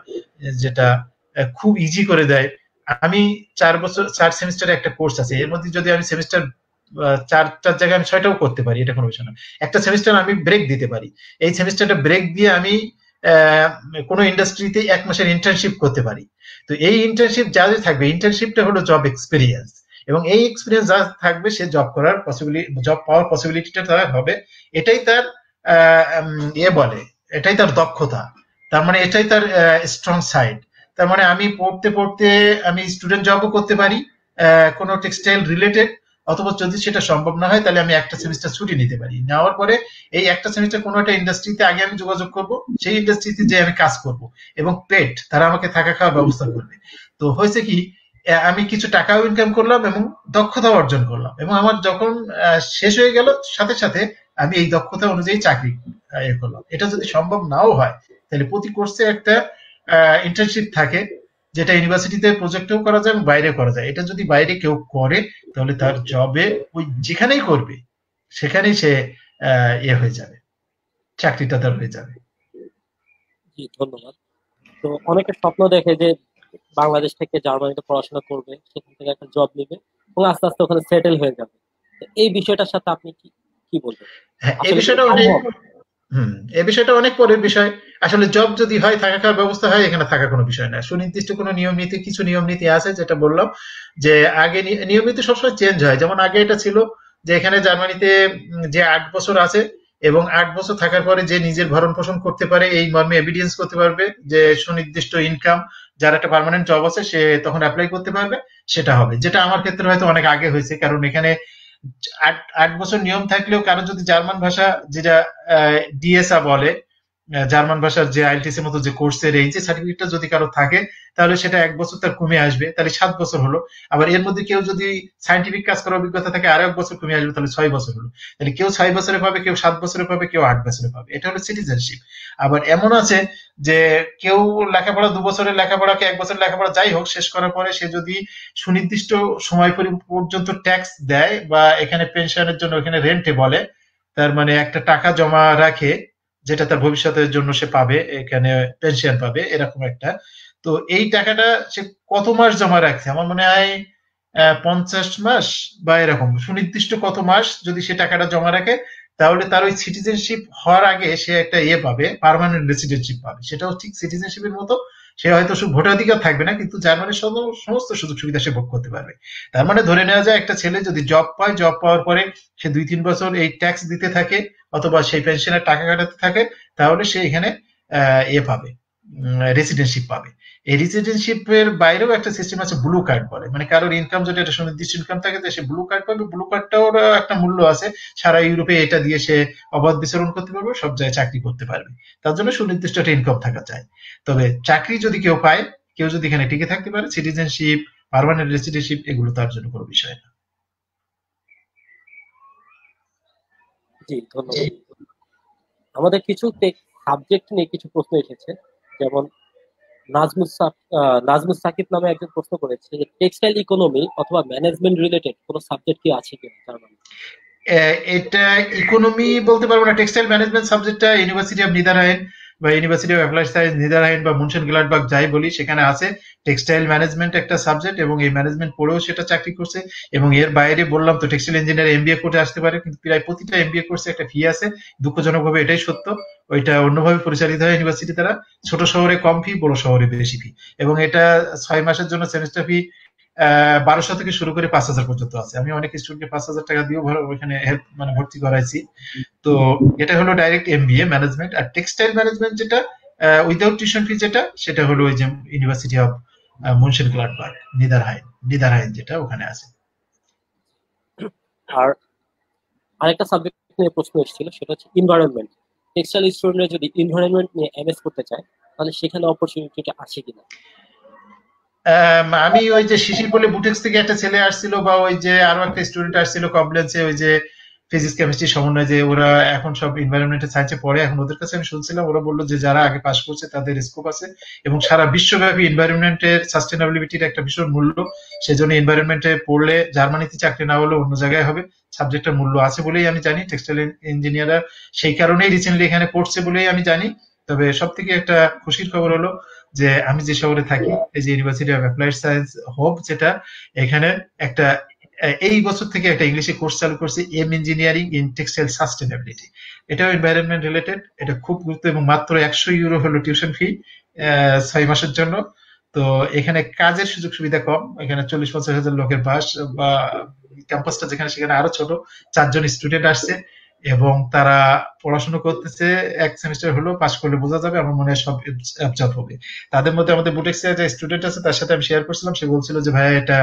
যেটা খুব ইজি করে দেয়। আমি 4 বছর 4 সেমিস্টারে একটা কোর্স আছে, এর মধ্যে যদি আমি সেমিস্টার চারটার জায়গায় আমি 6টাও করতে পারি, এটা কোনো বিষয় না। একটা সেমিস্টার আমি ব্রেক দিতে পারি, এই সেমিস্টারটা ব্রেক দিয়ে আমি আহ, কোনো ইন্ডাস্ট্রিতে 1 মাসের ইন্টার্নশিপ করতে পারি। তো এই ইন্টার্নশিপ যাদের থাকবে, ইন্টার্নশিপটা হলো জব এক্সপিরিয়েন্স, এবং এই এক্সপিরিয়েন্স যা থাকবে সে জব করার পসিবিলিটি, জব পাওয়ার পসিবিলিটিটা তার হবে। এটাই তার বলে, এটাই তার দক্ষতা, তার মানে এটাই তার স্ট্রং সাইড। তার মানে আমি পড়তে পড়তে আমি স্টুডেন্ট জবও করতে পারি, কোনো টেক্সটাইল রিলেটেড, অথবা যদি সেটা সম্ভব না হয় তাহলে আমি একটা সেমিস্টার ছুটি নিতে পারি, নেওয়ার পরে এই একটা সেমিস্টার কোনো একটা ইন্ডাস্ট্রিতে আগে আমি যোগাযোগ করব, সেই ইন্ডাস্ট্রিতে যে আমি কাজ করব, এবং পেড তারা আমাকে থাকা খাওয়ার ব্যবস্থা করবে। তো হয়েছে কি, আমি কিছু টাকাও ইনকাম করলাম এবং দক্ষতাও অর্জন করলাম, এবং আমার যখন শেষ হয়ে গেল সাথে সাথে আমি এই দক্ষতা অনুযায়ী চাকরি করলাম। এটা যদি সম্ভব নাও হয় তাহলে প্রতি কোর্সে একটা ইন্টার্নশিপ থাকে, যেটা ইউনিভার্সিটিতে প্রজেক্টেও করা যায় এবং বাইরে করা যায়। এটা যদি বাইরে কেউ করে তাহলে তার জবে ওই যেখানেই করবে সেখানেই সে হয়ে যাবে, চাকরিটা তার হয়ে যাবে। জি, ধন্যবাদ। তো অনেকে স্বপ্ন দেখে যে বাংলাদেশ থেকে জার্মানিতে পড়াশোনা করবে, সেখান থেকে একটা জব নিবে এবং আস্তে আস্তে ওখানে সেটেল হয়ে যাবে। তো এই বিষয়টার সাথে আপনি কি কি বলবেন? হ্যাঁ, এই আসলে কি বিষয়টা অনেক, সম্ভব? এই বিষয়টা অনেক পরের বিষয়। আসলে জব যদি হয়, থাকা খাওয়ার ব্যবস্থা হয়, এখানে থাকা কোনো বিষয় না। সুনির্দিষ্ট কোনো নিয়ম নীতি, কিছু নিয়ম নীতি আছে, যেটা বললাম যে আগে নিয়ম নীতি সবসময় চেঞ্জ হয়। যেমন আগে এটা ছিল যে এখানে জার্মানিতে যে 8 বছর আছে, এবং 8 বছর থাকার পরে যে নিজের ভরণ পোষণ করতে পারে এই মর্মে এভিডেন্স করতে পারবে যে সুনির্দিষ্ট ইনকাম, যার একটা পার্মানেন্ট জব আছে সে তখন অ্যাপ্লাই করতে পারবে, সেটা হবে। যেটা আমার ক্ষেত্রে হয়তো অনেক আগে হয়েছে, কারণ এখানে 8 বছর নিয়ম থাকলেও কারো যদি জার্মান ভাষা, যেটা ডিএসআ বলে, জার্মান ভাষার যে আইএলটিএস এর মতো যে কোর্সের এই যে সার্টিফিকেটটা যদি কারো থাকে, তাহলে সেটা 1 বছর তার কমে আসবে, তাহলে 7 বছর হলো। আবার এর মধ্যে কেউ যদি সাইন্টিফিক কাজ করার অভিজ্ঞতা থাকে, আরো 1 বছর কমে আসবে, তাহলে 6 বছর হলো। তাহলে কেউ 6 বছরে পাবে, কেউ 7 বছরে পাবে, কেউ 8 বছরে পাবে। এটা হলো সিটিজেনশিপ। আবার এমন আছে যে কেউ লেখাপড়া 2 বছরের লেখাপড়াকে 1 বছর লেখাপড়া যাই হোক শেষ করার পরে সে যদি সুনির্দিষ্ট সময় পর্যন্ত ট্যাক্স দেয়, বা এখানে পেনশনের জন্য এখানে রেন্টে বলে, তার মানে একটা টাকা জমা রাখে যেটা তার ভবিষ্যতের জন্য সে পাবে, এখানে পেনশন পাবে এরকম একটা। তো এই টাকাটা সে কত মাস জমা রাখছে, আমার মনে হয় 50 মাস বা এরকম সুনির্দিষ্ট কত মাস যদি সে টাকাটা জমা রাখে, তাহলে তার ওই সিটিজেনশিপ হওয়ার আগে সে একটা পাবে, পার্মানেন্ট রেসিডেন্টশিপ পাবে। সেটাও ঠিক সিটিজেনশিপের মতো, সে হয়তো শুধু ভোটাধিকার থাকবে না, কিন্তু জার্মানির সমস্ত সুযোগ সুবিধা সে ভোগ করতে পারবে। তার মানে ধরে নেওয়া যায় একটা ছেলে যদি জব পায়, জব পাওয়ার পরে সে 2-3 বছর এই ট্যাক্স দিতে থাকে, অথবা সেই পেনশনের টাকা কাটাতে থাকে, তাহলে সে এখানে পাবে, রেসিডেন্টশিপ পাবে। এই রেসিডেন্টশিপের বাইরেও একটা সিস্টেম আছে, ব্লু কার্ড বলে, মানে কারোর ইনকাম যদি একটা সুনির্দিষ্ট ইনকাম থাকে তো সে ব্লু কার্ড পাবে। ব্লু কার্ডটাও একটা মূল্য আছে, সারা ইউরোপে এটা দিয়ে সে অবাধ বিচরণ করতে পারবে, সব জায়গায় চাকরি করতে পারবে। তার জন্য সুনির্দিষ্ট একটা ইনকাম থাকা চাই। তবে চাকরি যদি কেউ পায়, কেউ যদি এখানে টিকে থাকতে পারে, সিটিজেনশিপ, পার্মানেন্ট রেসিডেন্সিপ এগুলো তার জন্য কোনো বিষয় না। জি, ধন্যবাদ। আমাদের কিছু সাবজেক্ট নিয়ে কিছু প্রশ্ন এসেছে, যেমন নাজমুস সাকিব নামে একজন প্রশ্ন করেছে যে টেক্সটাইল ইকোনমি অথবা ম্যানেজমেন্ট রিলেটেড কোনো সাবজেক্ট কি আছে কিনা জার্মানি। এটা ইকোনমি বলতে পারবো না, টেক্সটাইল ম্যানেজমেন্ট সাবজেক্টটা ইউনিভার্সিটি অফ নিদারহাইন বা ইউনিভার্সিটি অফ অ্যাপ্লাইড সায়েন্স নিদারহাইন বা মুনশেন গ্লাডবাখ যাই বলি সেখানে আছে টেক্সটাইল ম্যানেজমেন্ট একটা সাবজেক্ট, এবং এই ম্যানেজমেন্ট পড়েও সেটা চাকরি করছে। এবং এর বাইরে বললাম তো টেক্সটাইল ইঞ্জিনিয়ার এমবিএ করে আসতে পারে, কিন্তু প্রায় প্রতিটা এমবিএ কোর্সে একটা ফি আছে, দুঃখজনকভাবে এটাই সত্য। ওইটা অন্যভাবে পরিচালিত হয় ইউনিভার্সিটি দ্বারা, ছোট শহরে কম ফি, বড় শহরে বেশি ফি। এবং এটা 6 মাসের জন্য সেমিস্টার ফি 1200 থেকে শুরু করে 5000 পর্যন্ত আছে। আমি অনেক স্টুডেন্টকে 5000 টাকা দিয়েও ওইখানে মানে ভর্তি করাইছি। তো এটা হলো ডাইরেক্ট এমবিএ ম্যানেজমেন্ট। আর টেক্সটাইল ম্যানেজমেন্ট যেটা উইদাউট টিউশন ফি, যেটা সেটা হলো ওই যে ইউনিভার্সিটি অফ মুনশেন গ্লাডবাখ নিদারহাইন যেটা ওখানে আছে। আর আরেকটা সাবজেক্ট নিয়ে প্রশ্ন এসেছিল, সেটা হচ্ছে এনভায়রনমেন্ট। টেক্সটাইল স্টুডেন্টরা যদি এনভায়রনমেন্ট নিয়ে এমএস করতে চায় তাহলে সেখানে অপরচুনিটিটা আছে কিনা? আমি ওই যে শিশির বলে বুটেক্স থেকে একটা ছেলে আসছিল, বা ওই যে আরো একটা স্টুডেন্ট আসছিল কমপ্লেন্সে, ওই যে ফিজিক্স কেমিস্ট্রি সমন্বয়, যে ওরা এখন সব এনভায়রনমেন্টাল সায়েন্সে পড়ে। এখন ওদের কাছে আমি শুনছিলাম, ওরা বললো যে যারা আগে পাস করছে তাদের স্কোপ আছে, এবং সারা বিশ্বব্যাপী এনভায়রনমেন্টের সাস্টেনেবিলিটির একটা ভীষণ মূল্য। সেজন্য এনভায়রনমেন্টে পড়লে জার্মানিতে চাকরি না হলে অন্য জায়গায় হবে, সাবজেক্টের মূল্য আছে বলেই আমি জানি। টেক্সটাইল ইঞ্জিনিয়াররা সেই কারণেই রিসেন্টলি এখানে পড়ছে বলেই আমি জানি। তবে সব থেকে একটা খুশির খবর হলো যে আমি যে শহরে থাকি, এই যে university of applied science hope, যেটা এখানে একটা এই বছর থেকে একটা ইংলিশে কোর্স চালু করছে, M engineering in textile sustainability. এটাও এনভায়রনমেন্ট রিলেটেড, এটা খুব গুরুত্ব, এবং মাত্র 100 ইউরো হলো টিউশন ফি 6 মাসের জন্য। তো এখানে কাজের সুযোগ সুবিধা কম, এখানে 40-50 হাজার লোকের বাস, বা ক্যাম্পাসটা যেখানে সেখানে আরো ছোট, 4 জন স্টুডেন্ট আসছে এবং তারা পড়াশোনা করতেছে। এক সেমিস্টার হলো, পাস করলে বোঝা যাবে, আমার মনে হয় সব অ্যাবজর্ব হবে। তাদের মধ্যে আমাদের বুটেক্সের যে স্টুডেন্ট আছে তার সাথে আমি শেয়ার করছিলাম, সে বলছিল যে ভাইয়া এটা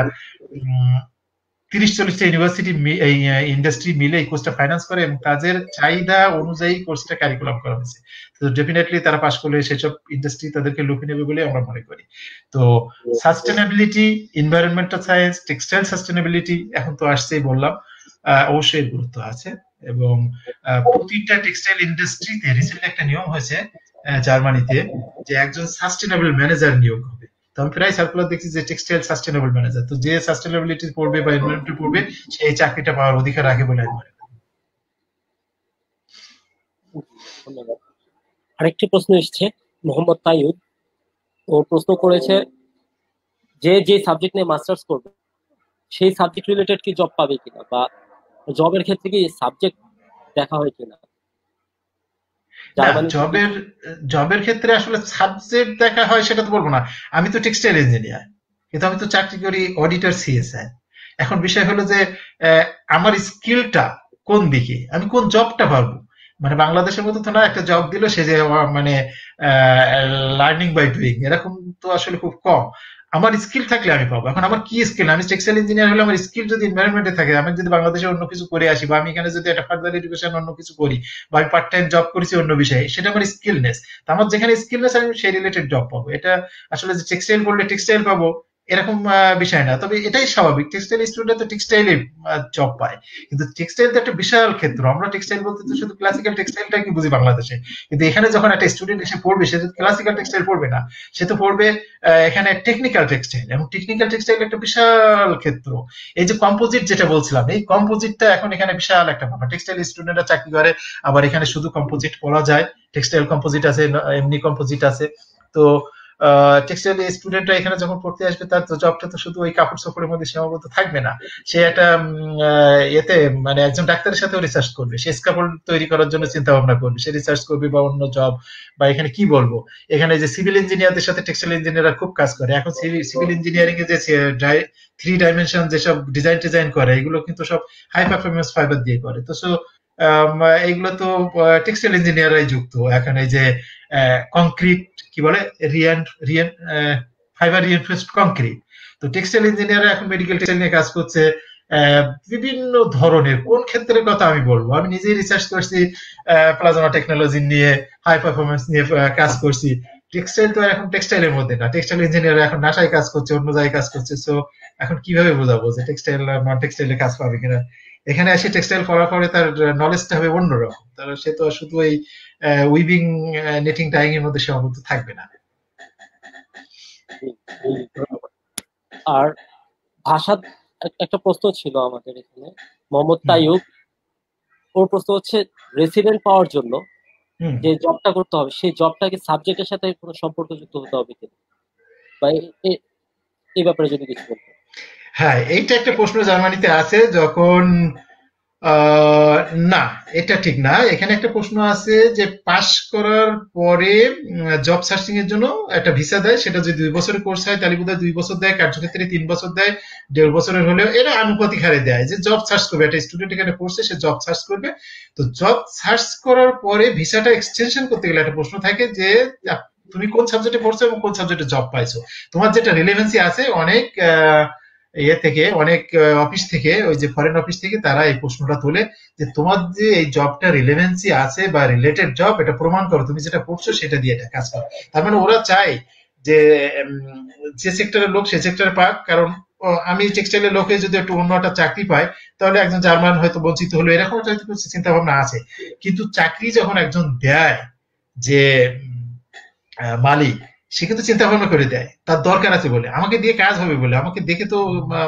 30-40টা ইউনিভার্সিটি এই ইন্ডাস্ট্রি মিলে এই কোর্সটা ফাইন্যান্স করে, এবং তাদের চাহিদা অনুযায়ী কোর্সটা কারিকুলাম করা হয়েছে। তো ডেফিনেটলি তারা পাস করলে সেসব ইন্ডাস্ট্রি তাদেরকে লুফে নেবে বলে আমরা মনে করি। তো sustainability, environmental science, textile sustainability এখন তো আসছেই বললাম, অবশ্যই গুরুত্ব আছে। এবং প্রতিটা টেক্সটাইল ইন্ডাস্ট্রিতে রিসেন্টলি একটা নিয়ম হয়েছে জার্মানিতে, যে একজন সাস্টেনেবল ম্যানেজার নিয়োগ হবে। তো আমি প্রায় সার্কুলার দেখছি যে টেক্সটাইল সাস্টেনেবল ম্যানেজার, তো যে সাস্টেনেবিলিটি পড়বে বা এনভায়রনমেন্ট পড়বে সে এই চাকরিটা পাওয়ার অধিকার রাখে বলে আমি মনে করি। ধন্যবাদ। আরেকটি প্রশ্ন এসছে মোহাম্মদ তাইয়ুব, ও প্রশ্ন করেছে যে সাবজেক্ট নিয়ে মাস্টার্স করবে সেই সাবজেক্ট রিলেটেড কি জব পাবে কিনা, বা জবের ক্ষেত্রে কি সাবজেক্ট দেখা হয় কিনা। জবের ক্ষেত্রে আসলে সাবজেক্ট দেখা হয় সেটা তো বলবো না। আমি তো টেক্সটাইল ইঞ্জিনিয়ার, কিন্তু আমি তো চাকরি করি অডিটর সিএসআই। এখন বিষয় হলো যে আমার স্কিলটা কোন দিকে, আমি কোন জবটা পারবো। মানে বাংলাদেশের মতো তো না, একটা জব দিল সে যে মানে লার্নিং বাই ডুইং, এরকম তো আসলে খুব কম। আমার স্কিল থাকলে আমি পাবো। এখন আমার কি স্কিল, আমি টেক্সটাইল ইঞ্জিনিয়ার হলে আমার স্কিল যদি এনভায়রনমেন্টে থাকে, আমি যদি বাংলাদেশে অন্য কিছু করে আসি, বা আমি এখানে যদি একটা ফার্দার এডুকেশন অন্য কিছু করি, বা আমি পার্ট টাইম জব করেছি অন্য বিষয়ে, সেটা আমার স্কিলনেস। তো আমার যেখানে স্কিলনেস আমি সেই রিলেটেড জব পাবো। এটা আসলে যে টেক্সটাইল পড়লে টেক্সটাইল পাবো এরকম বিষয় না। তবে এটাই স্বাভাবিক, টেক্সটাইল স্টুডেন্ট তো টেক্সটাইলে জব পায়। কিন্তু টেক্সটাইল তো একটা বিশাল ক্ষেত্র। আমরা টেক্সটাইল বলতে তো শুধু ক্লাসিক্যাল টেক্সটাইলটা কি বুঝি বাংলাদেশে, কিন্তু এখানে যখন একটা স্টুডেন্ট এসে পড়বে সে তো ক্লাসিক্যাল টেক্সটাইল পড়বে না, সে তো পড়বে এখানে টেকনিক্যাল টেক্সটাইল। এবং টেকনিক্যাল টেক্সটাইল একটা বিশাল ক্ষেত্র। এই যে কম্পোজিট যেটা বলছিলাম, এই কম্পোজিটটা এখন এখানে বিশাল একটা ব্যাপার। টেক্সটাইল স্টুডেন্টরা চাকরি করে, আবার এখানে শুধু কম্পোজিট পড়া যায়, টেক্সটাইল কম্পোজিট আছে, এমনি কম্পোজিট আছে। তো টেক্সটাইল স্টুডেন্টরা এখানে যখন পড়তে আসবে তার তো জবটা তো শুধু ওই কাপড় চোপড়ের মধ্যে সীমাবদ্ধ থাকবে না। সে একটা এতে মানে একজন ডাক্তারের সাথেও রিসার্চ করবে, সে কাপড় তৈরি করার জন্য চিন্তা ভাবনা করবে, সে রিসার্চ করবে, বা অন্য জব, বা এখানে কি বলবো, এখানে যে সিভিল ইঞ্জিনিয়ারদের সাথে টেক্সটাইল ইঞ্জিনিয়াররা খুব কাজ করে। এখন সিভিল ইঞ্জিনিয়ারিং এ যে 3 ডাইমেনশন যেসব ডিজাইন করে, এগুলো কিন্তু সব হাই পারফরমেন্স ফাইবার দিয়ে করে। তো এইগুলো তো টেক্সটাইল ইঞ্জিনিয়াররাই যুক্ত। এখন এই যে কংক্রিট কি বলে, ফাইবার রিএনফোর্সড কংক্রিট, তো টেক্সটাইল ইঞ্জিনিয়াররা এখন মেডিকেল টেক্সটাইল নিয়ে কাজ করছে। বিভিন্ন ধরনের, কোন ক্ষেত্রের কথা আমি বলবো, আমি নিজেই রিসার্চ করছি প্লাজমা টেকনোলজি নিয়ে, হাই পারফরমেন্স নিয়ে কাজ করছি। টেক্সটাইল তো আর এখন টেক্সটাইলের মধ্যে না, টেক্সটাইল ইঞ্জিনিয়ার এখন নাসায় কাজ করছে, অন্য জায়গায় কাজ করছে। সো এখন কিভাবে বোঝাবো যে টেক্সটাইল আর নন টেক্সটাইলে কাজ পাবে কিনা? এখানে এসে টেক্সটাইল করার পরে তার নলেজটা হবে অন্যরকম, তার সে তো শুধু এই উইভিং নেটিং ডাইং এর মধ্যে সীমাবদ্ধ থাকবে না। জি, জি, ধন্যবাদ। আর ভাষা একটা প্রশ্ন ছিল আমাদের এখানে, মোহাম্মদ হুম তাইয়ুব, ওর প্রশ্ন হচ্ছে রেসিডেন্ট পাওয়ার জন্য হুম। যে জবটা করতে হবে সেই জবটাকে সাবজেক্টের সাথে কোনো সম্পর্কযুক্ত হতে হবে কিনা, বা এই ব্যাপারে যদি কিছু বলতেন। হ্যাঁ, এইটা একটা প্রশ্ন জার্মানিতে আছে যখন আহ, না, এটা ঠিক না। এখানে একটা প্রশ্ন আছে যে পাশ করার পরে জব সার্চিং এর জন্য একটা ভিসা দেয়, সেটা যদি 2 বছরের কোর্স হয় তাহলে বোধহয় 2 বছর দেয়, কার্যক্ষেত্রে 3 বছর দেয়, 1.5 বছরের হলেও এরা আনুপাতিক হারে দেয় যে জব সার্চ করবে। একটা স্টুডেন্ট এখানে পড়ছে, সে জব সার্চ করবে। তো জব সার্চ করার পরে ভিসাটা এক্সটেনশন করতে গেলে একটা প্রশ্ন থাকে যে তুমি কোন সাবজেক্টে পড়ছো এবং কোন সাবজেক্টে জব পাইছো, তোমার যেটা রিলেভেন্সি আছে। অনেক ইয়ে থেকে, অনেক অফিস থেকে, ওই যে ফরেন অফিস থেকে তারা এই প্রশ্নটা তোলে যে তোমার যে এই জবটা রিলেভেন্সি আছে বা রিলেটেড জব, এটা প্রমাণ করো, তুমি যেটা পড়ছো সেটা দিয়ে এটা কাজ করো। তার মানে ওরা চায় যে যে সেক্টরের লোক সে সেক্টরে পাক। কারণ আমি টেক্সটাইলের লোকে যদি একটু অন্য একটা চাকরি পাই, তাহলে একজন জার্মান হয়তো বঞ্চিত হলো, এরকম একটা চিন্তা ভাবনা আছে। কিন্তু চাকরি যখন একজন দেয়, যে মালিক, সে কিন্তু চিন্তা ভাবনা করে দেয় তার দরকার আছে বলে, আমাকে দিয়ে কাজ হবে বলে, আমাকে দেখে তো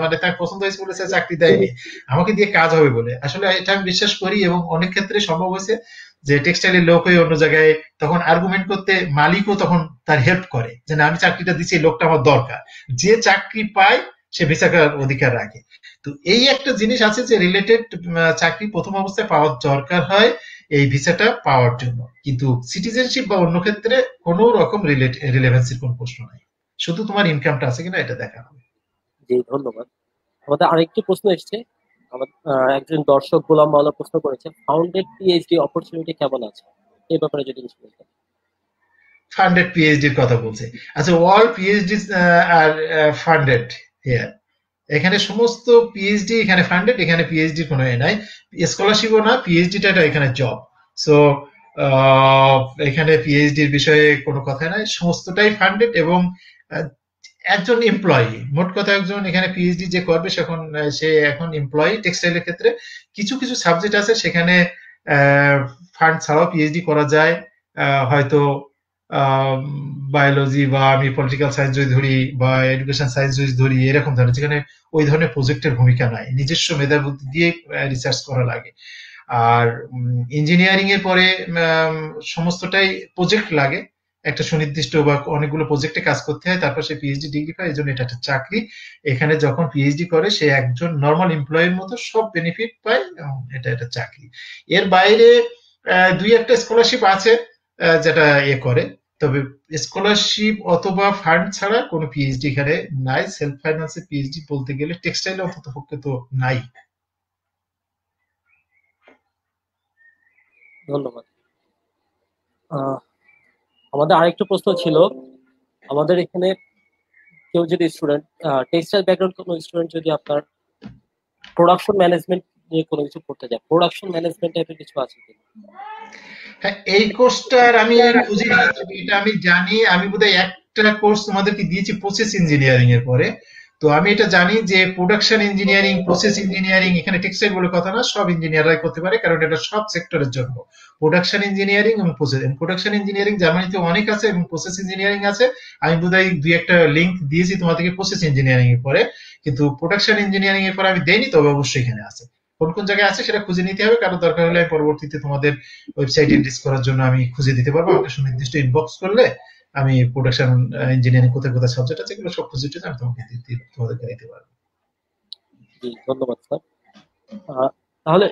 মানে তার পছন্দ হয়েছে বলে সে চাকরি দেয়নি, আমাকে দিয়ে কাজ হবে বলে। আসলে এটা আমি বিশ্বাস করি এবং অনেক ক্ষেত্রে সম্ভব হয়েছে যে টেক্সটাইলের লোক হয়ে অন্য জায়গায় তখন আর্গুমেন্ট করতে মালিকও তখন তার হেল্প করে যে না, আমি চাকরিটা দিচ্ছি, এই লোকটা আমার দরকার। যে চাকরি পায় সে ভিসার অধিকার রাখে। তো এই একটা জিনিস আছে যে রিলেটেড চাকরি প্রথম অবস্থায় পাওয়ার দরকার হয় এই ভিসাটা পাওয়ার জন্য। কিন্তু সিটিজেনশিপ বা অন্য ক্ষেত্রে কোনো রকম রিলেভেন্সির কোনো প্রশ্ন নাই, শুধু তোমার ইনকামটা আছে কিনা এটা দেখা হবে। জি, ধন্যবাদ। আমাদের আরেকটি প্রশ্ন এসেছে, একজন দর্শক গোলাম মাওলা প্রশ্ন করেছে, ফাউন্ডেড পিএইচডি অপরচুনিটি কেমন আছে, এই ব্যাপারে যদি কিছু বলতেন। ফান্ডেড পিএইচডির কথা বলছে। আচ্ছা, all PhD are funded here. এখানে সমস্ত পিএইচডি এখানে ফান্ডেড, এখানে পিএইচডি কোনো এ নাই, স্কলারশিপও না, পিএইচডিটা এখানে জব। সো এখানে পিএইচডির বিষয়ে কোনো কথা নাই, সমস্তটাই ফান্ডেড এবং আহ, একজন এমপ্লয়ি, মোট কথা একজন এখানে পিএইচডি যে করবে সে এখন এমপ্লয়ি টেক্সটাইলের ক্ষেত্রে। কিছু কিছু সাবজেক্ট আছে সেখানে ফান্ড ছাড়াও পিএইচডি করা যায়। হয়তো বায়োলজি বা আমি পলিটিক্যাল সায়েন্স যদি ধরি বা এডুকেশন সায়েন্স যদি ধরি, এরকম ধরনের যেখানে ওই ধরনের প্রজেক্টের ভূমিকা নাই, নিজস্ব মেধা বুদ্ধি দিয়ে রিসার্চ করা লাগে। আর ইঞ্জিনিয়ারিং এর পরে সমস্তটাই প্রজেক্ট লাগে, একটা সুনির্দিষ্ট বা অনেকগুলো প্রজেক্টে কাজ করতে হয়, তারপর সে পিএইচডি ডিগ্রি পায়, এই জন্য এটা একটা চাকরি। এখানে যখন পিএইচডি করে সে একজন নর্মাল এমপ্লয়ের মতো সব বেনিফিট পায় এবং এটা একটা চাকরি। এর বাইরে দুই একটা স্কলারশিপ আছে যেটা করে। তবে স্কলারশিপ অথবা ফান্ড ছাড়া কোনো পিএইচডি এখানে নাই। সেলফ ফাইন্যান্সে পিএইচডি বলতে গেলে টেক্সটাইলে অন্তত পক্ষে তো নাই। ধন্যবাদ। আহ, আমাদের আরেকটা প্রশ্ন ছিল, আমাদের এখানে কেউ যদি স্টুডেন্ট, টেক্সটাইল ব্যাকগ্রাউন্ড কোনো স্টুডেন্ট যদি আপনার প্রোডাকশন ম্যানেজমেন্ট নিয়ে কোনো কিছু করতে যায়, প্রোডাকশন ম্যানেজমেন্ট টাইপের কিছু আছে কিনা। হ্যাঁ, এই কোর্সটার আমি খুঁজিনি, তবে এটা আমি জানি। আমি বোধহয় একটা কোর্স তোমাদেরকে দিয়েছি প্রসেস ইঞ্জিনিয়ারিং এর পরে। তো আমি এটা জানি যে প্রোডাকশন ইঞ্জিনিয়ারিং, প্রসেস ইঞ্জিনিয়ারিং, এখানে টেক্সটাইল বলে কথা না, সব ইঞ্জিনিয়াররাই করতে পারে, কারণ এটা সব সেক্টরের জন্য। প্রোডাকশন ইঞ্জিনিয়ারিং এবং প্রোডাকশন ইঞ্জিনিয়ারিং জার্মানিতে অনেক আছে এবং প্রসেস ইঞ্জিনিয়ারিং আছে। আমি বোধহয় দুই একটা লিঙ্ক দিয়েছি তোমাদেরকে প্রসেস ইঞ্জিনিয়ারিং এর পরে, কিন্তু প্রোডাকশন ইঞ্জিনিয়ারিং এর পরে আমি দেইনি। তবে অবশ্যই এখানে আছে, কোন কোন জায়গায় আছে সেটা খুঁজে নিতে হবে, কারণ দরকার হলে আমি পরবর্তীতে তোমাদের ওয়েবসাইটে লিস্ট করার জন্য আমি খুঁজে দিতে পারবো। আমাকে সুনির্দিষ্ট ইনবক্স করলে আমি প্রোডাকশন ইঞ্জিনিয়ারিং কোথায় কোথায় সাবজেক্ট আছে এগুলো সব খুঁজে টুজে আমি তোমাদেরকে দিতে পারবো। জি, ধন্যবাদ স্যার। তাহলে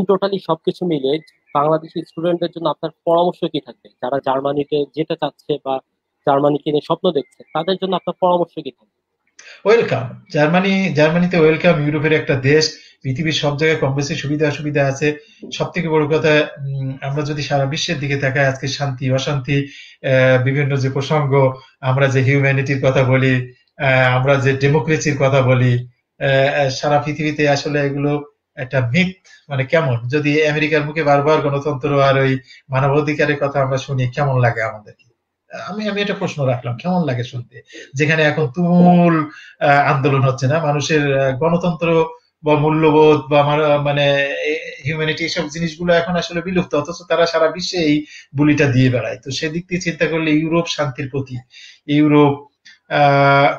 টোটালি সবকিছু মিলে বাংলাদেশি স্টুডেন্টদের জন্য আপনার পরামর্শ কি থাকবে, যারা জার্মানিতে যেতে চাচ্ছে বা জার্মানিকে নিয়ে স্বপ্ন দেখছে, তাদের জন্য আপনার পরামর্শ কি থাকবে। ওয়েলকাম। জার্মানিতে ওয়েলকাম। ইউরোপের একটা দেশ, পৃথিবীর সব জায়গায় কম বেশি সুবিধা অসুবিধা আছে। সব থেকে বড় কথা, আমরা যদি সারা বিশ্বের দিকে তাকাই, আজকে শান্তি অশান্তি, বিভিন্ন যে প্রসঙ্গ, আমরা যে হিউম্যানিটির কথা বলি, আমরা যে ডেমোক্রেসির কথা বলি, সারা পৃথিবীতে আসলে এগুলো একটা মিথ। মানে কেমন যদি আমেরিকার মুখে বারবার গণতন্ত্র আর ওই মানবাধিকারের কথা আমরা শুনি, কেমন লাগে আমাদের? আমি আমি একটা প্রশ্ন রাখলাম, কেমন লাগে শুনতে, যেখানে এখন তুমুল আন্দোলন হচ্ছে না মানুষের গণতন্ত্র বা মূল্যবোধ বা আমার মানে হিউম্যানিটি, এইসব জিনিসগুলো এখন আসলে বিলুপ্ত, অথচ তারা সারা বিশ্বে এই বুলিটা দিয়ে বেড়ায়। তো সেদিক দিয়ে চিন্তা করলে ইউরোপ শান্তির প্রতীক। ইউরোপ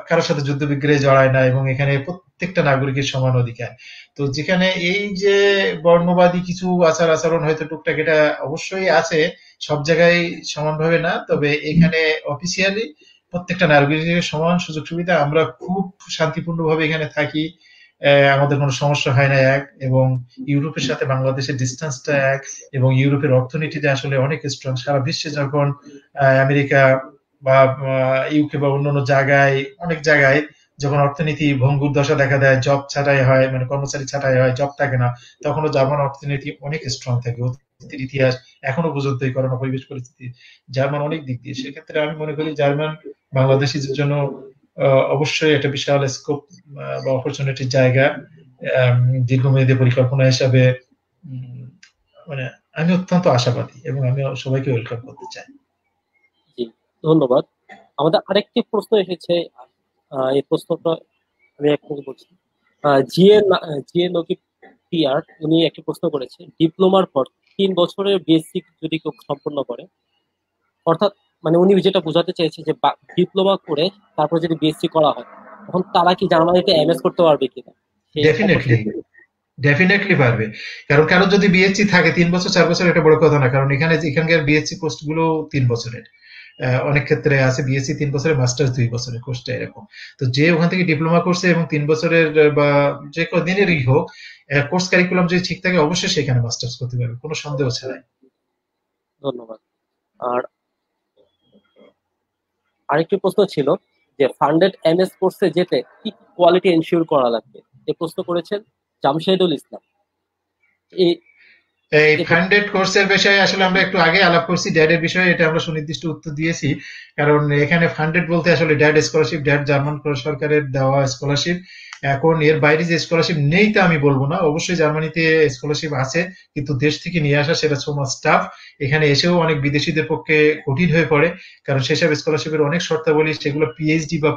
কারোর সাথে যুদ্ধ বিগ্রহে জড়ায় না এবং এখানে প্রত্যেকটা নাগরিকের সমান অধিকার। তো যেখানে এই যে বর্ণবাদী কিছু আচার আচরণ হয়তো টুকটাক এটা অবশ্যই আছে, সব জায়গায় সমানভাবে না, তবে এখানে অফিসিয়ালি প্রত্যেকটা নাগরিকের সমান সুযোগ সুবিধা। আমরা খুব শান্তিপূর্ণভাবে এখানে থাকি, আমাদের কোনো সমস্যা হয় না এক, এবং ইউরোপের সাথে বাংলাদেশের ডিস্টেন্সটা এক, এবং ইউরোপের অর্থনীতিতে আসলে অনেক স্ট্রং। সারা বিশ্বে যখন আমেরিকা বা ইউকে বা অন্যান্য জায়গায়, অনেক জায়গায় যখন অর্থনীতি ভঙ্গুর দশা দেখা দেয়, জব ছাঁটাই হয়, মানে কর্মচারী ছাঁটাই হয়, জব থাকে না, তখনও জার্মান অর্থনীতি অনেক স্ট্রং থাকে। অতীতের ইতিহাস এখনো পর্যন্ত এই করোনা পরিবেশ পরিস্থিতি জার্মান অনেক দিক দিয়ে, সেক্ষেত্রে আমি মনে করি জার্মান বাংলাদেশিদের জন্য অবশ্যই একটা বিশাল স্কোপ বা অপরচুনিটির জায়গা। দীর্ঘমেয়াদী পরিকল্পনা হিসাবে মানে আমি অত্যন্ত আশাবাদী এবং আমি সবাইকে ওয়েলকাম করতে চাই। জি, ধন্যবাদ। আমাদের আরেকটি প্রশ্ন এসেছে, এই প্রশ্নটা আমি আপনাকে বলছি। জিএ নকিব পিআর উনি একটি প্রশ্ন করেছে, ডিপ্লোমার পর 3 বছরের বেসিক যদি কেউ সম্পন্ন করে, অর্থাৎ মানে উনি যেটা বোঝাতে চেয়েছে যে ডিপ্লোমা করে তারপর যদি বিএসসি করা হয়, তখন তারা কি জার্মানিতে এমএস করতে পারবে কিনা? ডেফিনেটলি, ডেফিনেটলি পারবে। কারণ কারো যদি বিএসসি থাকে 3 বছর 4 বছর, এটা বড় কথা না, কারণ এখানকার বিএসসি পোস্ট গুলো 3 বছরের। অনেক ক্ষেত্রে আছে বিএসসি 3 বছরের, মাস্টার্স 2 বছরের কোর্সটা এরকম। তো যে ওখান থেকে ডিপ্লোমা করছে এবং 3 বছরের বা যে কদিনেরই হোক কোর্স কারিকুলাম যদি ঠিক থাকে, অবশ্যই সেখানে মাস্টার্স করতে পারবে কোনো সন্দেহ ছাড়াই। ধন্যবাদ। আর আরেকটি প্রশ্ন ছিল যে ফান্ডেড এমএস কোর্সে যেতে কি কোয়ালিটি এনশিওর করা লাগবে, এই প্রশ্ন করেছেন জামশেদুল ইসলাম। এই ফান্ডেড কোর্সের বিষয়ে আসলে আমরা একটু আগে আলাপ করছি, ড্যাডের বিষয়ে এটা আমরা সুনির্দিষ্ট উত্তর দিয়েছি। কারণ এখানে ফান্ডেড বলতে আসলে ড্যাড স্কলারশিপ, ড্যাড জার্মান সরকারের দেওয়া স্কলারশিপ। এখন এর বাইরে যে স্কলারশিপ নেই তা আমি বলবো না, অবশ্যই জার্মানিতে স্কলারশিপ আছে, কিন্তু দেশ থেকে নিয়ে আসা সেটা সো মাচ টাফ। এখানে এসেও অনেক বিদেশিদের পক্ষে কঠিন হয়ে পড়ে, কারণ সেসব স্কলারশিপের অনেক শর্তাবলী, সেগুলো পিএইচডি বা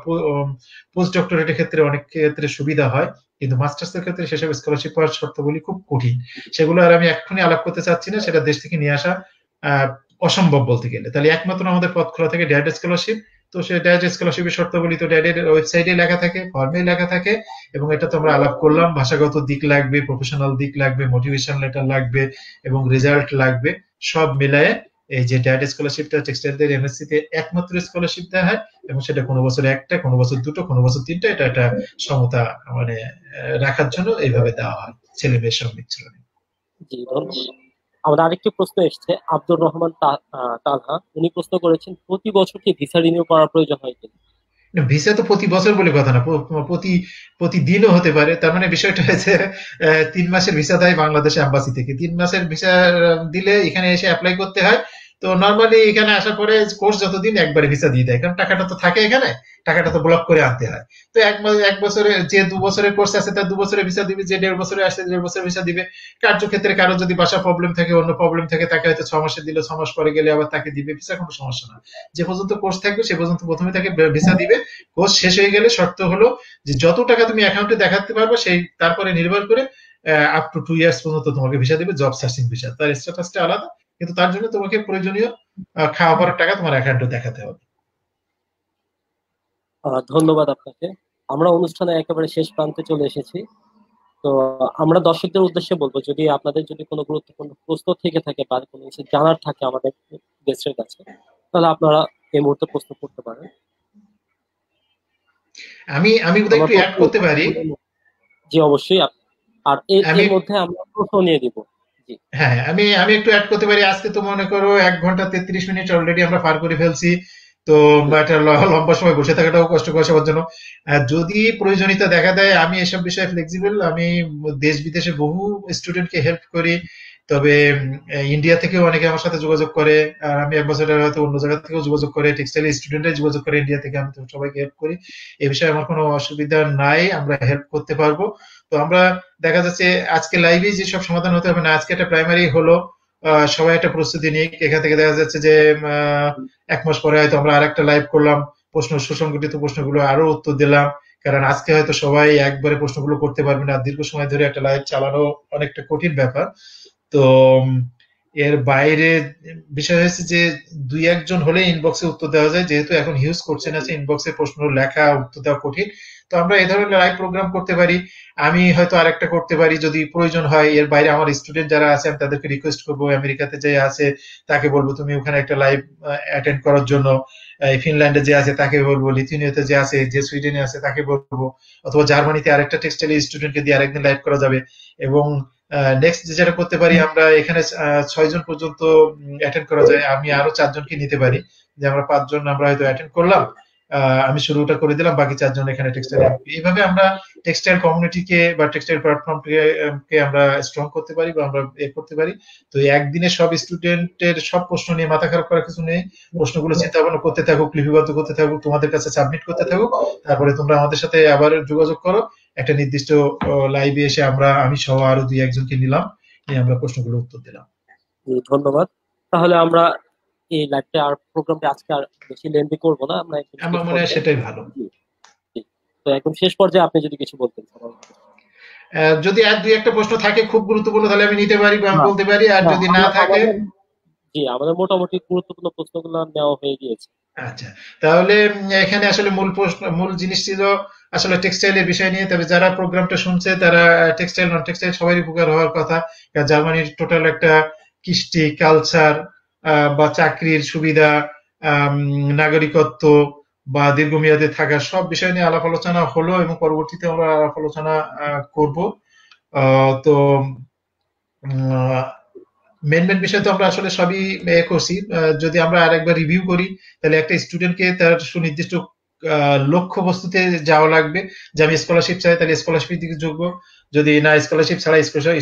পোস্ট ডক্টরেটের ক্ষেত্রে অনেক ক্ষেত্রে সুবিধা হয়, কিন্তু মাস্টার্স এর ক্ষেত্রে সেসব স্কলারশিপ পাওয়ার শর্তাবলী খুব কঠিন। সেগুলো আর আমি এক্ষুনি আলাপ করতে চাচ্ছি না, সেটা দেশ থেকে নিয়ে আসা অসম্ভব বলতে গেলে। তাহলে একমাত্র আমাদের পথ খোলা থাকে ড্যাড স্কলারশিপ। তো সে ড্যাড স্কলারশিপের শর্তাবলী তো ড্যাডের ওয়েবসাইটে লেখা থাকে, ফর্মে লেখা থাকে, এবং এটা তো আমরা আলাপ করলাম। ভাষাগত দিক লাগবে, প্রফেশনাল দিক লাগবে, মোটিভেশন লেটার লাগবে, এবং রেজাল্ট লাগবে। সব মিলায়ে এই যে ড্যাড স্কলারশিপটা টেক্সটাইলদের এমএসসি তে একমাত্র স্কলারশিপ দেওয়া হয়, এবং সেটা কোনো বছর একটা, কোনো বছর দুটো, কোনো বছর তিনটা, এটা একটা সমতা মানে রাখার জন্য এইভাবে দেওয়া হয় ছেলে মেয়ের সব মিশ্রণে। জি, ধন্যবাদ। আমাদের আরেকটি প্রশ্ন এসেছে আব্দুর রহমান তালহা, উনি প্রশ্ন করেছেন প্রতি বছর কি ভিসা রিনিউ করার প্রয়োজন হয় কিনা? ভিসা তো প্রতি বছর বলে কথা না, প্রতি প্রতিদিনও হতে পারে। তার মানে বিষয়টা হয়েছে 3 মাসের ভিসা দেয় বাংলাদেশ এম্বাসি থেকে, 3 মাসের ভিসা দিলে এখানে এসে অ্যাপ্লাই করতে হয়। তো নর্মালি এখানে আসার পরে কোর্স যতদিন একবারে ভিসা দিয়ে দেয়, কারণ টাকাটা তো থাকে এখানে, টাকাটা তো ব্লক করে আনতে হয়। তো 1 বছরে যে 2 বছরের কোর্স আছে তার 2 বছরের ভিসা দিবে, যে 1.5 বছরে আসছে 1.5 বছরের ভিসা দিবে। কার্যক্ষেত্রে কারো যদি বাসা প্রবলেম থাকে, অন্য প্রবলেম থাকে, তাকে হয়তো 6 মাসে দিলে 6 মাস পরে গেলে আবার তাকে দিবে ভিসা, কোনো সমস্যা না। যে পর্যন্ত কোর্স থাকবে সে পর্যন্ত প্রথমে তাকে ভিসা দিবে। কোর্স শেষ হয়ে গেলে শর্ত হলো যে যত টাকা তুমি অ্যাকাউন্টে দেখাতে পারবে সেই তারপরে নির্ভর করে আপ টু 2 ইয়ার্স পর্যন্ত তোমাকে ভিসা দিবে, জব সার্চিং ভিসা, তার স্ট্যাটাসটা আলাদা, কিন্তু তার জন্য তোমাকে প্রয়োজনীয় খাওয়া পড়ার টাকা তোমার অ্যাকাউন্টে দেখাতে হবে। ধন্যবাদ আপনাকে। আমরা অনুষ্ঠানে একেবারে শেষ প্রান্তে চলে এসেছি। তো আমরা দর্শকদের উদ্দেশ্যে বলবো, যদি আপনাদের যদি কোনো গুরুত্বপূর্ণ প্রশ্ন থেকে থাকে বা কোনো কিছু জানার থাকে আমাদের গেস্টের কাছে, তাহলে আপনারা এই মুহূর্তে প্রশ্ন করতে পারেন। আমি আমি বোধহয় একটু অ্যাড করতে পারি। জি, অবশ্যই। আর এর মধ্যে আমরা প্রশ্ন নিয়ে দিব। জি, হ্যাঁ, আমি আমি একটু অ্যাড করতে পারি। আজকে তো মনে করো 1 ঘন্টা 33 মিনিট অলরেডি আমরা পার করে ফেলছি। তো একটা লম্বা সময় বসে থাকাটাও কষ্টকর সবার জন্য। যদি প্রয়োজনীয়তা দেখা দেয়, আমি এসব বিষয়ে ফ্লেক্সিবল। আমি দেশ বিদেশে বহু স্টুডেন্টকে হেল্প করি। তবে ইন্ডিয়া থেকেও অনেকে আমার সাথে যোগাযোগ করে, আর আমি অ্যাম্বাসেডর হয়তো অন্য জায়গা থেকেও যোগাযোগ করে, টেক্সটাইল স্টুডেন্টরা যোগাযোগ করে ইন্ডিয়া থেকে, আমি তো সবাইকে হেল্প করি। এ বিষয়ে আমার কোনো অসুবিধা নাই, আমরা হেল্প করতে পারবো। তো আমরা দেখা যাচ্ছে আজকে লাইভে যেসব সমাধান হতে হবে না, আজকে একটা প্রাইমারি হলো, সবাই একটা প্রস্তুতি নিক। এখান থেকে দেখা যাচ্ছে যে এক মাস পরে হয়তো আমরা আরেকটা লাইভ করলাম, প্রশ্ন সুসংগঠিত প্রশ্নগুলো আরো উত্তর দিলাম। কারণ আজকে হয়তো সবাই একবারে প্রশ্নগুলো করতে পারবে না, দীর্ঘ সময় ধরে একটা লাইভ চালানো অনেকটা কঠিন ব্যাপার। তো এর বাইরে বিষয় হয়েছে যে দুই একজন হলে ইনবক্সে উত্তর দেওয়া যায়, যেহেতু এখন হিউজ কোশ্চেন আছে, ইনবক্সে প্রশ্ন লেখা উত্তর দেওয়া কঠিন। তো আমরা এই ধরনের লাইভ প্রোগ্রাম করতে পারি। আমি হয়তো আরেকটা করতে পারি যদি প্রয়োজন হয়। এর বাইরে আমার স্টুডেন্ট যারা আছে আমি তাদেরকে রিকোয়েস্ট করবো, আমেরিকাতে যে আছে তাকে বলবো তুমি ওখানে একটা লাইভ অ্যাটেন্ড করার জন্য। ফিনল্যান্ডে যে আছে তাকে বলবো, লিথুয়ানিয়াতে যে আছে, যে সুইডেনে আছে তাকে বলবো, অথবা জার্মানিতে আরেকটা টেক্সটাইল স্টুডেন্টকে দিয়ে আরেকদিন লাইভ করা যাবে। এবং নেক্সট যেটা করতে পারি, আমরা এখানে 6 জন পর্যন্ত অ্যাটেন্ড করা যায়, আমি আরো 4 জনকে নিতে পারি। যে আমরা 5 জন আমরা হয়তো অ্যাটেন্ড করলাম, আমি শুরুটা করে দিলাম, বাকি 4 জন এখানে টেক্সটাইল। এইভাবে আমরা টেক্সটাইল কমিউনিটিকে বা টেক্সটাইল প্ল্যাটফর্মকে আমরা স্ট্রং করতে পারি বা আমরা করতে পারি। তো একদিনে সব স্টুডেন্টের সব প্রশ্ন নিয়ে মাথা খারাপ করার কিছু নেই। প্রশ্নগুলো চিন্তা ভাবনা করতে থাকুক, লিপিবদ্ধ করতে থাকুক, তোমাদের কাছে সাবমিট করতে থাকুক। তারপরে তোমরা আমাদের সাথে আবার যোগাযোগ করো। একটা নির্দিষ্ট লাইভে এসে আমি সহ আরো 2-1 জনকে নিলাম, নিয়ে আমরা প্রশ্নগুলো উত্তর দিলাম। ধন্যবাদ। তাহলে আমরা এই লাইভটা আর প্রোগ্রামটা আজকে আর বেশি লেন্দি করবো না, আমরা একদম আমার মনে হয় সেটাই ভালো। তো একদম শেষ পর্যায়ে আপনি যদি কিছু বলতেন। যদি আর 2-1টা প্রশ্ন থাকে খুব গুরুত্বপূর্ণ, তাহলে আমি নিতে পারি বা আমি বলতে পারি, আর যদি না থাকে। জি, আমাদের মোটামুটি গুরুত্বপূর্ণ প্রশ্নগুলো নেওয়া হয়ে গিয়েছে। আচ্ছা, তাহলে এখানে আসলে মূল জিনিস ছিল আসলে টেক্সটাইলের বিষয় নিয়ে। তবে যারা প্রোগ্রামটা শুনছে তারা টেক্সটাইল নন টেক্সটাইল সবারই উপকার হওয়ার কথা। জার্মানির টোটাল একটা কৃষ্টি কালচার বা চাকরির সুবিধা, নাগরিকত্ব বা দীর্ঘমেয়াদে থাকা, সব বিষয় নিয়ে আলাপ আলোচনা হলো এবং পরবর্তীতে আমরা আলাপ আলোচনা করব। তো মেন বিষয় তো আমরা আসলে সবই করছি। যদি আমরা আরেকবার রিভিউ করি, তাহলে একটা স্টুডেন্টকে তার সুনির্দিষ্ট লক্ষ্য বস্তুতে যাওয়া লাগবে। যে আমি স্কলারশিপ চাই, তাহলে স্কলারশিপের দিকে যোগ্য। যদি না স্কলারশিপ ছাড়া,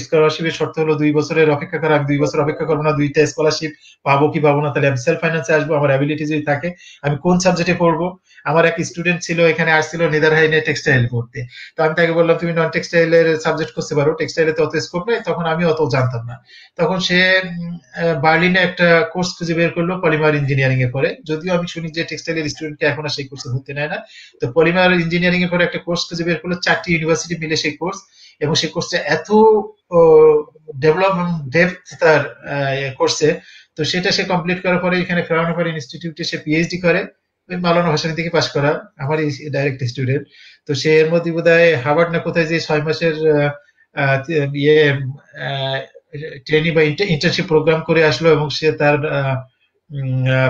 স্কলারশিপের শর্ত হলো 2 বছরের অপেক্ষা করা। আমি 2 বছর অপেক্ষা করবো না, 2টা স্কলারশিপ পাবো কি পাবো না, তাহলে আমি সেলফ ফাইন্যান্সে আসবো। আমার অ্যাবিলিটি যদি থাকে, আমি কোন সাবজেক্টে পড়বো। আমার এক স্টুডেন্ট ছিল, এখানে আসছিল নেদারহাইনে টেক্সটাইল পড়তে। তো আমি তাকে বললাম তুমি নন টেক্সটাইলের সাবজেক্ট করতে পারো, টেক্সটাইলে তো অত স্কোপ নাই। তখন আমি অত জানতাম না। তখন সে বার্লিনে একটা কোর্স খুঁজে বের করলো পলিমার ইঞ্জিনিয়ারিং এ পরে। যদিও আমি শুনি যে টেক্সটাইলের স্টুডেন্টকে এখন আর সেই কোর্সে ভর্তি নেয় না। তো পলিমার ইঞ্জিনিয়ারিং এর পরে একটা কোর্স খুঁজে বের করলো, 4টি ইউনিভার্সিটি মিলে সেই কোর্স। এবং সেই কোর্সটা এত ডেভেলপমেন্ট ডেপথ তার কোর্সে। তো সেটা সে কমপ্লিট করার পরে এখানে ফ্রাউনহোফার ইনস্টিটিউটে সে পিএইচডি করে। ওই মাওলানা ভাসানী থেকে পাশ করা, আমারই ডাইরেক্ট স্টুডেন্ট। তো সে এর মধ্যে বোধহয় হার্ভার্ড না কোথায় যে 6 মাসের ইয়ে ট্রেনিং বা ইন্টার্নশিপ প্রোগ্রাম করে আসলো, এবং সে তার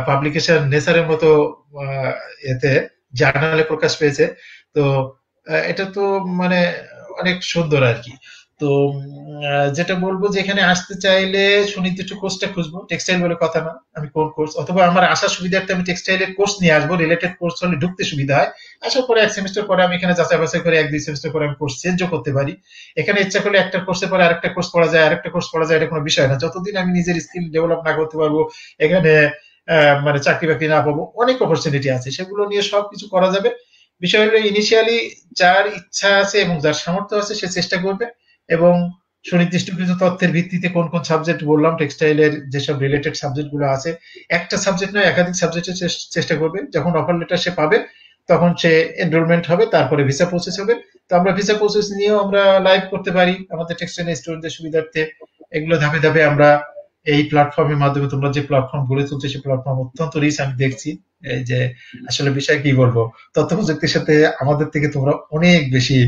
পাবলিকেশন নেসারের মতো এতে জার্নালে প্রকাশ পেয়েছে। তো এটা তো মানে অনেক সুন্দর আর কি। তো যেটা বলবো যে এখানে আসতে চাইলে সুনির্দিষ্ট কোর্সটা খুঁজবো, টেক্সটাইল বলে কথা না, আমি কোন কোর্স, অথবা আমার আসার সুবিধার্থে আমি টেক্সটাইলের কোর্স নিয়ে আসবো, রিলেটেড কোর্স হলে ঢুকতে সুবিধা হয়। আসার পরে 1 সেমিস্টার পরে আমি এখানে যাচাই বাছাই করে 1-2 সেমিস্টার পরে আমি কোর্স চেঞ্জও করতে পারি। এখানে ইচ্ছা করলে একটা কোর্সের পরে আরেকটা কোর্স পড়া যায়, আরেকটা কোর্স পড়া যায়, এটা কোনো বিষয় না। যতদিন আমি নিজের স্কিল ডেভেলপ না করতে পারবো, এখানে মানে চাকরি বাকরি না পাবো, অনেক অপরচুনিটি আছে, সেগুলো নিয়ে সবকিছু করা যাবে। বিষয় হলো ইনিশিয়ালি যার ইচ্ছা আছে এবং যার সামর্থ্য আছে সে চেষ্টা করবে, এবং সুনির্দিষ্ট কিছু তথ্যের ভিত্তিতে কোন কোন সাবজেক্ট বললাম টেক্সটাইলের যেসব রিলেটেড সাবজেক্ট গুলো আছে, একটা সাবজেক্ট নয় একাধিক সাবজেক্টের চেষ্টা করবে। যখন অফার লেটার সে পাবে তখন সে এনরোলমেন্ট হবে, তারপরে ভিসা প্রসেস হবে। তো আমরা ভিসা প্রসেস নিয়েও আমরা লাইভ করতে পারি আমাদের টেক্সটাইল স্টুডেন্টদের সুবিধার্থে। এগুলো ধাপে ধাপে আমরা এই প্ল্যাটফর্মের মাধ্যমে, তোমরা যে প্ল্যাটফর্ম গড়ে তুলছো সেই প্ল্যাটফর্ম অত্যন্ত রিচ আমি দেখছি। এই যে আসলে বিষয় কি বলবো, তথ্য প্রযুক্তির সাথে আমাদের থেকে তোমরা অনেক বেশি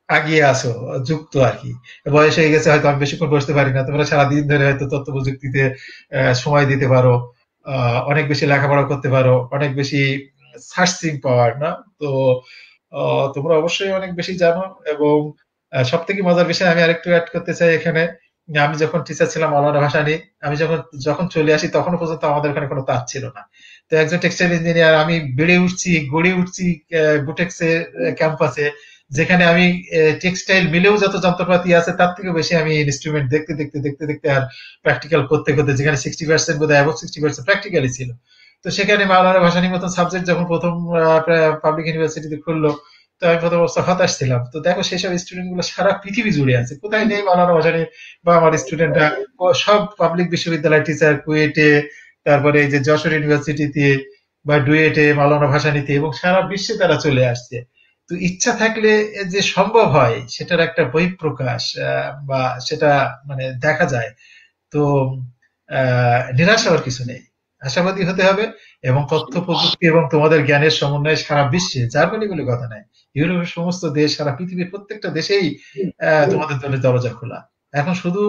আগিয়ে আছো, যুক্ত আর কি। বয়স হয়ে গেছে হয়তো, আমি বেশিক্ষণ বসতে পারি না, তোমরা সারাদিন ধরে হয়তো তথ্য প্রযুক্তিতে সময় দিতে পারো, অনেক বেশি লেখাপড়া করতে পারো, অনেক বেশি সার্চিং পাওয়ার না। তো তোমরা অবশ্যই অনেক বেশি জানো। এবং সব থেকে মজার বিষয় আমি আরেকটু অ্যাড করতে চাই এখানে, আমি যখন টিচার ছিলাম মাওলানা ভাসানী, আমি যখন যখন চলে আসি তখনও পর্যন্ত আমাদের ওখানে কোনো তার ছিল না। তো একজন টেক্সটাইল ইঞ্জিনিয়ার, আমি বেড়ে উঠছি গড়ে উঠছি গুটেক্সের ক্যাম্পাসে, যেখানে আমি টেক্সটাইল মিলেও যত যন্ত্রপাতি আছে তার থেকে বেশি আমি ইনস্ট্রুমেন্ট দেখতে দেখতে দেখতে দেখতে আর প্র্যাকটিক্যাল করতে করতে, যেখানে 60% বোধহয় অ্যাবভ 60% প্র্যাকটিক্যালি ছিল। তো সেখানে মাওলানা ভাসানীর মতন সাবজেক্ট যখন প্রথম পাবলিক ইউনিভার্সিটিতে খুললো, তো আমি প্রথম অবস্থা হতাশ ছিলাম। তো দেখো সেসব স্টুডেন্ট গুলো সারা পৃথিবী জুড়ে আছে, কোথায় নেই মাওলানা ভাসানী বা আমার স্টুডেন্টরা সব পাবলিক বিশ্ববিদ্যালয় টিচার, কুয়েটে, তারপরে এই যে যশোর ইউনিভার্সিটিতে বা ডুয়েটে, মাওলানা ভাসানীতে, এবং সারা বিশ্বে তারা চলে আসছে। তো ইচ্ছা থাকলে যে সম্ভব হয় সেটার একটা বহিঃপ্রকাশ বা সেটা মানে দেখা যায়। তো নিরাশ হওয়ার কিছু নেই, আশাবাদী হতে হবে। এবং তথ্য প্রযুক্তি এবং তোমাদের জ্ঞানের সমন্বয়ে সারা বিশ্বে, জার্মানি বলে কথা নাই, ইউরোপের সমস্ত দেশ, সারা পৃথিবীর প্রত্যেকটা দেশেই তোমাদের জন্য দরজা খোলা। এখন শুধু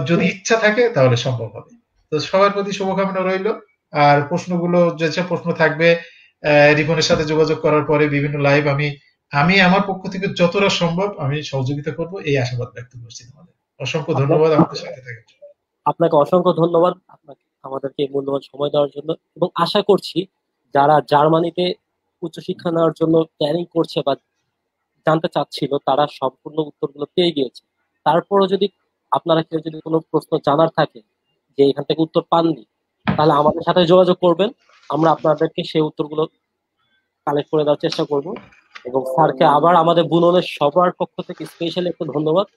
যদি ইচ্ছা থাকে তাহলে সম্ভব হবে। তো সবার প্রতি শুভকামনা রইল। আর প্রশ্নগুলো, যেসব প্রশ্ন থাকবে রিপনের সাথে যোগাযোগ করার পরে বিভিন্ন লাইভ আমি আমি আমার পক্ষ থেকে যতটা সম্ভব আমি সহযোগিতা করব, এই আশাবাদ ব্যক্ত করছি তোমাদের। অসংখ্য ধন্যবাদ আমাদের সাথে থাকার জন্য। আপনাকে অসংখ্য ধন্যবাদ, আপনাকে আমাদেরকে মূল্যবান সময় দেওয়ার জন্য। এবং আশা করছি যারা জার্মানিতে উচ্চশিক্ষা নেওয়ার জন্য প্ল্যানিং করছে বা জানতে চাচ্ছিল তারা সম্পূর্ণ উত্তরগুলো পেয়ে গিয়েছে। তারপরও যদি আপনারা কেউ যদি কোনো প্রশ্ন জানার থাকে যে এখান থেকে উত্তর পাননি, তাহলে আমাদের সাথে যোগাযোগ করবেন। আমরা আপনাদেরকে সেই উত্তরগুলো কালেক্ট করে দেওয়ার চেষ্টা করব। এবং স্যারকে আবার আমাদের বুননের সবার পক্ষ থেকে স্পেশালি একটু ধন্যবাদ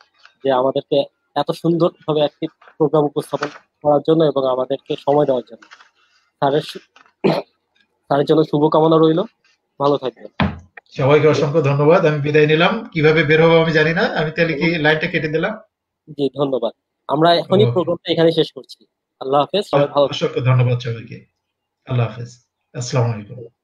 যে আমাদেরকে এত সুন্দরভাবে একটি প্রোগ্রাম উপস্থাপন করার জন্য এবং আমাদেরকে সময় দেওয়ার জন্য। স্যারের স্যারের জন্য শুভকামনা রইল। ভালো থাকবেন। সবাইকে অসংখ্য ধন্যবাদ। আমি বিদায় নিলাম। কিভাবে বের হবো আমি জানি না, আমি তাহলে কি লাইনটা কেটে দিলাম? জি, ধন্যবাদ। আমরা এখনই ওকে, প্রোগ্রামটা এখানে শেষ করছি। আল্লাহ হাফেজ, সবাই ভালো থাকবেন। অসংখ্য ধন্যবাদ সবাইকে। আল্লাহ হাফেজ। আসসালামু আলাইকুম।